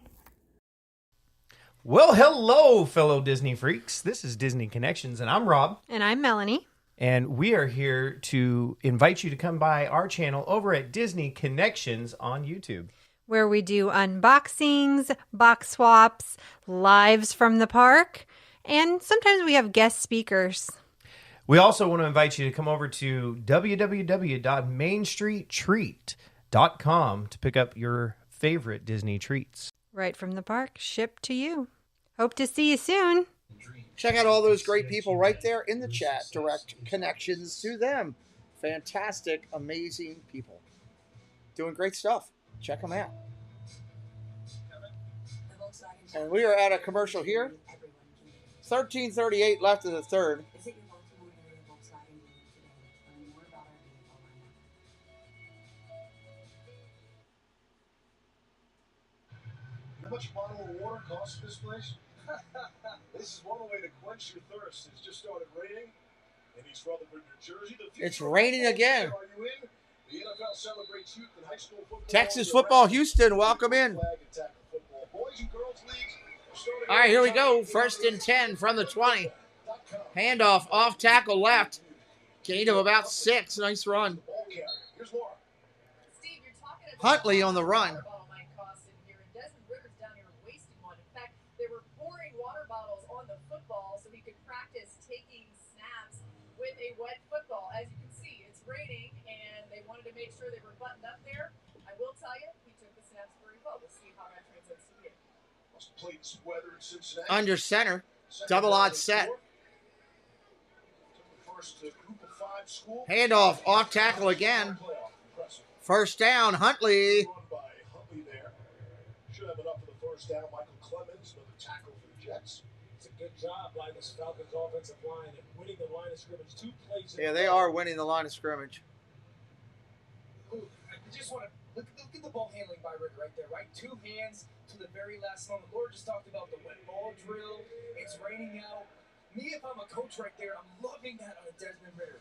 R: Well, hello, fellow Disney freaks. This is Disney Connections, and I'm Rob.
S: And I'm Melanie.
R: And we are here to invite you to come by our channel over at Disney Connections on YouTube,
S: where we do unboxings, box swaps, lives from the park, and sometimes we have guest speakers.
R: We also want to invite you to come over to www.mainstreettreat.com to pick up your favorite Disney treats.
S: Right from the park, shipped to you. Hope to see you soon.
B: Check out all those great people right there in the chat. Direct connections to them. Fantastic, amazing people. Doing great stuff. Check them out. And we are at a commercial here. 13:38 left in the third.
E: How much a bottle of water costs this place? This is one way to quench your thirst. It's just started raining in East Rutherford, New Jersey.
B: It's raining again.
E: Are you in? The NFL celebrates youth and high school football.
B: Texas Football Houston, welcome in.
E: Boys and girls leagues are starting.
B: All right, here we go. 1st and 10 from the 20. Handoff off tackle left. Gain of about 6. Nice run. Huntley on the run.
L: Wet football. As you can see, it's raining, and they wanted to make sure they were buttoned up there. I will tell you, he took the snaps very well. We'll see how that translates to you.
B: Under center. Double odd set. Handoff, off tackle again. First down, Huntley.
E: Should have enough for the first down. Michael Clemens, another tackle for the Jets.
O: It's a good job by this Falcons offensive line at winning the line of scrimmage. 2 plays.
B: Yeah, they are winning the line of scrimmage.
F: I just want to look at the ball handling by Rick right there, right? 2 hands to the very last moment. Laura just talked about the wet ball drill. It's raining out. Me, if I'm a coach right there, I'm loving that on a Desmond Ritter.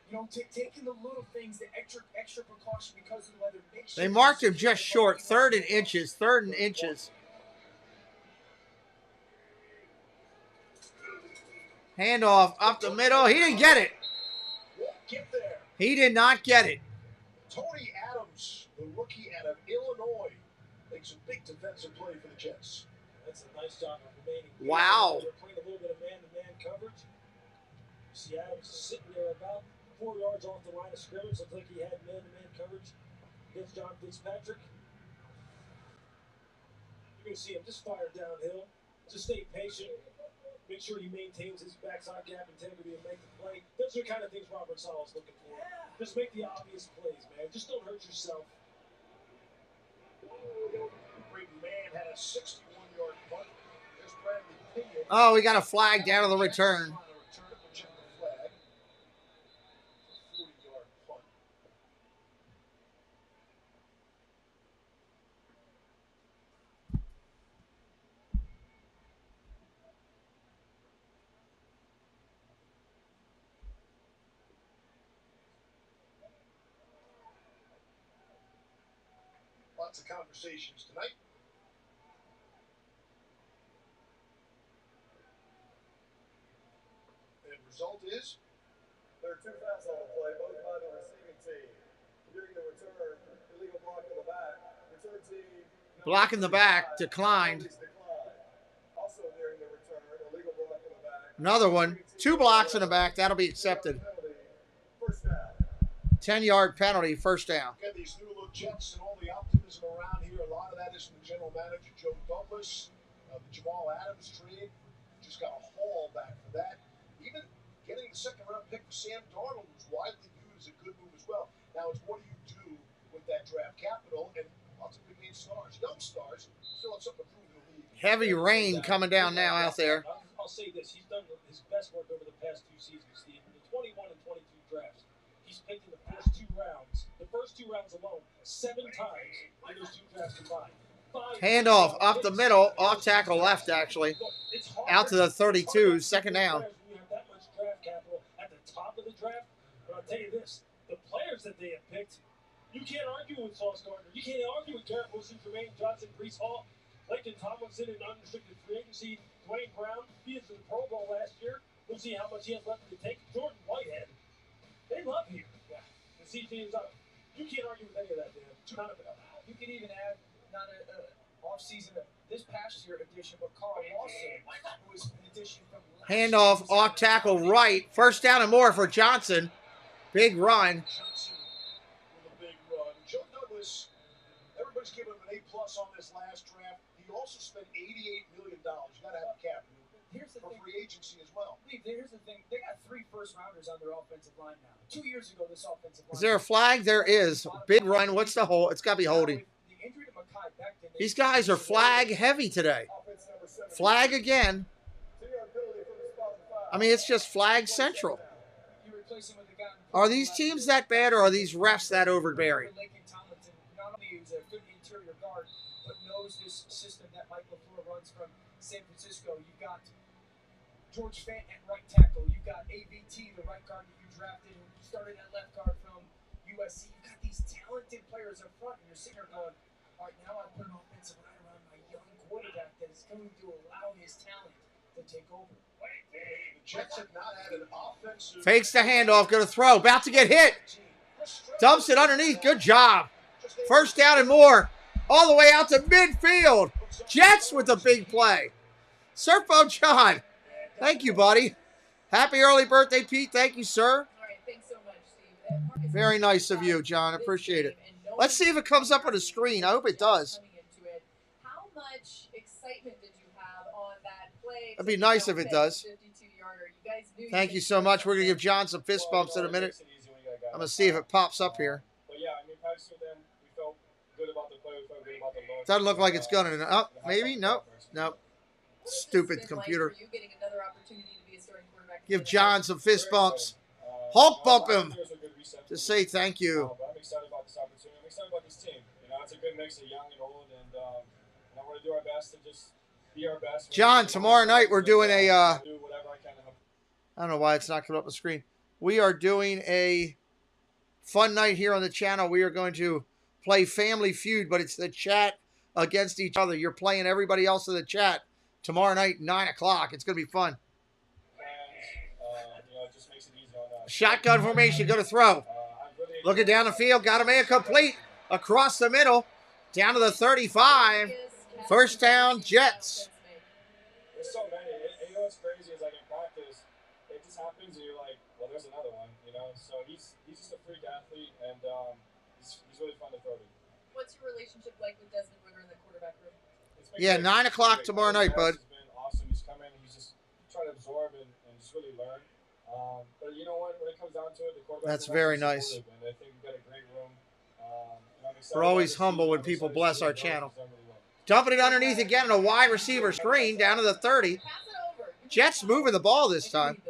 F: You know, taking the little things, the extra precaution because of the weather.
B: They marked him just short, 3rd and inches, 3rd and inches. Handoff up the middle. He didn't get it. He did not get it.
E: Tony Adams, the rookie out of Illinois, makes a big defensive play for the Jets.
O: That's a nice job of remaining.
B: Wow.
O: They're playing a little bit of man-to-man coverage. You see Adams is sitting there about 4 yards off the line of scrimmage. Looks like he had man-to-man coverage against John Fitzpatrick. You're going to see him just fire downhill. Just stay patient. Make sure he maintains his backside gap integrity and make the play. Those are the kind of things Robert Saleh's looking for. Just make the obvious plays, man. Just don't hurt yourself.
E: Great man had a 61-yard punt. There's Bradley Pinion.
B: Oh, we got a flag down to the return.
E: Lots of conversations tonight. And result is?
A: There are 2 fouls on the play, both by the receiving team. During the return, illegal block in the back. Return team.
B: Block in the back, declined.
A: Also during the return, illegal block in the back.
B: Another one. 2 blocks in the back. That'll be accepted. 10-yard penalty, first down.
E: Get these new look Jets and all the optimism around here. A lot of that is from the general manager, Joe Douglas. The Jamal Adams trade. Just got a haul back for that. Even getting the 2nd-round pick for Sam Darnold was widely viewed as a good move as well. Now it's what do you do with that draft capital? And lots of big-name stars, young stars, still have something to prove in the league.
B: Heavy rain coming down now out there.
O: I'll say this. He's done his best work over the past 2 seasons, Steve. In the 21 and 22 drafts, he's picked in the first 2 rounds. The first 2 rounds alone, 7 times in those 2 drafts combined.
B: Handoff up the middle, off tackle left actually. Out to the 32, 2nd down.
O: We have that much draft capital at the top of the draft. But I'll tell you this, the players that they have picked, you can't argue with Sauce Gardner. You can't argue with Garrett Wilson, Jermaine Johnson, Breece Hall, Laken Tomlinson in unrestricted free agency, Dwayne Brown. He is in the Pro Bowl last year. We'll see how much he has left to take. Jordan Whitehead. They love him. Yeah. The CJ is up. You can't argue with any of that, Dan. None of it.
F: You can even add not an off-season this past year addition, but Carl Lawson was an addition from last
B: Handoff, off tackle right. First down and more for Johnson. Big run.
E: Johnson with a big run. Joe Douglas, everybody's giving him an A+ on this last draft. He also spent $88 million. You got to have a cap for free agency as well.
F: Here's the thing. They got 3 first-rounders on their offensive line now. 2 years ago, this offensive line.
B: Is there a flag? There is. Big run. What's the hold? It's got to be holding. These guys are flag heavy today. Flag again. I mean, it's just flag central. Are these teams that bad, or are these refs that overbearing?
F: Not only is a good interior guard, but knows this system that Mike LaFleur runs from San Francisco. You've got George Fant at right tackle. You've got AVT, the right guard that you drafted, who started at left guard from USC. You've got these talented players up front, and you're sitting there going, all right, now I put an offensive line around my young quarterback that is going to allow his talent to take over.
E: The Jets have not had an offensive.
B: Fakes the handoff, going to throw. About to get hit. Dumps it underneath. Good job. First down and more. All the way out to midfield. Jets with a big play. Surfboat John. Thank you, buddy. Happy early birthday, Pete. Thank you, sir.
L: All right, thanks so much, Steve.
B: Very nice of you, John. Appreciate it. Let's see if it comes up on the screen. I hope it does.
L: How much excitement did you have on that play?
B: That'd be nice if it does.
L: 52-yarder. You guys knew
B: Thank you so much. We're going to give John some fist bumps in a minute. I'm going to see if it pops up here.
O: But yeah, I mean, practicing with them, we felt good about the play. We felt good about the look.
B: Doesn't look like it's going to. Oh, maybe? Nope. Nope. Stupid computer. Give John some fist bumps. Hulk bump him to say thank you.
O: I'm excited about this opportunity. I'm excited about this team. You know, it's a good mix of young and old, and I want to do our best to just be our best.
B: John, tomorrow night we're doing a, I don't know why it's not coming up on the screen. We are doing a fun night here on the channel. We are going to play Family Feud, but it's the chat against each other. You're playing everybody else in the chat tomorrow night, 9 o'clock. It's going to be fun. Shotgun formation, going to throw. Looking down the field, got to make it complete. Across the middle, down to the 35. First down, Jets.
O: There's so many. You know what's crazy is like in practice, it just happens and you're like, well, there's another one, you know? So he's just a freak athlete, and he's really fun to throw to.
L: What's your relationship like with Desmond Winger in the quarterback room?
B: Yeah, 9 o'clock tomorrow night, bud.
O: He's been awesome. He's come in, he's just trying to absorb and just really learn. But you know what? When it comes down to it, the quarterback.
B: That's very nice.
O: And I think we've got a great room.
B: We're always humble when people bless our channel. Dumping it underneath again on a wide receiver screen down to the 30. Jets moving the ball this time.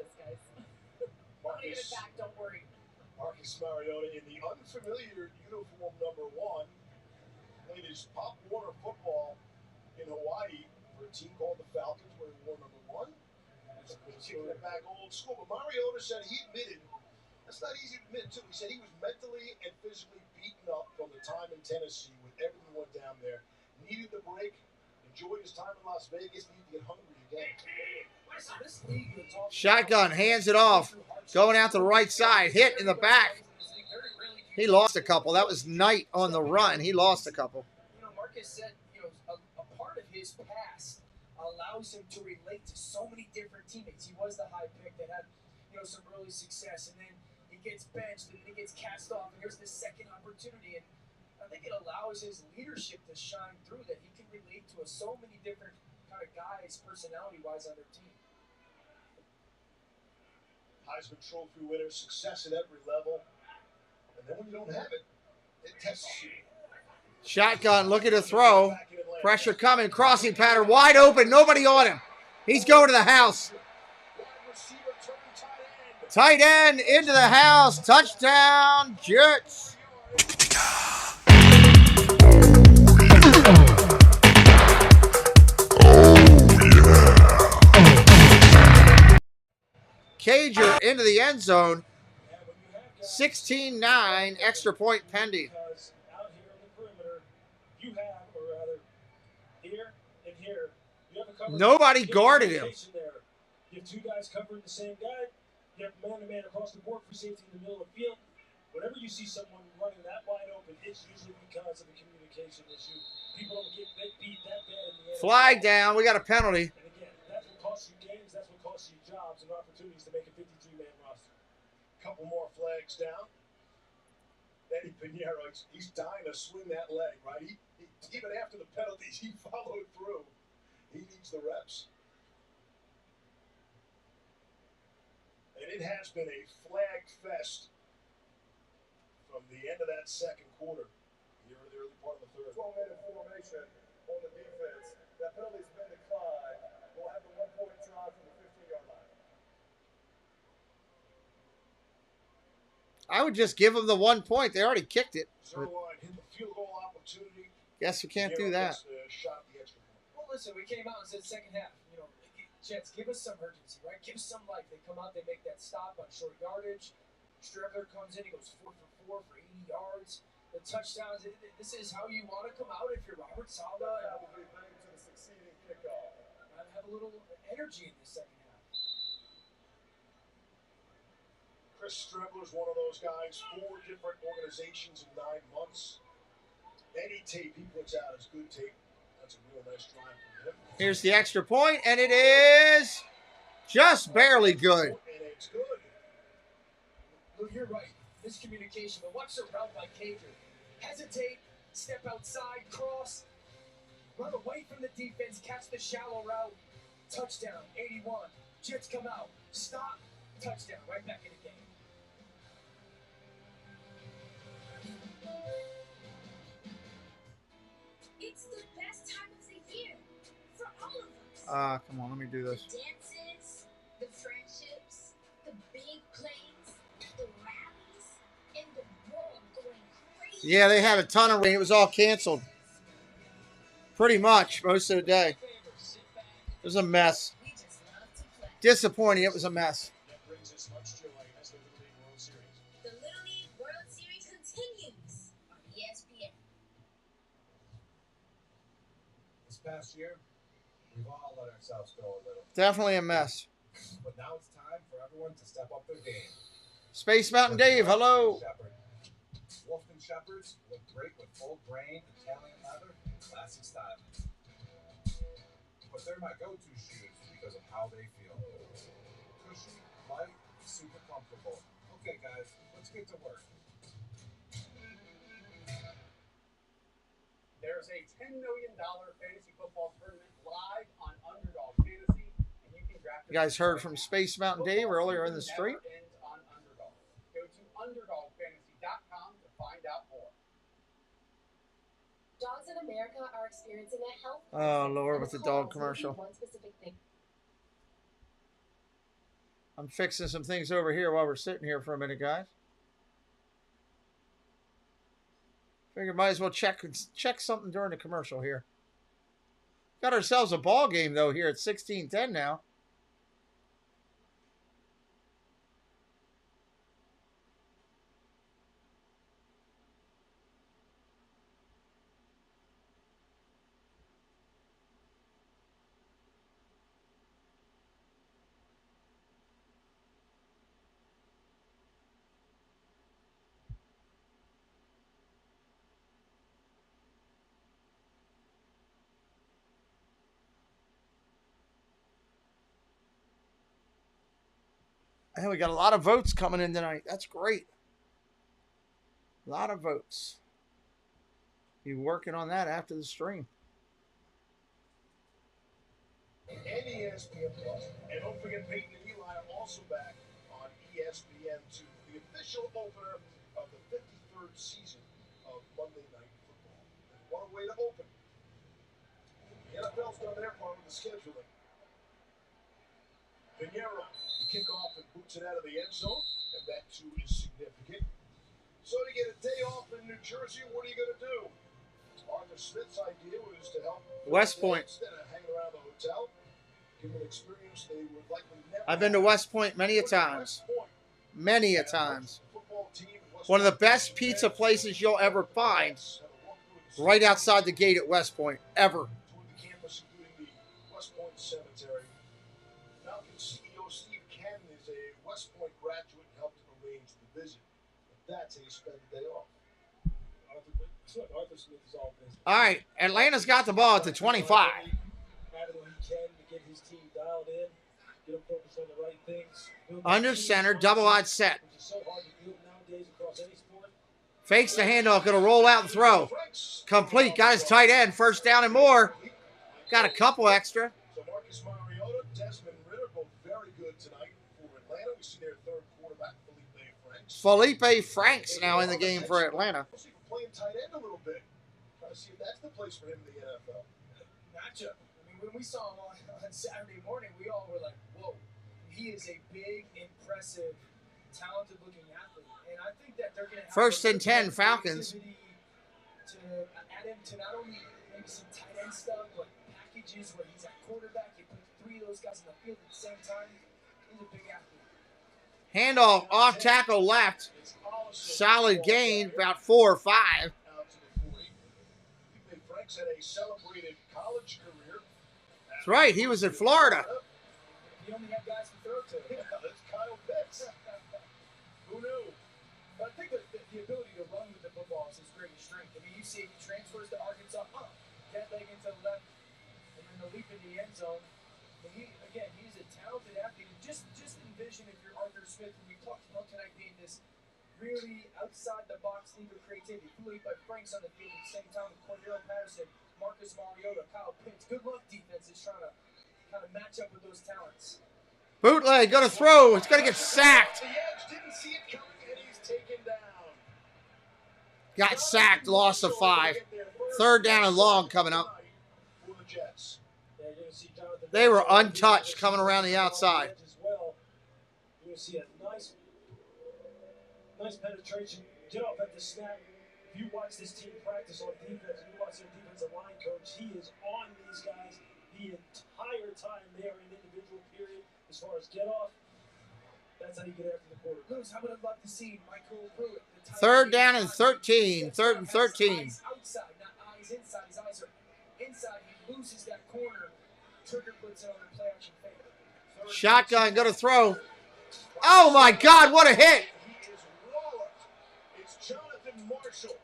E: Marcus Mariota in the unfamiliar uniform number 1 played his Pop Warner football in Hawaii for a team called the Falcons, where he wore number 1. Taking it back old school. But Mariota said he admitted, that's not easy to admit too. He said he was mentally and physically beaten up from the time in Tennessee when everything went down there. Needed the break, enjoyed his time in Las Vegas, needed to get hungry again.
B: Shotgun, hands it off. Going out to the right side, hit in the back. He lost a couple. That was Knight on the run. He lost a couple.
F: You know, Marcus said, you know, a part of his past allows him to relate to so many different teammates. He was the high pick that had, you know, some early success, and then he gets benched, and then he gets cast off, and here's this second opportunity. And I think it allows his leadership to shine through, that he can relate to so many different kind of guys, personality-wise, on their team.
E: Heisman Trophy winner, success at every level. And then when you don't have it, it tests you.
B: Shotgun, looking to throw. Pressure coming, crossing pattern, wide open, nobody on him. He's going to the house. Tight end into the house, touchdown, Jets. Cager into the end zone. 16-9, extra point pending.
O: Out here on the perimeter, you have, or rather, here and here, you have a cover.
B: Nobody guarded him.
O: There. You have two guys covering the same guy. You have man-to-man across the board for safety in the middle of the field. Whenever you see someone running that wide open, it's usually because of a communication issue. People don't get beat that bad in the NFL.
B: Flag down. We got a penalty.
O: And again, that's what costs you games. That's what costs you jobs and opportunities to make a 53-man roster.
E: Couple more flags down. Eddie Pinheiro, he's dying to swing that leg, right? He even after the penalties, he followed through. He needs the reps. And it has been a flag fest from the end of that second quarter, here in the early part of the third.
A: 12-minute formation on the defense. That penalty's been declined. We'll have the 1-point try from the 15-yard line.
B: I would just give them the 1 point. They already kicked it.
E: Hit the field goal opportunity.
B: Guess we can't do that.
F: Well, listen, we came out and said second half, you know, Jets, give us some urgency, right? Give us some life. They come out, they make that stop on short yardage. Strebler comes in, he goes 4 for 4 for 80 yards. The touchdowns, this is how you want to come out if you're Robert Saleh.
A: Probably back to the succeeding kickoff.
F: Have a little energy in the second half.
E: Chris Strebler's one of those guys, 4 different organizations in 9 months. Any tape he puts out is good tape. That's a real nice drive from him.
B: Here's the extra point, and it is just barely good.
E: And it's good.
F: Look, you're right. Miscommunication, but watch the route by Cager. Hesitate, step outside, cross. Run away from the defense, catch the shallow route. Touchdown, 81. Jets come out. Stop. Touchdown, right back in the game.
L: It's the best time of the year for all of us.
B: Come on, let me do this.
L: The dances, the friendships, the big plays, the rallies, and the world going crazy.
B: Yeah, they had a ton of rain. It was all canceled. Pretty much most of the day. It was a mess. Disappointing. It was a mess.
E: That brings us much joy as the Little League World Series.
L: The Little League World Series continues on ESPN.
A: This past year, we've all let ourselves go a little.
B: Definitely a mess.
A: But now it's time for everyone to step up their game.
B: Space Mountain Dave, hello.
A: Wolfton Shepherds look great with full grain, Italian leather, and classic styling. But they're my go-to shoes because of how they feel. Cushy, light, super comfortable. Okay, guys, let's get to work.
C: There's a $10 million fantasy football tournament live on Underdog Fantasy, and you can draft.
B: You guys heard from Space Mountain Dave earlier in the stream.
C: On Underdog. Go to underdogfantasy.com to find out more.
K: Dogs in America are experiencing a health
B: Oh,
K: crisis,
B: Lord,
K: and
B: with the
K: it's
B: dog
K: caused by
B: commercial.
K: one specific thing.
B: I'm fixing some things over here while we're sitting here for a minute, guys. Figure might as well check something during the commercial here. Got ourselves a ball game, though, here at 16-10 now. And we got a lot of votes coming in tonight. That's great. A lot of votes. Be working on that after the stream.
E: And ESPN Plus. And don't forget, Peyton and Eli are also back on ESPN2, the official opener of the 53rd season of Monday Night Football. And what a way to open. The NFL's done their part with the scheduling. Pinheiro, the kickoff and boots it out of the end zone, and that too is significant. So to get a day off in New Jersey, what are you going to do? Arthur Smith's idea was to help
B: West Point.
E: instead of hanging around the hotel, give them an experience they would likely never
B: I've been to West Point many a times. Many a times. One of the best pizza places you'll ever find. Right outside the gate at West Point. Ever.
E: the campus, including the West Point Cemetery. Falcons CEO Steve Cannon is a West Point graduate and helped arrange the visit. But that's how you spend the day off.
O: Arthur Smith is all business.
B: All right. Atlanta's got the ball at the 25.
O: Added what he can to get his team dialed in, get them focused on the right things.
B: Under center, double-wide set.
O: Which is so hard to do nowadays across any sport.
B: Fakes the handoff, going to roll out and throw. Complete, got his tight end, first down and more. Got a couple extra.
E: So Marcus Mariota, Desmond Ritter, both very good tonight for Atlanta. We see their third quarterback, Felipe Franks.
B: Felipe Franks now in the game for Atlanta.
E: Playing tight end a little bit. Trying to see if that's the place for him in the NFL.
F: Matchup. I mean, when we saw him on Saturday morning, we all were like, whoa. He is a big, impressive, talented-looking athlete. And I think that they're going to have
B: First and 10, Falcons.
F: To add him to not only maybe some tight end stuff, but packages where he's at quarterback. You put three of those guys in the field at the same time. He's a big athlete.
B: Handoff off tackle left. Solid gain, about 4 or 5.
E: Out to the 40. Felipe Franks had a celebrated college career.
B: That's right, he was in Florida.
F: He only had guys to throw to.
E: Yeah, that's Kyle Pitts. Who knew?
F: But I think that the ability to run with the football is his greatest strength. I mean, you see he transfers to Arkansas, that leg into the left, and then the leap in the end zone. But he's a talented athlete. And just envision if you're Arthur Smith, and we talked about tonight being this really outside the box league of creativity. Felipe Franks on the field at the same time with Cordero Patterson, Marcus Marcus Mariota, Kyle Pitts. Good luck, defenses, trying to kind of match up with those talents.
B: Bootleg, gonna throw. It's gonna get sacked.
E: The edge didn't see it coming, and he's taken down.
B: Got sacked, loss of 5. 3rd down and long coming up.
E: For the Jets.
B: They were untouched coming around the outside.
O: You're going to see a nice penetration. Get off at the snap. If you watch this team practice on defense, and you watch their defensive line coach, he is on these guys the entire time they are in individual period as far as get off. That's how you get after the quarter.
F: Lewis, I would have loved to see Michael Pruitt.
B: 3rd down and 13. 3rd and 13.
F: Outside, not eyes inside. His eyes are inside. He loses that corner. Trigger puts it on the play action favor.
B: Shotgun, gonna throw. Oh my God, what a hit!
E: He is walloped. It's Jonathan Marshall.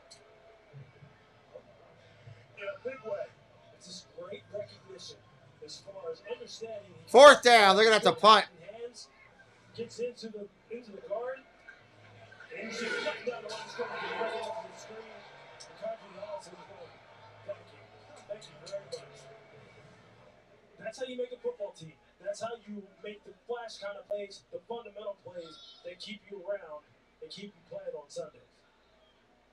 E: In a big way.
O: This is great recognition as far as understanding.
B: 4th down, they're gonna have to punt.
O: Hands, gets into the guard. And she cut down the line, scoring right off the screen. And Carter Allison is going, thank you very much. That's how you make a football team. That's how you make the flash kind of plays, the fundamental plays that keep you around and keep you playing on Sundays.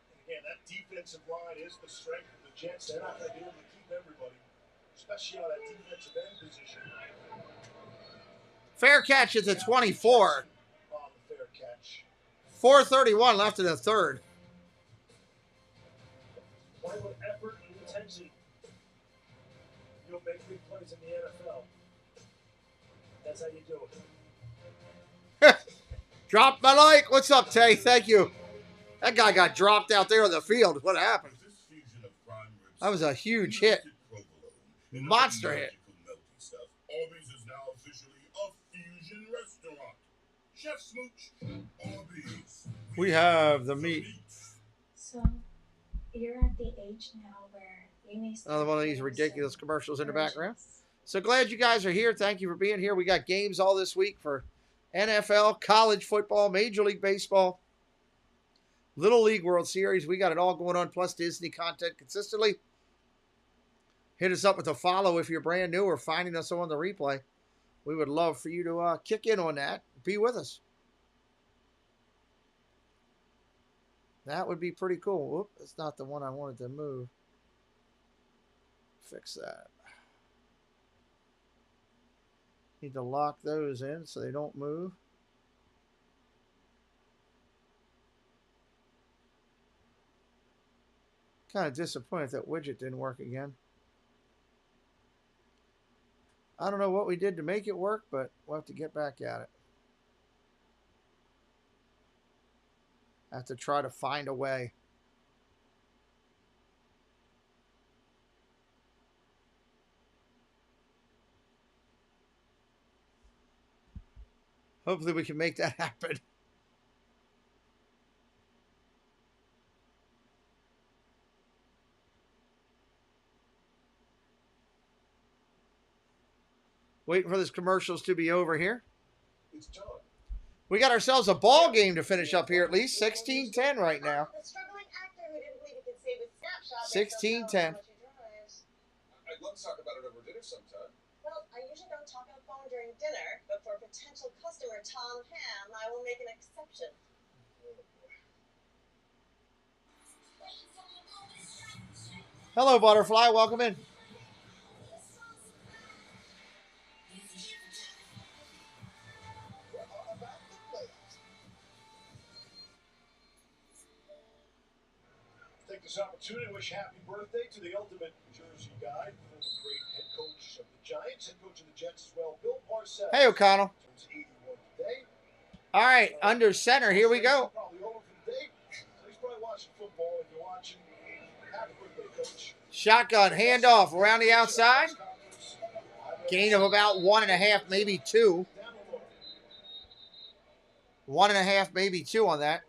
E: And again, that defensive line is the strength of the Jets. They're not going to be able to keep everybody, especially on that defensive end position.
B: Fair catch at the 24.
E: On the fair catch.
B: 4:31 left in the 3rd.
O: Play with effort and intention. You'll make big plays in the NFL. That's how you do it.
B: Drop my like. What's up, Tay? Thank you. That guy got dropped out there on the field. What happened? That was a huge hit. Monster hit.
D: Arby's is now officially a fusion restaurant. Chef Smooch, Arby's.
B: We have the meat.
G: So, you're at the age now where you may start
B: Another one of these ridiculous commercials in the background. So glad you guys are here. Thank you for being here. We got games all this week for NFL, college football, Major League Baseball, Little League World Series. We got it all going on, plus Disney content consistently. Hit us up with a follow if you're brand new or finding us on the replay. We would love for you to kick in on that. Be with us. That would be pretty cool. Whoop, that's not the one I wanted to move. Fix that. Need to lock those in so they don't move. Kind of disappointed that widget didn't work again. I don't know what we did to make it work, but we'll have to get back at it. I have to try to find a way. Hopefully we can make that happen. Waiting for these commercials to be over here.
E: It's time.
B: We got ourselves a ball game to finish up here at least. 16-10 right now. 16-10.
A: I'd love to talk about it over dinner sometime.
T: Well, I usually don't talk on the phone during dinner, but for potential customer Tom Ham, I will make an exception.
B: Hello, Butterfly. Welcome in.
E: Take this opportunity to wish happy birthday to the ultimate Jersey guy, former great head coach of the Giants, head coach of the Jets as well, Bill Parcells.
B: Hey, O'Connell.
E: Turns 81 today.
B: All right, under center. Here we go.
E: Probably over for the day. So he's probably watching football. If you're watching, happy birthday, coach.
B: Shotgun handoff around the outside. Gain of about 1.5, maybe 2. 1.5, maybe 2 on that.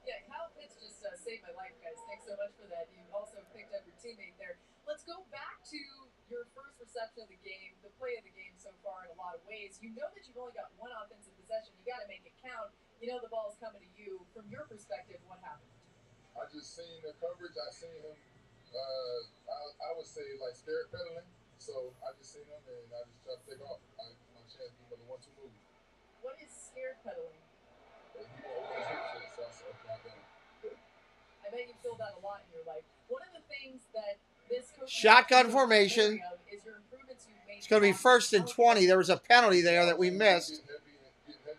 L: Yeah, Kyle Pitts just saved my life, guys. Thanks so much for that. You also picked up your teammate there. Let's go back to your first reception of the game, the play of the game so far in a lot of ways. You know that you've only got one offensive possession. You got to make it count. You know the ball's coming to you. From your perspective, what happened?
D: I just seen the coverage. I seen him out would say like scared pedaling. So I just seen him and I just tried to take off. My chance to give him a 1-2 move.
L: What is scared pedaling?
D: But he won't open his hips yet, so I said, okay, I'm done.
L: I bet you feel that a lot in your life. One of the things that this coach
B: Shotgun formation.
L: is your improvements you've made.
B: It's going to be 1st and 20. There was a penalty there that we missed.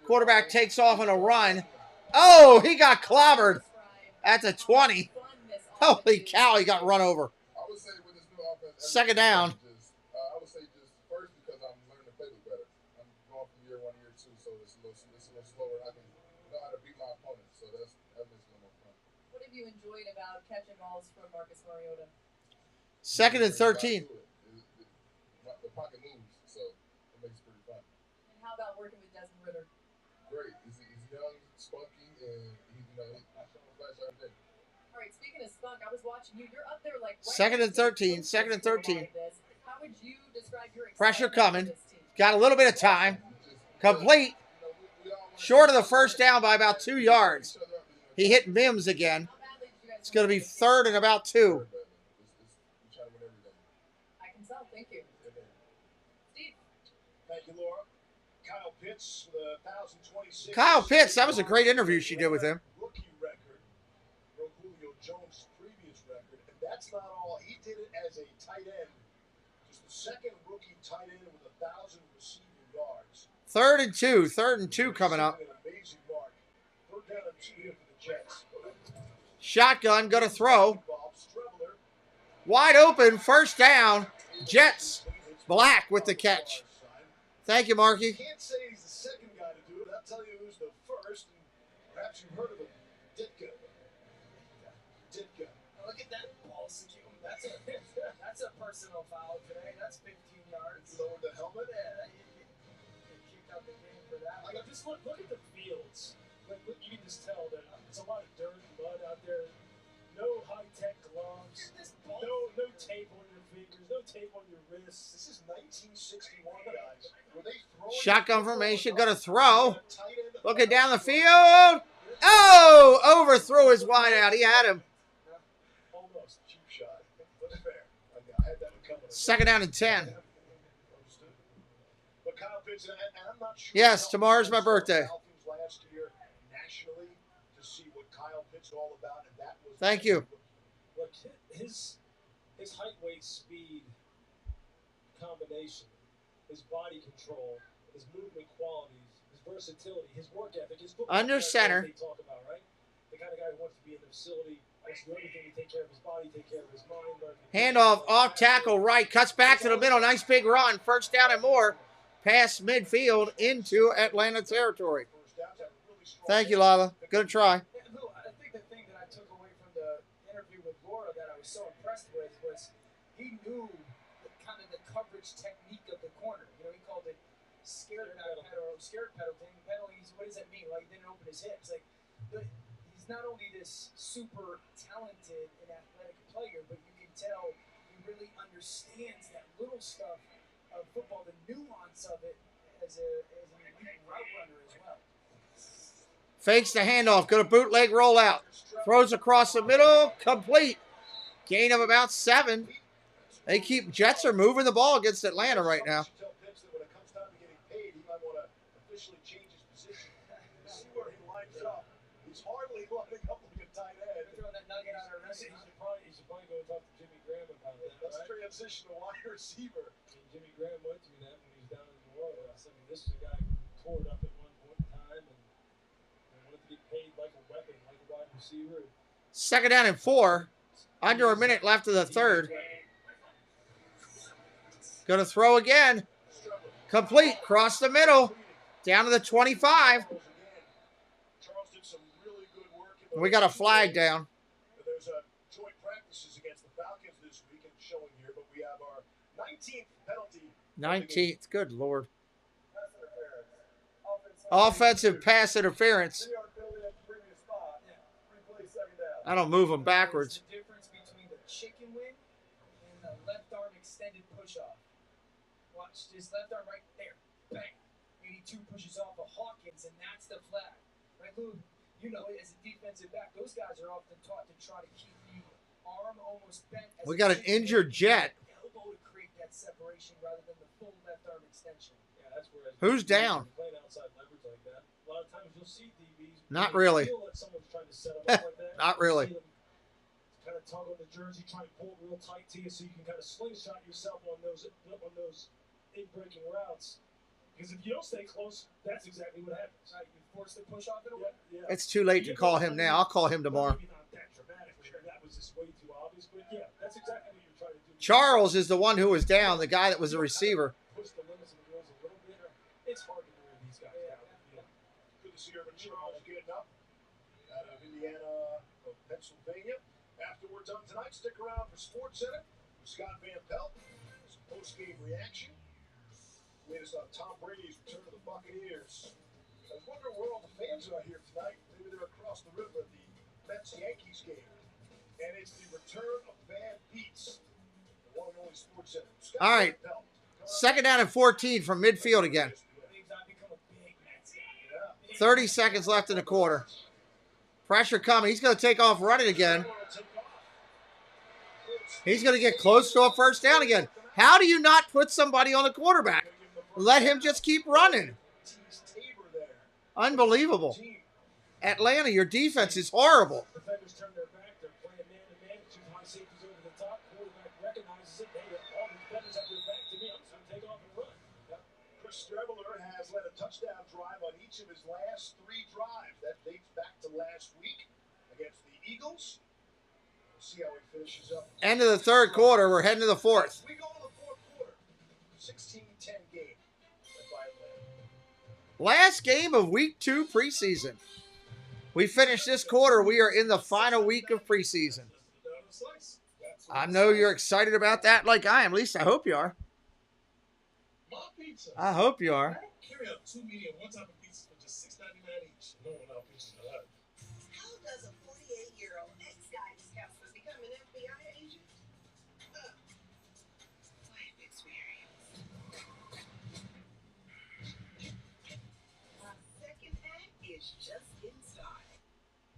B: Quarterback takes off on a run. Oh, he got clobbered at the 20. Holy cow, he got run over.
D: I would say with this new offense,
B: 2nd down.
D: I would say just first because I'm learning to play with better. I'm going from year 1 to year 2, so it's a little slower. I can know how to beat my opponent, so that makes it a little more fun.
L: What have you enjoyed about catching balls from Marcus Mariota?
B: 2nd and 13.
D: The pocket moves, so it makes it pretty fun.
L: And how about working with Desmond Ritter?
D: Great. He's young, spunky, and he's I show him flash every day.
L: All right, speaking of spunk, I was watching you. You're up there like right
B: 2nd and 13. 2nd and 13.
L: How would you describe your
B: Pressure coming.
L: this team?
B: Got a little bit of time. Complete. Short of the 1st down by about 2 yards. He hit Mims again. It's going to be 3rd and about 2.
L: I can tell. Thank you. Steve.
E: Thank you, Laura. Kyle Pitts with 1,026.
B: Kyle Pitts, that was a great interview she did with him.
E: Rookie record. Broke Julio Jones' previous record. And that's not all. He did it as a tight end. Just the 2nd rookie tight end with 1,000 receiving yards.
B: 3rd and 2. 3rd and 2 coming up.
E: An amazing mark. 3rd down and 2 here for the Jets.
B: Shotgun, going to throw. Wide open, 1st down. Jets. Black with the catch. Thank you, Marky.
E: Can't say he's the 2nd guy to do it. I'll tell you who's the 1st, and perhaps you've heard of him. Ditka.
F: Look at that ball secure. That's a personal foul today. That's 15 yards.
E: Lowered the helmet.
F: Yeah, you kicked out the game for that.
O: Like, just look at the fields. Like, you can just tell that there's a lot of dirt and mud out there. No high-tech gloves. No tape on your fingers. No tape on your wrists.
E: This is 1961, guys. Were they throwing
B: Shotgun formation, going to throw. Looking down the field. Oh, overthrew his wide out. He had him.
E: Almost cheap shot. But fair. I had that one coming.
B: 2nd down and 10.
E: But Kyle Pitts, and I'm not sure.
B: Yes, tomorrow's my birthday.
E: Falcons last year nationally to see what Kyle Pitts is all about, and that was.
B: Thank you.
O: Look, his height, weight, speed combination, his body control, his movement qualities, his versatility, his work ethic, his football
B: Under center.
O: They talk about, right? The kind of guy who wants to be in the facility, wants to do everything to take care of his body, take care of his mind.
B: Handoff off tackle right. Cuts back to the middle. Nice big run. 1st down and more. Past midfield into Atlanta territory. Thank you, Lava. Good try.
F: I think the thing that I took away from the interview with Laura that I was so impressed with was he knew the coverage technique of the corner. You know, he called it scared pedaling. What does that mean? Like, he didn't open his hips. Like, he's not only this super talented and athletic player, but you can tell he really understands that little stuff of football, the nuance of it as an elite route runner as well.
B: Fakes the handoff. Going to bootleg rollout. Throws across the middle. Complete. Gain of about 7. Jets are moving the ball against Atlanta right now.
E: He's hardly lining up like a tight end.
F: Throwing that nugget on our
O: He should probably go talk to Jimmy Graham about that.
E: Let's
O: right?
E: transition to wide receiver.
O: Jimmy Graham went to me that when he was down in New Orleans. I mean, this is a guy who tore it up at one point in time and wanted to get paid like a weapon, like a wide receiver.
B: 2nd down and 4. Under a minute left of the 3rd. Going to throw again. Complete. Cross the middle. Down to the 25. We got a flag down.
E: There's joint practices against the Falcons this week and showing here, but we have our 19th penalty.
B: 19th. Good Lord. Offensive pass interference. I don't move them backwards.
F: The difference between the chicken wing and the left arm extended push-off. Watch this left arm right there. Bang. 82 pushes off of Hawkins, and that's the flag. Right, Lou? You know, as a defensive back, those guys are often taught to try to keep you arm almost bent.
B: We got an injured Jet.
F: Elbow to create that separation rather than the full left arm extension.
O: Yeah, that's where
B: Who's down?
O: Playing outside leverage like that. A lot of times you'll see DBs.
B: Not really.
O: Feel like someone's trying to set them up like that.
B: Not really.
O: Kind of tug on the jersey, try and pull it real tight to you so you can kind of slingshot yourself on those in-breaking routes. Because if you don't stay close, that's exactly what happens.
F: Right, you force the push off in a way.
O: Yeah.
B: It's too late to call him now. I'll call him tomorrow.
O: Maybe not that dramatic. That was just way too obvious. But yeah, that's exactly what you're trying to do.
B: Charles is the one who was down, the guy that was a receiver.
O: Push the limits of the rules a little bit. It's hard to wear these guys down.
E: Good to see Urban Charles getting up out of Indiana, of Pennsylvania. Afterwards on tonight, stick around for Sports Center with Scott Van Pelt. Some post-game reaction. Latest on Tom Brady's return to the Buccaneers. I was wondering where all the fans are here tonight. Maybe they're across the river at the Mets-Yankees game. And it's the return of Bad Beats. The one and only Sports Center. Scott
B: All right.
E: Van Pelt.
B: Second down and 14 from midfield again. 30 seconds left in the quarter. Pressure coming. He's going to take off running again. He's going to get close to a first down again. How do you not put somebody on the quarterback? Let him just keep running. Unbelievable. Atlanta, your defense is horrible.
O: Defenders turn their back. They're playing man-to-man. Two high safeties over the top. Quarterback recognizes it. Hey, all the defenders have their back to me. I'm just going to take off and run.
E: Chris Streveler has led a touchdown drive on each of his last 3 drives. That dates back to last week against the Eagles. We'll see how he finishes up.
B: End of the third quarter. We're heading to the fourth.
E: We go to the fourth quarter. 16-10 game.
B: Last game of week 2 preseason. We finished this quarter. We are in the final week of preseason. I know you're excited about that like I am. At least I hope you are. I hope you are.
E: Carry out 2 medium, 1 type of pizzas for just $6.99 each. No one out pizzas for that.
T: How does a 48-year-old ex-guy discuss with becoming an FBI agent? Life experience. The second act is just getting started.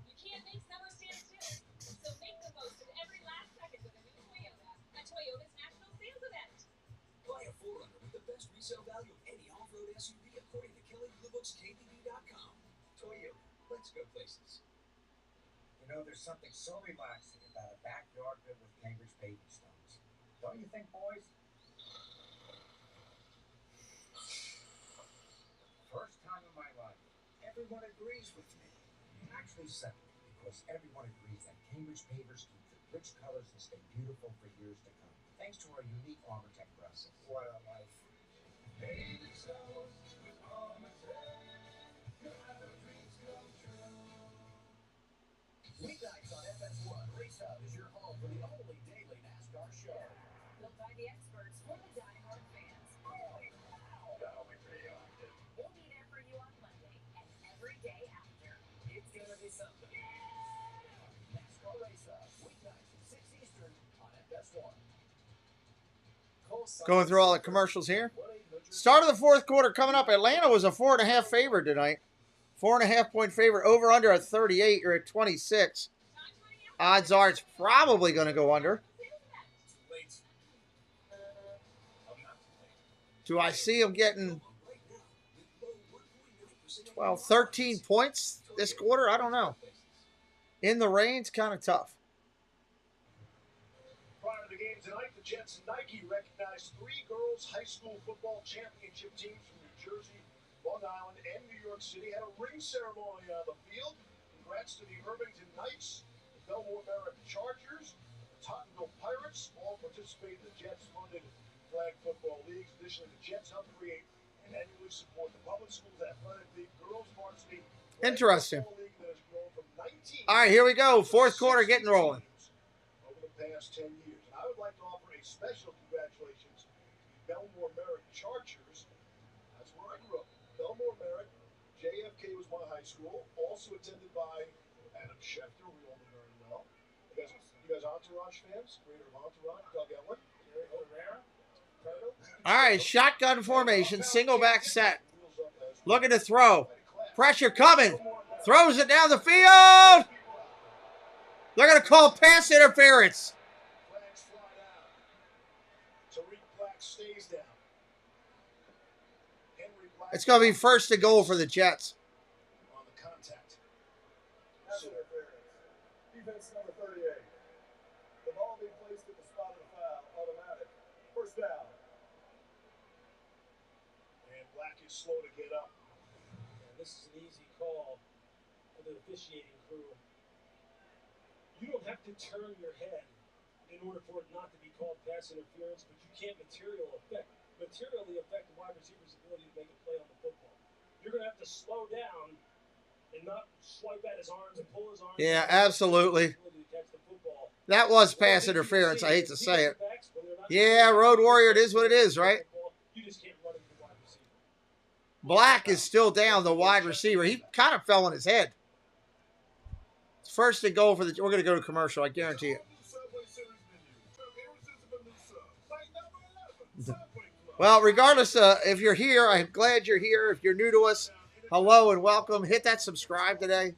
L: You can't make summer stand still, so make the most of every last second with a new Toyota at Toyota's National Sales Event.
J: Buy a 4Runner with the best resale value of any off-road SUV according to Kelly Blue Book's KBB.com. Toyota, let's go places.
A: You know, there's something so relaxing about a backyard filled with Cambridge paving stones. Don't you think, boys? First time in my life, everyone agrees with me. Actually, second, because everyone agrees that Cambridge pavers keep the rich colors and stay beautiful for years to come, thanks to our unique ArmorTech process. What a life.
J: Weeknights on FS1, Race Hub is your home for the only daily NASCAR show.
L: Built by the experts for the diehard fans.
J: That'll be pretty active.
L: We'll be there for you on Monday and every day after.
J: It's gonna be something. NASCAR Race Hub, weeknights at 6 Eastern on FS1.
B: Going through all the commercials here. Start of the fourth quarter coming up. Atlanta was a 4.5 favorite tonight. 4.5 point favorite. Over under at 38. You're at 26. Odds are it's probably going to go under. Do I see him getting 12, 13 points this quarter? I don't know. In the range, kind of tough.
E: Prior to the game tonight, the Jets and Nike recognized 3 girls' high school football championship teams from New Jersey, Long Island, and New York City. Had a ring ceremony on the field. Congrats to the Irvington Knights, the Belmore Merritt Chargers, the Tottenville Pirates. All participate in the Jets-funded flag football leagues. Additionally, the Jets help create and annually support the public schools athletic league, girls varsity
B: Interesting.
E: football league that has grown from 19
B: All right, here we go. Fourth quarter getting rolling.
E: over the past 10 years. And I would like to offer a special congratulations to the Belmore Merritt Chargers. That's where I grew up. Belmore Merritt, JFK was my high school, also attended by Adam Schefter, we all know very well. You guys Entourage fans? Creator of Entourage, Doug Ellen, Gary Herrera, Turtle.
B: All right, shotgun formation, single back set. Looking to throw. Pressure coming. Throws it down the field. They're going to call pass interference.
E: Flags fly down. Tariq Black stays down. Henry Black.
B: It's going to be first and goal for the Jets.
E: On the contact. Pass interference. Defense number 38. The ball being placed at the spot of the foul. Automatic. First down. And Black is slow to get up.
O: And this is an easy call for the officiating crew. You don't have to turn your head in order for it not to be called pass interference, but you can't materially affect the wide receiver's ability to make a play on the football. You're going to have to slow down and not swipe at his arms and pull his arms.
B: Yeah, absolutely. That was pass interference. I hate to say it. Yeah, Road Warrior, it is what it is, right?
O: You just can't run into the wide receiver.
B: Black is still down, the wide receiver. He kind of fell on his head. First and goal for the... We're going to go to commercial, I guarantee it. Well, regardless if you're here, I'm glad you're here. If you're new to us, hello and welcome. Hit that subscribe today.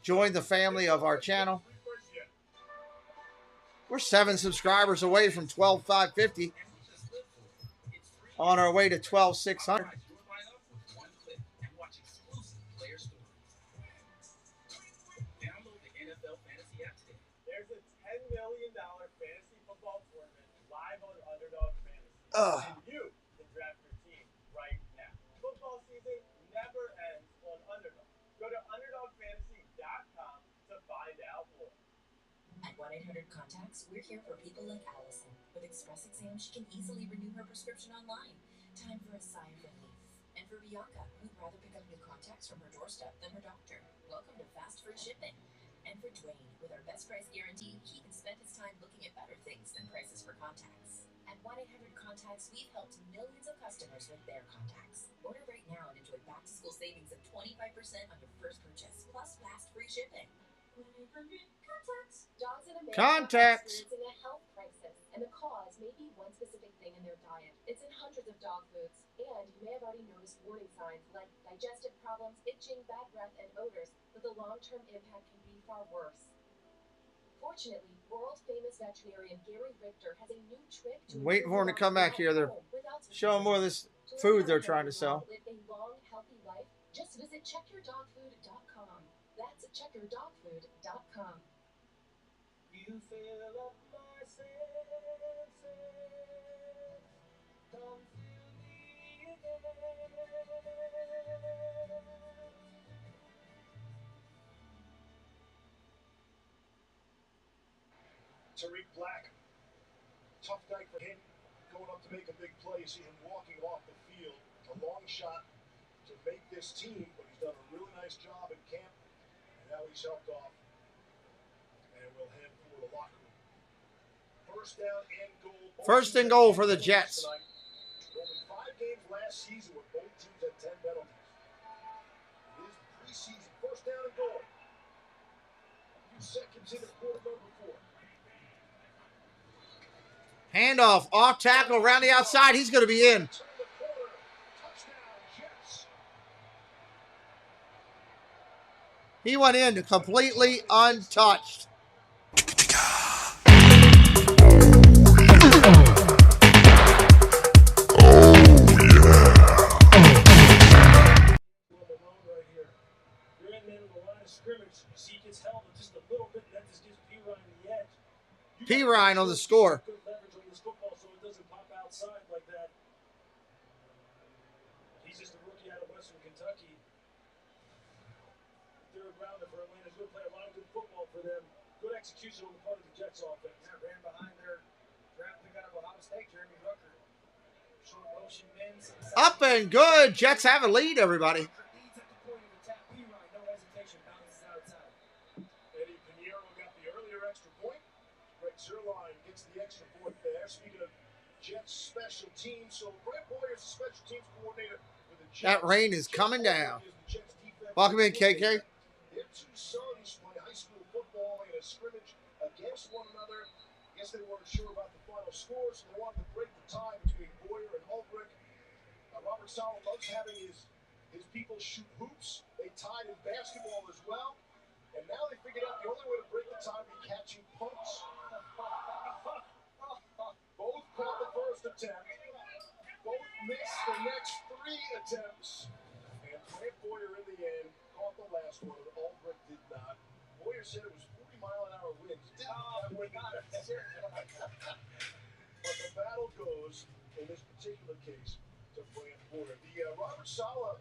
B: Join the family of our channel. We're 7 subscribers away from 12,550. On our way to 12,600.
Y: There's a $10 million fantasy football tournament live on Underdog Fantasy. And you can draft your team right now. Football season never ends on Underdog. Go to UnderdogFantasy.com to find out more.
K: At 1-800-CONTACTS, we're here for people like Allison. With Express Exams, she can easily renew her prescription online. Time for a sigh of relief. And for Bianca, who'd rather pick up new contacts from her doorstep than her doctor. Welcome to fast free shipping. And for Dwayne, with our best price guarantee, he can spend his time looking at better things than prices for contacts. At 1-800-CONTACTS, we've helped millions of customers with their contacts. Order right now and enjoy back-to-school savings of 25% on your first purchase, plus fast free shipping. 1-800-CONTACTS. Dogs in America are experiencing a health crisis, and the cause may be one specific thing in their diet. It's in hundreds of dog foods, and you may have already noticed warning signs like digestive problems, itching, bad breath, and odors, but the long-term impact can be far worse. Fortunately, world-famous veterinarian Gary Richter has a new trick to
B: Waiting for him to come back here. They're showing more of this food they're trying to sell.
K: Live a long, healthy life. Just visit checkyourdogfood.com. That's checkyourdogfood.com.
O: You fill up my senses. Come fill me again.
E: Tariq Black. Tough night for him. Going up to make a big play. You see him walking off the field. A long shot to make this team, but he's done a really nice job in camp. And now he's helped off. And we'll head for the locker room. First down and goal.
B: First and goal for the Jets.
E: Only 5 games last season with both teams at 10 penalties. It is preseason. First down and goal. A few seconds in the quarter number 4.
B: Handoff, off tackle, around the outside. He's going to be in. He went in completely untouched. P. Ryan on the score.
O: Good leverage on this football so it doesn't pop outside like that. He's just a rookie out of Western Kentucky. Third rounder for Atlanta. He's going to play a lot of good football for them. Good execution on the part of the Jets offense.
F: Yeah, ran behind their draft pick out of Ohio State, Jeremy Rucker. Short motion bends.
B: Up and good. Jets have a lead, everybody.
F: Leads at the point of the tap. P. Ryan, no hesitation, bounces outside.
E: Eddie Pinheiro got the earlier extra point. Greg Zerline gets the extra point there. Speaking of Jets special teams, so Brett Boyer's special teams coordinator for the Jets.
B: That rain is coming down. Welcome in, KK.
E: Their 2 sons play high school football in a scrimmage against one another. I guess they weren't sure about the final score, so they wanted to break the tie between Boyer and Ulbrich. Robert Saleh loves having his people shoot hoops. They tied in basketball as well. And now they figured out the only way to break the tie would be catching punts. Both caught the first attempt. Both missed the next 3 attempts. And Brant Boyer in the end caught the last one. Albrecht did not. Boyer said it was 40-mile-an-hour winds. But the battle goes, in this particular case, to Brant Boyer. The Robert Saleh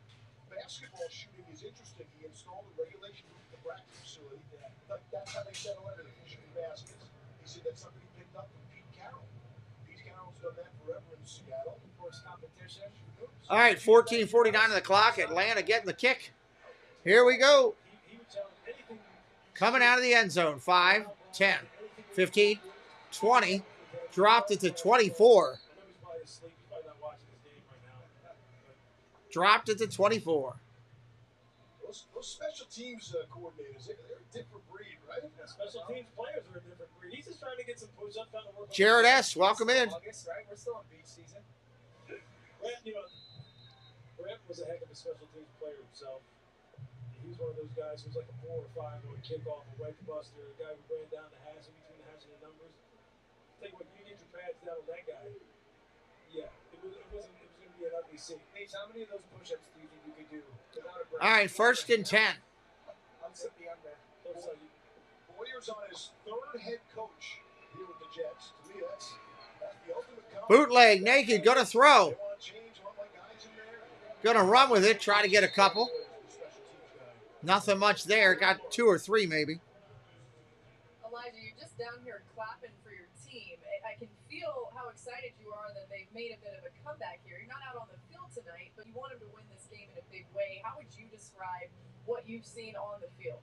E: basketball shooting is interesting. He installed a regulation roof at the practice facility. Like, that's how they settle everything, shooting baskets. He said that's something he picked up from Pete Carroll. Pete Carroll's done that forever in Seattle. Force competition.
B: All right, 14:49 on the clock. Atlanta getting the kick. Here we go. Coming out of the end zone. 5, 10, 15, 20. Dropped it to 24. Dropped it to 24.
E: Those special teams coordinators, they're a different breed, right?
O: Yeah, special teams players are a different breed. He's just trying to get some push-ups on the work.
B: Jared S., welcome in.
F: August, right? We're still on beach season.
O: Brent was a heck of a special teams player himself. He was one of those guys who was like a 4 or 5 on a kickoff, a wedge buster, a guy who ran down the hash in between the hash and the numbers. Tell you what, you get your pads down on that guy. Yeah, it was going to be an ugly scene.
F: Paige, how many of those push-ups do you think you could do without a break?
B: All right, 1st and 10.
F: I'll sit the under.
E: Boyer's on his 3rd head coach here with the Jets. To me, that's the ultimate compliment.
B: Bootleg, naked, gonna throw.
E: They want to change all my guys in there.
B: Gonna run with it, try to get a couple. Nothing much there. Got 2 or 3 maybe.
L: Elijah, you're just down here clapping for your team. I can feel how excited you are that they've made a bit of a comeback here. You're not out on the field tonight, but you want them to win this game in a big way. How would you describe what you've seen on the field?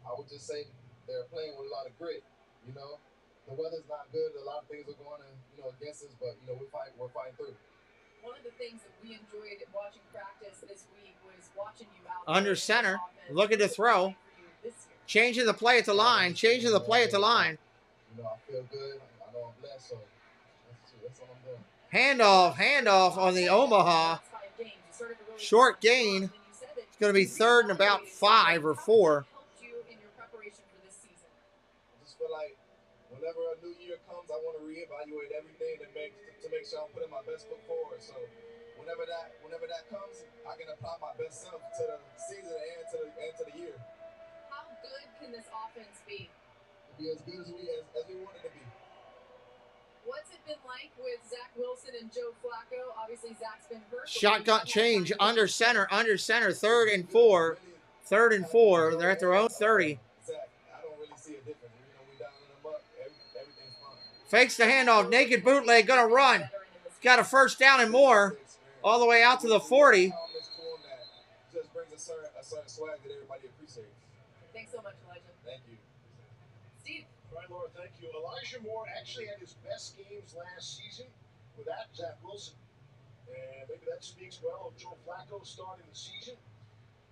D: I would just say they're playing with a lot of grit. You know, the weather's not good. A lot of things are going against us, but we're fighting through.
L: One of the things that we enjoyed watching practice this week was watching you out
B: Under center, looking to throw. Changing the play at the line. Changing the play at the line.
D: I feel good. I know I'm blessed, so that's all I'm doing.
B: Handoff on the Omaha. Short gain. It's going to be 3rd and about 5 or 4.
D: I just feel like whenever a new year comes, I want to reevaluate everything to make sure I'm putting my best foot forward. So whenever that comes, I can apply my best self to the season and to the year.
L: How good can this offense be?
D: To be as good as we want it to be.
L: What's it been like with Zach Wilson and Joe Flacco? Obviously, Zach's been hurt.
B: Shotgun change. Under center. 3rd and 4. 3rd and 4. They're at their own 30.
D: Zach, I don't really see a difference. We dialing them up. Everything's fine.
B: Fakes the handoff. Naked bootleg. Gonna run. Got a 1st down and more. All the way out to the 40.
D: Just brings a certain swag that everybody appreciates.
L: Thanks so much, Elijah.
D: Thank you.
L: Steve.
E: All right, Laura, thank you. Elijah Moore actually had his best games last season without Zach Wilson. And maybe that speaks well of Joe Flacco starting the season.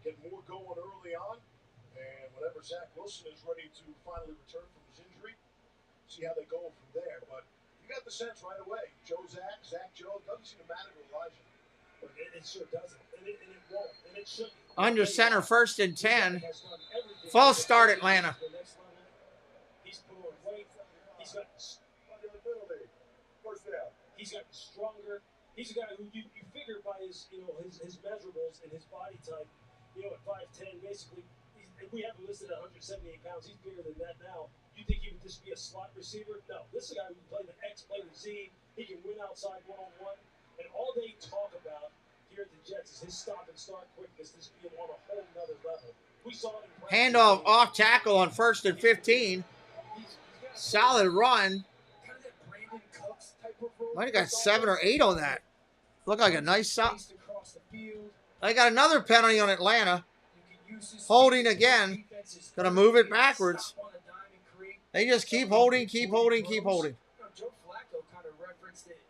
E: Get Moore going early on. And whenever Zach Wilson is ready to finally return from his injury, see how they go from there. But you got the sense right away. Joe Zach, Zach Joe, it doesn't seem to matter to Elijah.
O: But it sure doesn't. And it won't. And it shouldn't.
B: Under center, 1st and 10. False start, Atlanta.
O: He's pulling weight. He's gotten stronger. He's a guy who you figure by his measurables and his body type. At 5'10", basically, we have him listed at 178 pounds. He's bigger than that now. You think he would just be a slot receiver? No. This is a guy who can play the X, play the Z. He can win outside one-on-one. And all they talk about here at the Jets is his stop and start quickness, this being on a whole nother level. We saw it in
B: Handoff off tackle on 1st and 15. Solid run. Might have got 7 or 8 on that. Looked like a nice stop. They got another penalty on Atlanta. Holding again. Going to move it backwards. They just keep holding.
F: Joe Flacco kind of referenced it.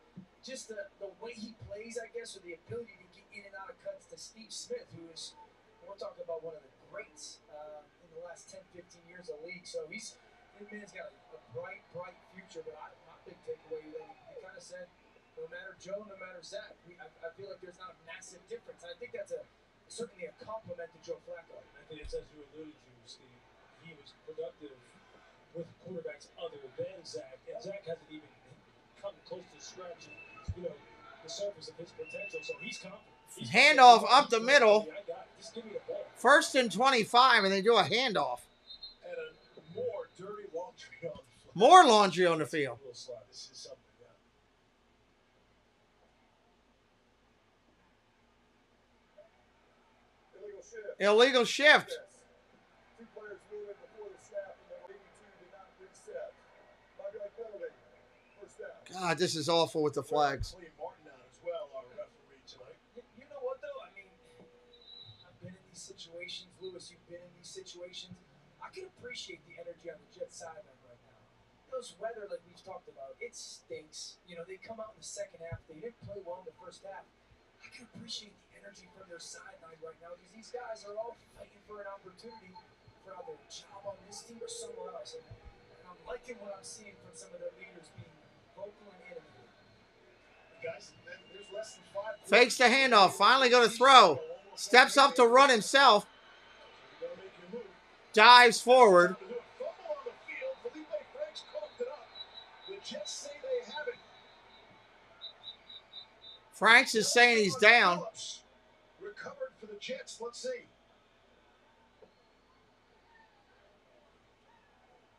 F: Just the way he plays, I guess, or the ability to get in and out of cuts to Steve Smith, who is, we're talking about one of the greats in the last 10, 15 years of the league. So this man's got a bright future. But my big takeaway that he kind of said, no matter Joe, no matter Zach, I feel like there's not a massive difference. And I think that's certainly a compliment to Joe Flacco.
O: I think it's as you alluded to, Steve. he was productive with quarterbacks other than Zach, and Zach hasn't even come close to scratching, the surface of his potential. So he's confident.
B: Handoff up the middle. First and 25, and they do a handoff.
E: And more dirty laundry on the field.
B: More laundry on the field.
E: This is something,
B: Illegal shift.
E: Two players moving before the snap, and then 82 did not reset. Five-yard penalty. First down.
B: God, this is awful with the flags.
E: Martin out as well, our referee tonight.
F: You know what, though? I mean, I've been in these situations. Lewis, you've been in these situations. I can appreciate the energy on the Jets sideline right now. Those weather, like we've talked about, it stinks. They come out in the second half. They didn't play well in the first half. I can appreciate the energy from their sideline right now because these guys are all fighting for an opportunity for either a job on this team or somewhere else. And I'm liking what I'm seeing from some of their leaders being vocal and animated.
E: Guys, there's less than 5.
B: Fakes the handoff. Finally going to throw. Steps up to run himself. Dives forward. Franks is saying he's down.
E: Recovered for the Jets. Let's see.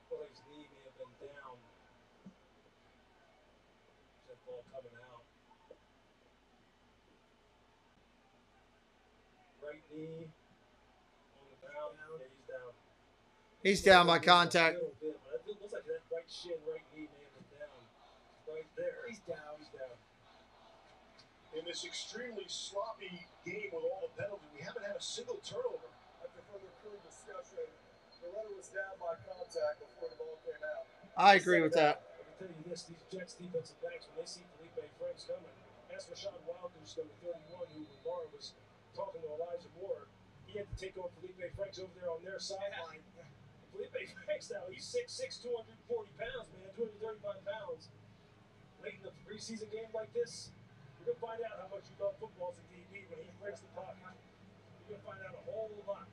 O: Well, his knee may have been down. That ball coming out. Right knee on the ground. Yeah, he's down.
B: He's down by contact.
O: It looks like that right shin, right knee may have been down. Right there. He's down. He's down.
E: In this extremely sloppy game with all the penalties, we haven't had a single turnover. After further crew discussion, the runner was down by contact before the ball came out.
B: I agree with that.
O: I can tell you this, these Jets defensive backs, when they see Felipe Franks coming, ask Rashawn Wildgoose, number 31, who Lamar was talking to Elijah Moore, he had to take on Felipe Franks over there on their sideline. Felipe Franks now, he's 6'6", 240 pounds, man, 235 pounds. Late in the preseason game like this, you're going to find out how much you love football as a DB when he breaks the pocket. You're going to find out a whole lot.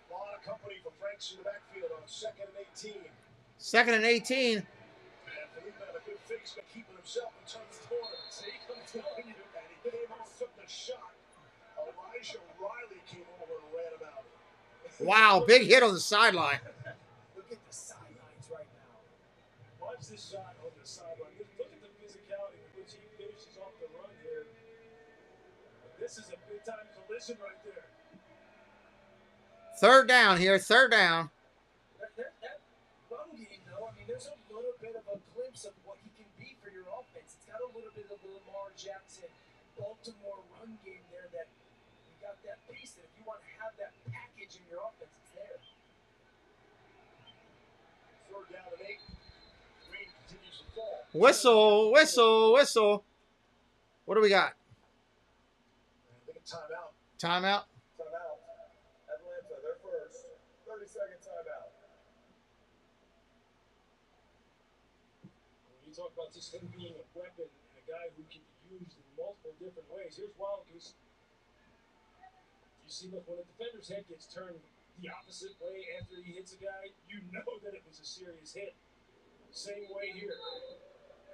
E: A lot of company for Franks in the backfield on 2nd and 18.
B: 2nd and 18.
E: Man, Felipe had a good fix by keeping himself and turns the corner. See, I'm telling you, and he came out, took the shot. Elijah Riley came over and ran him out.
B: Wow, big hit on the sideline.
F: Look at the sidelines right now.
O: Watch this shot on the sideline. Look at the physicality with which he finishes off the run here. This is a big time collision right there.
B: Third down here, third down.
F: That run game, though, I mean, there's a little bit of a glimpse of what he can be for your offense. It's got a little bit of the Lamar Jackson, Baltimore run game there that you got that piece that if you want to have that package in your offense, it's there.
E: Third down and 8. Green continues to fall.
B: Whistle, whistle, whistle. What do we got?
E: I think a timeout.
B: Timeout.
E: Timeout. Atlanta, their first. 30-second timeout.
O: When you talk about this thing being a weapon and a guy who can be used in multiple different ways, here's Wildgoose. You see, look, when a defender's head gets turned the opposite way after he hits a guy, you know that it was a serious hit. Same way here.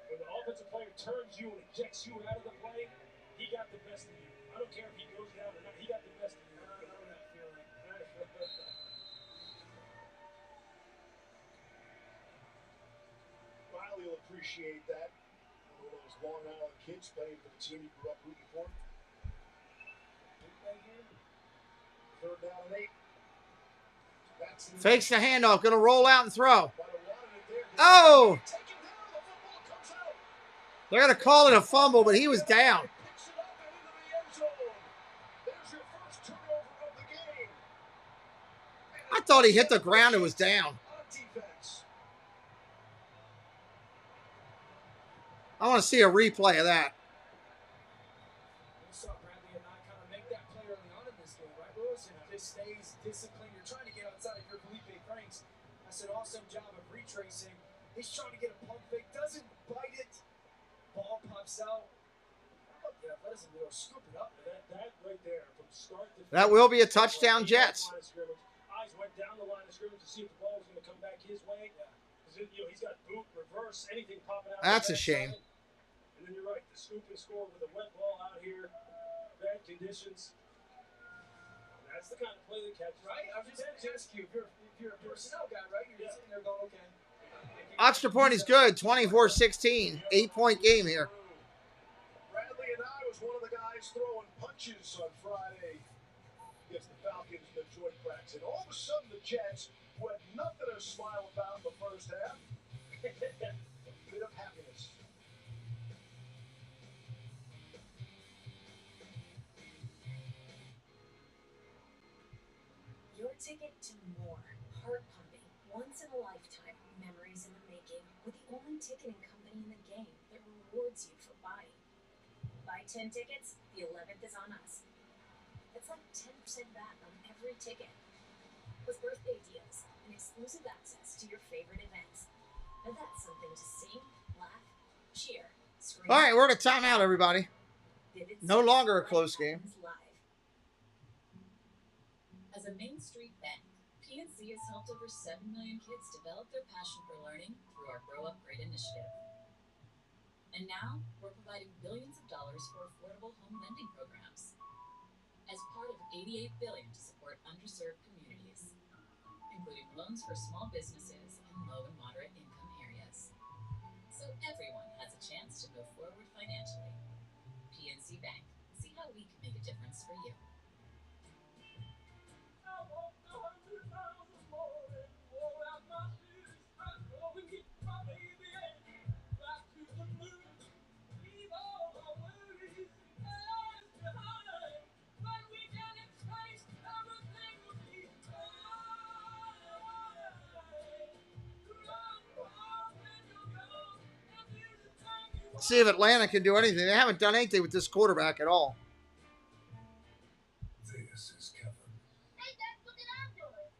O: When the offensive player turns you and ejects you out of the play, he got the best of you. I don't care if he goes down or not, he got the best of you. I know that feeling.
E: Riley will appreciate that. One of those Long Island kids playing for the team he grew up rooting for. Third down and 8.
B: Fakes the handoff, gonna roll out and throw. Oh! They're gonna call it a fumble, but he was down. I thought he hit the ground and was down. I want to see a replay of that.
F: We saw Bradley and I kind of make that play early on in this game, right, Lewis? And if this stays disciplined, you're trying to get outside of your Felipe Franks. That's an awesome job of retracing. He's trying to get a pump fake, doesn't bite it. Ball pops out. How about athleticism to go scoop it up.
O: That right there, from start to
B: That will be a touchdown, Jets.
O: Eyes went down the line of scrimmage to see if the ball was going to come back his way. Because he's got boot, reverse, anything popping out.
B: That's a shame.
O: And then you're right, the scoop and score with a wet ball out here, bad conditions. That's the kind of play that catches.
F: Right? I'm just asking you, if you're a personnel guy, right? You're just sitting there going, okay.
B: Extra point is good. 24-16. 8-point game here.
E: Bradley and I was one of the guys throwing punches on Friday against the Falcons in the joint practice. And all of a sudden, the Jets, who had nothing to smile about in the first half, a bit of happiness.
K: Your ticket to more heart-pumping, once-in-a-lifetime memories in the making with the only ticketing company in the game that rewards you for buying. Buy 10 tickets, the 11th is on us. That's like 10% back on every ticket. With birthday deals and exclusive access to your favorite events. Now that's something to sing, laugh, cheer, scream.
B: All right, we're at a timeout, everybody. No longer a close game.
H: As a Main Street bank, PNC has helped over 7 million kids develop their passion for learning through our Grow Up Great initiative. And now, we're providing billions of dollars for affordable home lending programs as part of $88 billion to support underserved communities, including loans for small businesses in low and moderate income areas. So everyone has a chance to move forward financially. PNC Bank. See how we can make a difference for you.
B: Let's see if Atlanta can do anything. They haven't done anything with this quarterback at all.
J: This is Kevin.
T: Hey, Dad, look at I'm doing.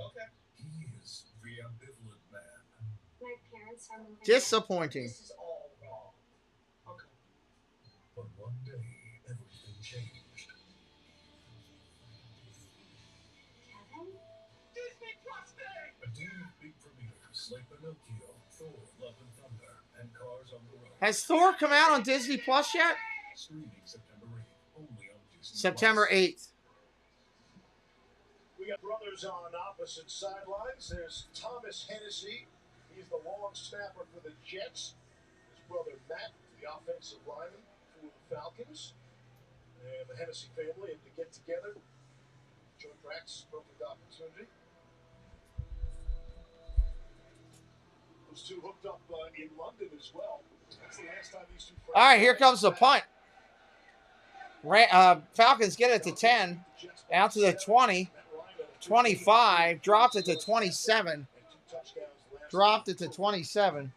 E: Okay.
J: He is the ambivalent man.
G: My parents are moving.
B: Disappointing.
E: This is all wrong. Okay.
J: But one day, everything changed.
G: Kevin?
E: Disney Plus Day!
J: A day of big premieres like Pinocchio, Thor, Love and Thunder, and Cars on the Road.
B: Has Thor come out on Disney Plus yet?
J: Streaming September 8th, only on Disney
B: September 8th.
E: We got brothers on opposite sidelines. There's Thomas Hennessy. He's the long snapper for the Jets. His brother Matt, the offensive lineman for the Falcons. And the Hennessy family had to get together. Joint practice, perfect opportunity. Those two hooked up in London as well. That's the last time these two.
B: All right, here comes the punt. Falcons get it to 10, out to the 20, 25, dropped it to 27, dropped it to 27.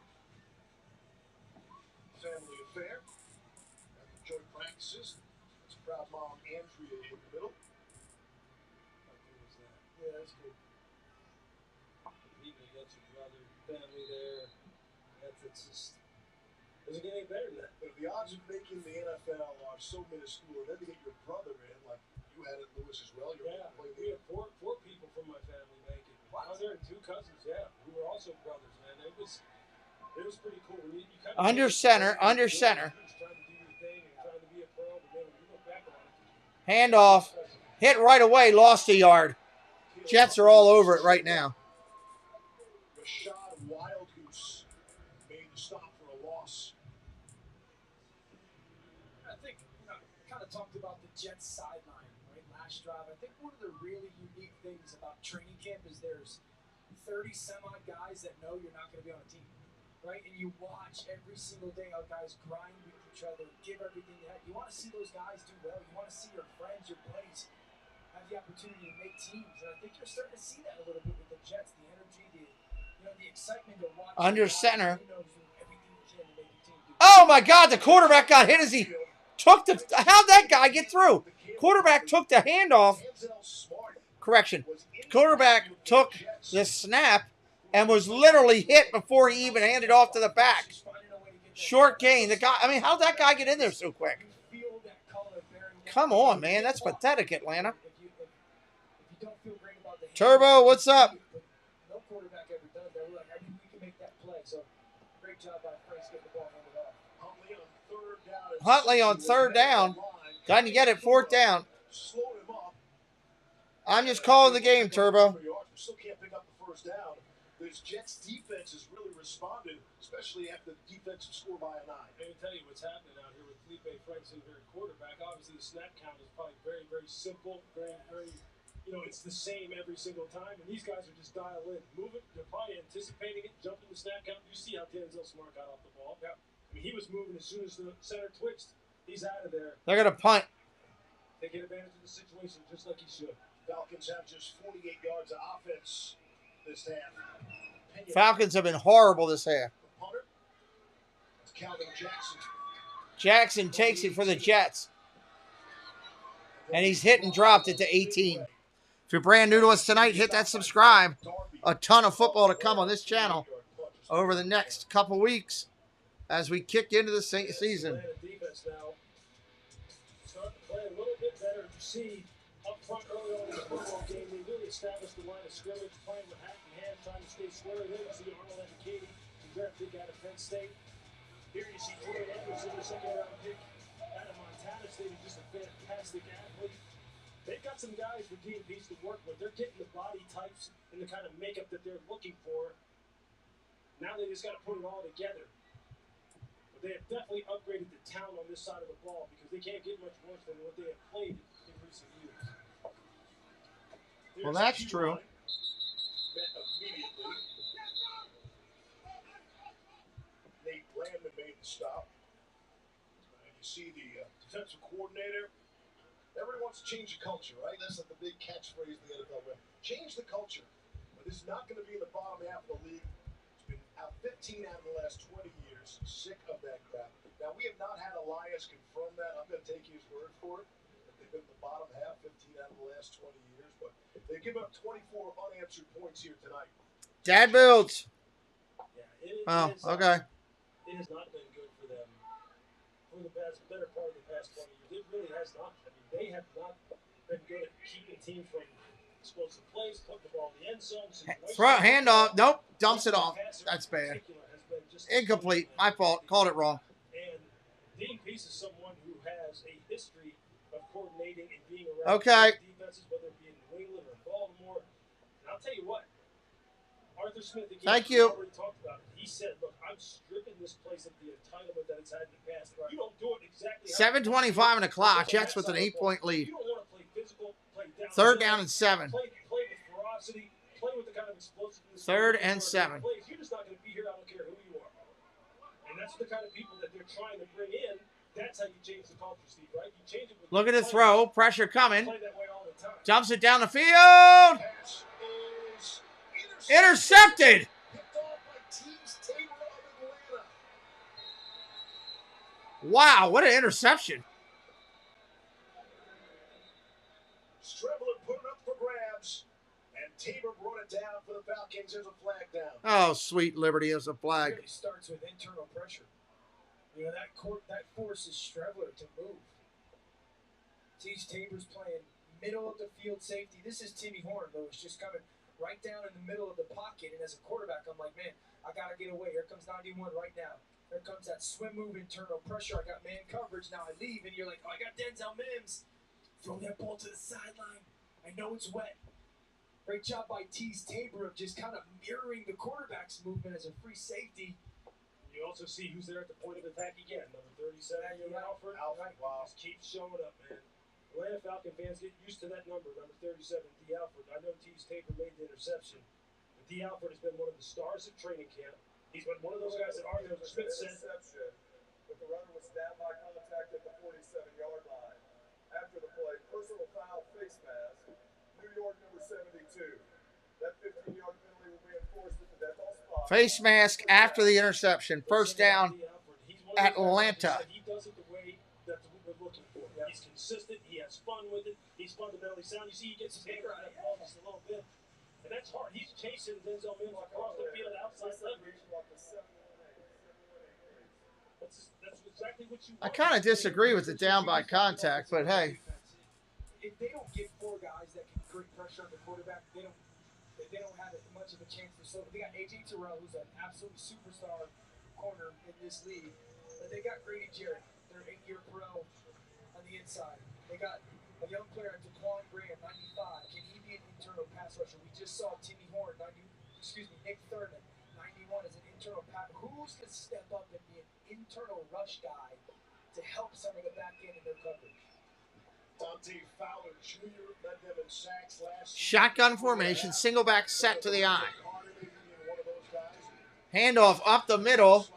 E: Family affair. Joint practices. It's proud mom Andrea in the middle.
O: Yeah, that's good. Even got your brother, family there. It's just doesn't get any better than that.
E: But the odds of making the NFL are so minuscule. And then to get your brother in, like you had it, Lewis, as well. We
O: had four people from my family make it. I was there and two cousins, who were also brothers, man. It was pretty cool. You kind of
B: Under center.
O: Trying to do your thing and trying to be a pro, but then when you look back on it,
B: Handoff. Hit right away. Lost a yard. Jets are all over it right now.
E: Rashad Wildgoose made the stop for a loss.
F: I think, kind of talked about the Jets sideline, right, last drive. I think one of the really unique things about training camp is there's 30-some-odd guys that know you're not going to be on a team, right? And you watch every single day how guys grind with each other, give everything they have. You want to see those guys do well. You want to see your friends, your buddies have the opportunity to make teams. And I think you're starting to see that a little bit with the Jets, the energy, the excitement to watch.
B: Under center.
F: Oh,
B: Oh my God, the quarterback got hit as he took the. How'd that guy get through? Quarterback took the handoff. Correction. Quarterback took the snap and was literally hit before he even handed off to the back. Short gain. The guy. I mean, how'd that guy get in there so quick?
E: Feel
B: Come on, man. That's pathetic, Atlanta.
F: If you don't feel great about the
B: Turbo, what's up?
F: No quarterback ever does that. We're like, I think we can make that play. So great job by Franks getting the ball handed off.
B: Huntley on third down. Got to get it fourth down. I'm just calling the game, Turbo.
E: Still can't pick up the first down. This Jets defense has really responded, especially after the defensive score by a 9.
O: Let me tell you what's happening out here with Felipe Franks and their quarterback. Obviously, the snap count is probably very, very simple, very, it's the same every single time. And these guys are just dial in, move it. They're probably anticipating it, jumping the snap count. You see how Denzel Smart got off the ball. Yeah. I mean, he was moving as soon as the center twitched. He's out of there.
B: They're going to punt.
O: Taking advantage of the situation just like he should.
E: Falcons have just 48 yards of offense this half.
B: Falcons have been horrible this half.
E: It's Calvin Jackson.
B: Jackson takes it for the Jets. And he's hit and dropped it to 18. If you're brand new to us tonight, hit that subscribe. A ton of football to come on this channel over the next couple weeks as we kick into the season.
O: Defense now starting to play a little bit better. You see up front early on in the football game, they really established the line of scrimmage, playing with hat in hand, trying to stay square. There you see Arnold and Katie, the draft pick out of Penn State. Here you see Jordan Anderson, the second-round pick out of Montana State. He's just a fantastic athlete. They've got some guys for D&Ps to work with. They're getting the body types and the kind of makeup that they're looking for. Now they just got to put it all together. But they have definitely upgraded the talent on this side of the ball because they can't get much worse than what they have played in recent years.
B: Well, that's true.
E: Nate Landman made the stop. And you see the defensive coordinator. Everybody wants to change the culture, right? That's like the big catchphrase in the NFL. Change the culture. But this is not going to be in the bottom half of the league. It's been out 15 out of the last 20 years. Sick of that crap. Now, we have not had Elias confirm that. I'm going to take his word for it. They've been in the bottom half 15 out of the last 20 years. But they've given up 24 unanswered points here tonight.
B: Dad builds.
O: Yeah,
B: okay.
O: It has not been good for them for the better part of the past 20 years. It really has not. I mean, they have not been good at keeping teams from explosive plays, putting the ball in the end zone.
B: Throw hand off. Nope. Dumps it off. That's bad. Incomplete. My fault. Called it wrong.
O: And Dean Peace is someone who has a history of coordinating and being around defenses, whether it be in New England or Baltimore. And I'll tell you what, Arthur Smith, again, already talked about it. He said, look, I'm stripping this place of the entitlement that it's had in the past. You don't do it exactly
B: 7:25 on the clock. Jets with an 8-point lead.
O: You don't want to play physical, play down.
B: Third down and 7.
O: Play with ferocity, play with the kind of explosiveness.
B: Third and 7.
O: You're just not going to be here. I don't care who you are. And that's the kind of people that they're trying to bring in. That's how you change the culture, Steve, right? You change it with
B: Look at the throw. Pressure coming.
O: play that way all the time.
B: Dumps it down the field. Intercepted. Wow, what an interception.
E: Strebler put it up for grabs, and Tabor brought it down for the Falcons. There's a flag down.
B: Oh, sweet Liberty as a flag.
F: It starts with internal pressure. You know, that forces Strebler to move. Tease Tabor's playing middle of the field safety. This is Timmy Horn, though. It's just coming right down in the middle of the pocket. And as a quarterback, I'm like, man, I got to get away. Here comes 91 right now. There comes that swim move, internal pressure. I got man coverage. Now I leave, and you're like, oh, I got Denzel Mims. Throw that ball to the sideline. I know it's wet. Great job by Tease Tabor of just kind of mirroring the quarterback's movement as a free safety.
O: You also see who's there at the point of attack again. Number 37, Alfred.
E: Wow.
O: Just keeps showing up, man. Atlanta Falcon fans get used to that number 37, D. Alfred. I know Tease Tabor made the interception, but D. Alfred has been one of the stars at training camp. He's been one of those guys that Arthur Smith said.
I: But the runner was down by contact at the 47-yard line. After the play, personal foul, face mask, New York number 72. That 15-yard penalty will be enforced at the death ball spot.
B: Face mask after the interception. First down, Atlanta.
O: He does it the way that we're looking for. He's consistent. He has fun with it. He's fundamentally sound. You see, he gets his finger on that ball just a little bit. And that's hard. He's chasing Denzel Mims across the field outside leverage. That's exactly what you
B: I
O: want.
B: kind of disagree with the down by contact, but hey.
F: If they don't get four guys that can create pressure on the quarterback, they don't have much of a chance for. So they got AJ Terrell, who's an absolute superstar corner in this league. But they got Grady Jarrett, their 8-year pro on the inside. They got a young player, Daquan Graham, 95. Can he be an internal pass rusher? We just saw Timmy Horn, Nick Thurman, 91 as an internal pass. Who's going to step up and be an internal rush guy to help some of the back end in their coverage?
E: Dante Fowler Jr. led them in sacks last
B: Shotgun formation, single back set to the eye. Handoff up the middle.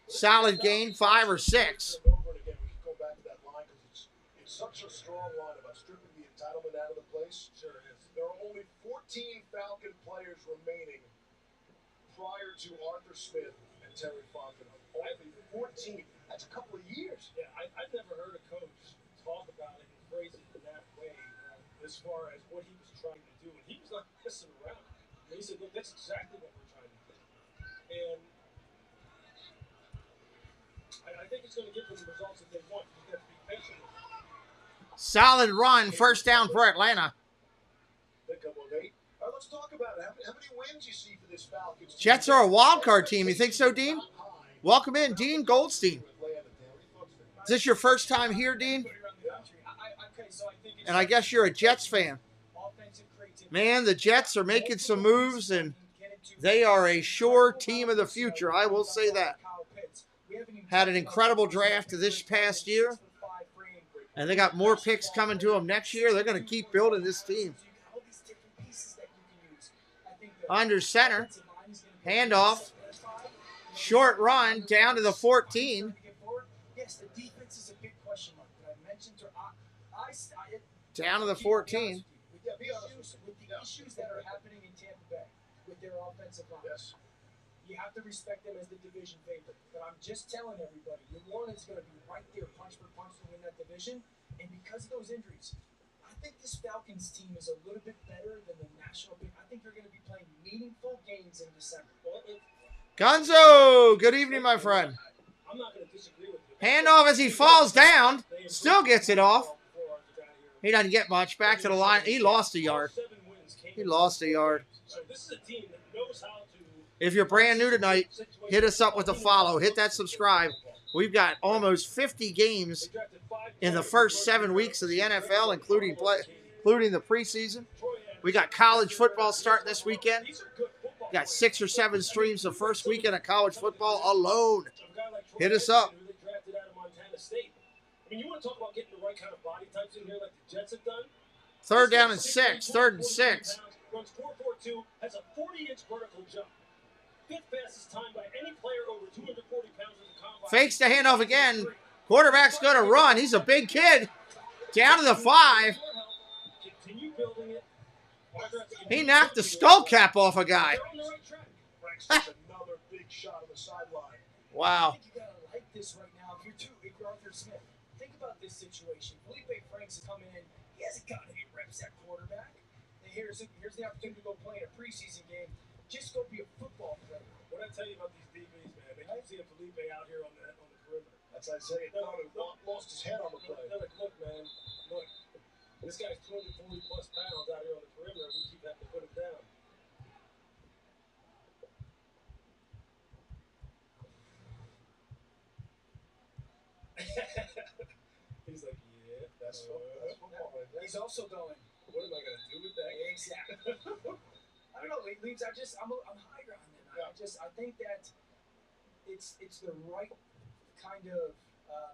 B: Solid gain, 5 or 6.
E: Go back to that line because it's such a strong line about stripping the entitlement out of the place. Sure it is. There are only 14 Falcon players remaining prior to Arthur Smith and Terry Fontenot. Only 14. That's a couple of years.
O: Yeah, I've never heard a coach talk about it and phrase it in that way as far as what he was trying to do. And he was not messing around. And he said, look, that's exactly what we're trying to do. And I think it's going to give them the results that they want. You have to be patient.
B: Solid run, first down for Atlanta.
E: Let's talk about it. How many wins you see for this Falcons team?
B: Jets are a wild card team. You think so, Dean? Welcome in, Dean Goldstein. Is this your first time here, Dean? And I guess you're a Jets fan. Man, the Jets are making some moves, and they are a sure team of the future. I will say that. Had an incredible draft this past year, and they got more picks coming to them next year. They're going to keep building this team. Under center, handoff, short run down to the 14.
F: Yes, the defense is a big question mark. But I mentioned
B: down to the 14.
F: With the issues that are happening in Tampa Bay with their offensive line, you have to respect them as the division favorite. But I'm just telling everybody, New Orleans is going to be right there, punch for punch, to win that division. And because of those injuries, I think this Falcons team is a little bit better than the national pick. I think they're going to be playing meaningful games in December.
B: Gonzo, good evening, my friend.
O: I'm not going to disagree with you.
B: Handoff as he falls down, still gets it off. He doesn't get much. Back to the line. He lost a yard. He lost a yard.
O: So this is a team that knows how to.
B: If you're brand new tonight, hit us up with a follow. Hit that subscribe. We've got almost 50 games in the first 7 weeks of the NFL, including the preseason. We got college football starting this weekend. We got 6 or 7 streams the first weekend of college football alone. Hit us up.
O: I mean, you want to talk about getting the right kind of body types in here like the Jets have done?
B: 3rd down and 6. 3rd and 6.
O: Runs 4.42, has a 40-inch vertical jump. 5th fastest time by any player over 240 pounds in the combine.
B: Fakes the handoff again. Quarterback's going to run. He's a big kid. Down to the 5.
O: Continue building it.
B: He knocked the skull cap off a guy.
E: Another big shot on the sideline.
B: Wow.
F: I think you got to like this right now. If you're Arthur Smith, think about this situation. Felipe Franks is coming in. He hasn't gotten any reps at quarterback. And here's the opportunity to go play in a preseason game. Just go be a football player.
O: What I tell you about these DBs, man, they keep seeing Felipe out here on the perimeter.
E: That's like saying lost his head on the play.
O: They're like, look, man, look, this guy's 240 plus pounds out here on the perimeter. We keep having to put him down. He's like, yeah,
E: that's football right there.
F: He's also going,
O: what am I going to do with that?
F: Exactly. I don't know, Leaves. I'm higher on them. I think that it's the right kind of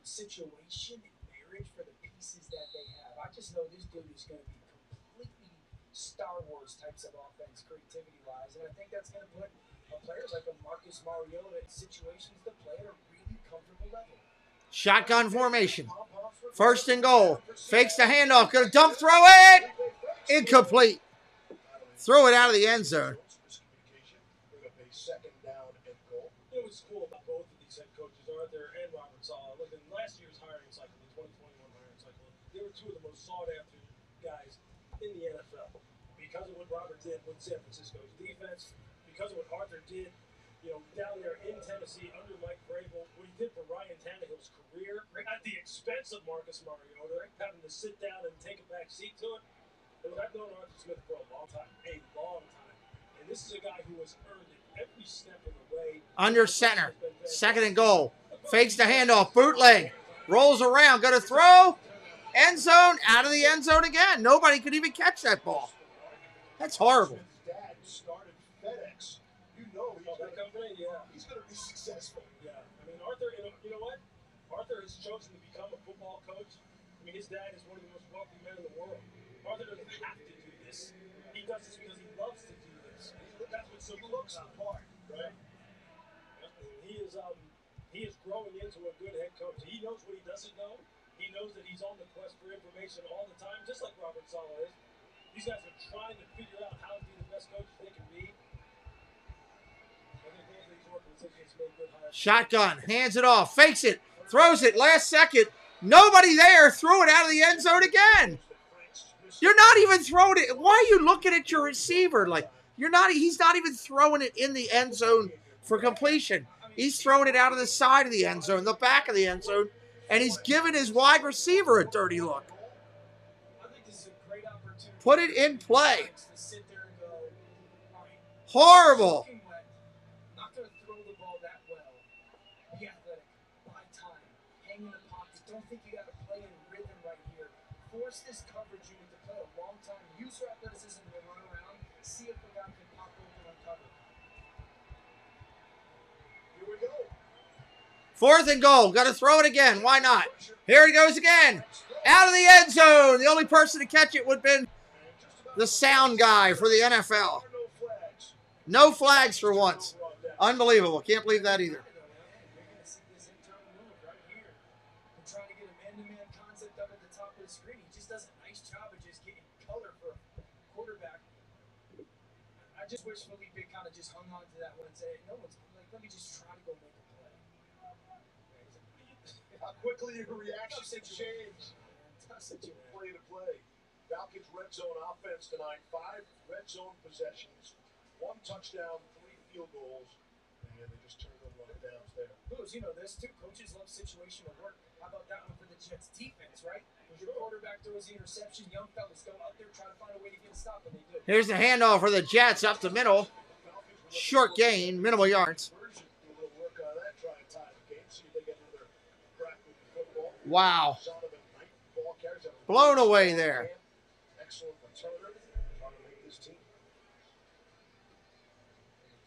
F: situation and marriage for the pieces that they have. I just know this dude is going to be completely Star Wars types of offense, creativity-wise, and I think that's going to put players like a Marcus Mariota in situations to play at a really comfortable level.
B: Shotgun formation. 1st and goal. Fakes the handoff. Going to dump throw it. Incomplete. Throw it out of the end zone.
O: It was cool about both of these head coaches, Arthur and Robert Saleh. Look, in last year's hiring cycle, the 2021 hiring cycle, they were 2 of the most sought-after guys in the NFL because of what Robert did with San Francisco's defense, because of what Arthur did down there in Tennessee under Mike Vrabel, what he did for Ryan Tannehill's career at the expense of Marcus Mariota, having to sit down and take a back seat to it. And I've known Arthur Smith for a long time. And this is a guy who has earned it every step of the way.
B: Under center. Second and goal. Fakes the handoff. Bootleg. Rolls around. Going to throw. End zone. Out of the end zone again. Nobody could even catch that ball. That's horrible.
E: His dad started FedEx. You know he's going to be successful.
O: Yeah. I mean, Arthur, you know what? Arthur has chosen to become a football coach. I mean, his dad is one of the most wealthy men in the world. Arthur doesn't have to do this. He does this because he loves to do this. That's what's so cool about him, right? He is growing into a good head coach. He knows what he doesn't know. He knows that he's on the quest for information all the time, just like Robert Saleh is. These guys are trying to figure out how to be the best coaches they can be. I think both of these organizations make good hires.
B: Shotgun. Hands it off. Fakes it. Throws it. Last second. Nobody there. Threw it out of the end zone again. You're not even throwing it. Why are you looking at your receiver? Like, he's not even throwing it in the end zone for completion. He's throwing it out of the side of the end zone, the back of the end zone, and he's giving his wide receiver a dirty look. Put it in play. Horrible.
F: Not going to throw the ball that well. Be athletic. Buy time. Hang in the pocket. Don't think you got to play in rhythm right here. Force this coverage unit to play a long time. Use your athleticism to run around. See if the guy can pop open on cover.
E: Here we go.
B: Fourth and goal. Got to throw it again. Why not? Here he goes again. Out of the end zone. The only person to catch it would have been the sound guy for the NFL. No flags for once. Unbelievable. Can't believe that either.
F: Trying to get a man-to-man concept up at the top of the screen. He just does a nice job of just getting color for a quarterback. I just wish Felipe kind of just hung on to that one and said, no one's like, let me just try to go make a play.
E: How quickly your reaction can change. Play to play. Falcons red zone offense tonight. 5 red zone possessions, 1 touchdown, 3 field goals, and they just turned over on downs there.
F: Lewis, you know this too. Coaches love situational work. How about that one for the Jets defense, right? When your quarterback throws the interception, young fellas go out there try to find a way to get a stop, and they do.
B: Here's the handoff for the Jets up the middle. Short gain, minimal yards. Wow. Blown away there.
E: Excellent returner. Trying to make this team.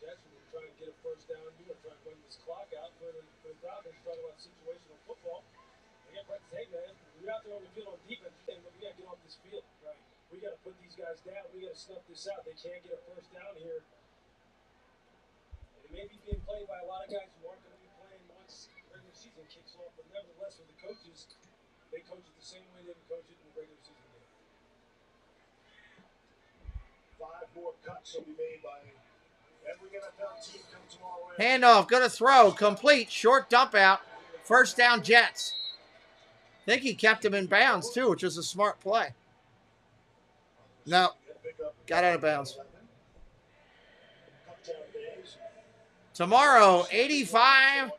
O: Jackson will try and get a first down. You want to try and run this clock out for the Falcons. Talking about situational football. They got to say, man, we're out there on the field on defense, and we got to get off this field. Right. We got to put these guys down. We got to snuff this out. They can't get a first down here. It may be being played by a lot of guys who aren't going to be playing once regular season kicks off, but nevertheless, for the coaches, they coach it the same way they would coach it in the regular season game.
E: 5 more cuts will be made by every NFL team come tomorrow.
B: Handoff, going to throw, complete, short dump out, first down Jets. I think he kept him in bounds too, which was a smart play. No, got out of bounds. Tomorrow, 85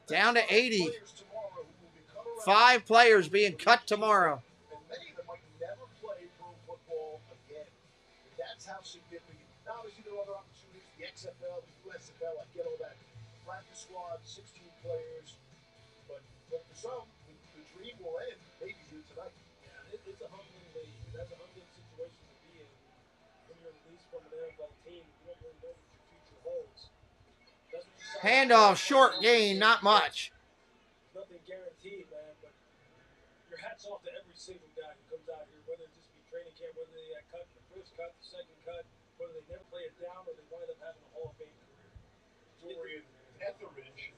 B: down to 80. 5 players being cut tomorrow.
E: And many of them might never play pro football again. That's how significant. Now, obviously, there are other opportunities. The XFL, the USFL, I get all that. Practice squad, 16 players. But for some, the dream will end maybe here tonight.
O: Yeah, it's a humbling day. That's a humbling situation to be in. When you're released from an NFL team, you don't really know what your future holds.
B: Handoff, short gain, not much.
O: Nothing guaranteed, man, but your hat's off to every single guy who comes out here, whether it just be training camp, whether they got cut in the first cut, the second cut, whether they never play it down or they wind up having a Hall of Fame career.
E: Dorian Etheridge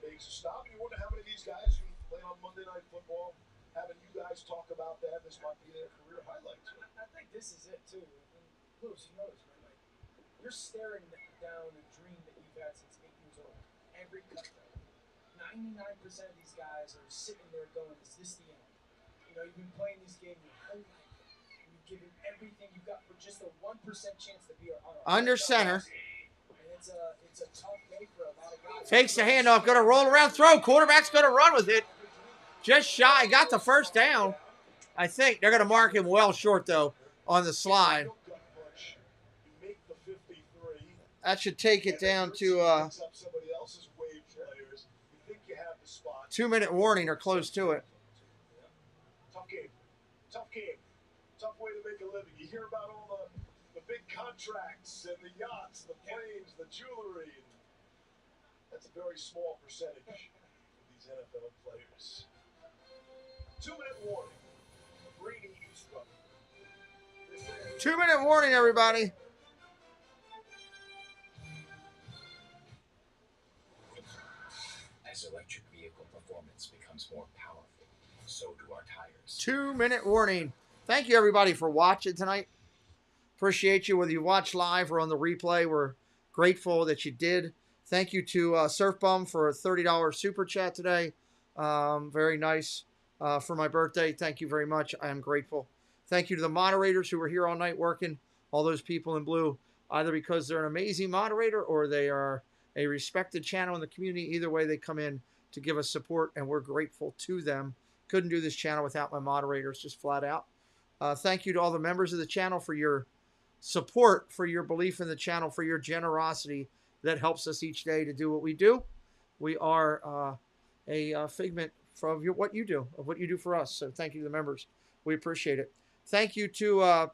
E: makes a stop. You wonder how many of these guys who play on Monday Night Football, having you guys talk about that, this might be their career highlights.
F: I think this is it, too. And Lewis, you know this, man. Like, you're staring down a dream that you've had since 8 years old. Every cut, 99% of these guys are sitting there going, is this the end? You know, you've been playing this game your whole life. You've given everything you've got for just a 1% chance to be on
B: under center.
F: And
B: Fakes the handoff, going to roll around, throw. Quarterback's going to run with it. Just shy, got the first down. I think they're going to mark him well short, though, on the slide. That should take it down to 2-minute warning or close to it.
E: Tough game. Tough game. Tough way to make a living. You hear about all the big contracts and the yachts, the planes, the jewelry. That's a very small percentage of these NFL players. 2-minute warning. Brady eavesdropping.
B: 2-minute warning, everybody.
M: As electric vehicle performance becomes more powerful, so do our tires.
B: 2-minute warning. Thank you, everybody, for watching tonight. Appreciate you, whether you watch live or on the replay. We're grateful that you did. Thank you to Surf Bum for a $30 super chat today. Very nice for my birthday. Thank you very much. I am grateful. Thank you to the moderators who were here all night working, all those people in blue, either because they're an amazing moderator or they are a respected channel in the community. Either way, they come in to give us support, and we're grateful to them. Couldn't do this channel without my moderators, just flat out. Thank you to all the members of the channel for your support, for your belief in the channel, for your generosity that helps us each day to do what we do. We are a figment of what you do, of what you do for us. So thank you to the members. We appreciate it. Thank you to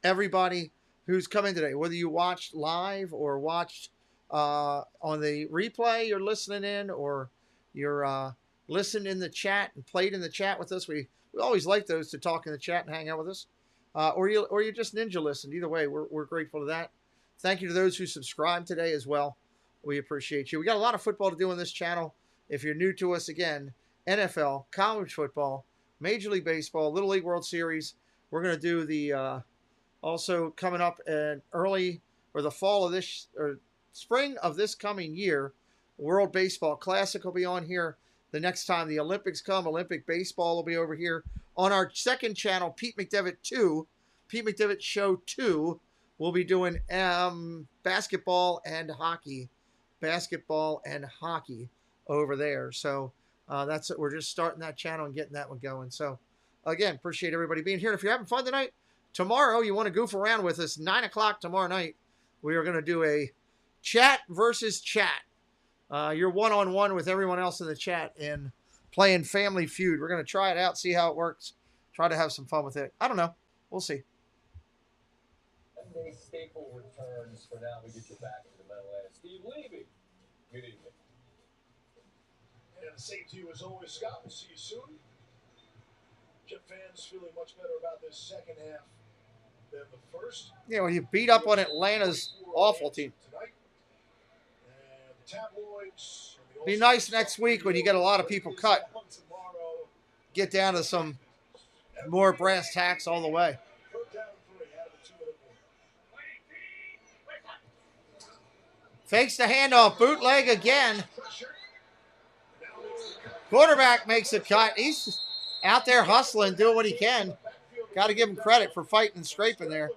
B: everybody who's come in today, whether you watched live or watched on the replay, you're listening in, or you're listened in the chat and played in the chat with us. We always like those to talk in the chat and hang out with us. Or you just ninja listened. Either way, we're grateful to that. Thank you to those who subscribed today as well. We appreciate you. We got a lot of football to do on this channel. If you're new to us, again, NFL, college football, Major League Baseball, Little League World Series. We're going to do the also coming up in early or the fall of this or spring of this coming year, World Baseball Classic will be on here. The next time the Olympics come, Olympic baseball will be over here on our second channel, Pete McDevitt 2, Pete McDevitt Show 2. We'll be doing basketball and hockey over there. So that's it. We're just starting that channel and getting that one going. So again, appreciate everybody being here. If you're having fun tonight, tomorrow you want to goof around with us, 9 o'clock tomorrow night, we are going to do a chat versus chat. You're one-on-one with everyone else in the chat in playing Family Feud. We're going to try it out, see how it works, try to have some fun with it. I don't know. We'll see.
U: Sunday staple returns. For now, we get you back to the Meadowlands. Steve Levy. Good evening.
E: And the same to you as always, Scott. We'll see you soon. Jet fans feeling much better about this second half than the first.
B: Yeah, when you beat up on Atlanta's awful team. Be nice next week when you get a lot of people cut. Get down to some more brass tacks all the way. Fakes the handoff, bootleg again. Quarterback makes a cut. He's out there hustling, doing what he can. Got to give him credit for fighting and scraping there.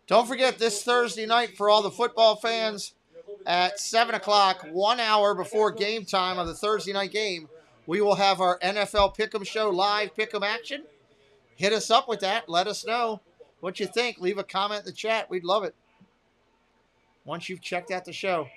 B: Don't forget this Thursday night for all the football fans at 7 o'clock, 1 hour before game time of the Thursday night game, we will have our NFL Pick'em Show live Pick'em action. Hit us up with that. Let us know what you think. Leave a comment in the chat. We'd love it. Once you've checked out the show.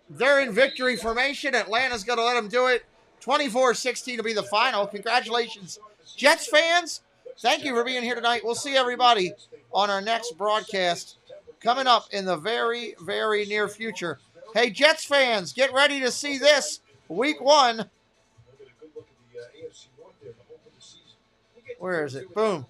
B: They're in victory formation. Atlanta's going to let them do it. 24-16 to be the final. Congratulations, Jets fans. Thank you for being here tonight. We'll see everybody on our next broadcast coming up in the very, very near future. Hey, Jets fans, get ready to see this week 1. Where is it? Boom.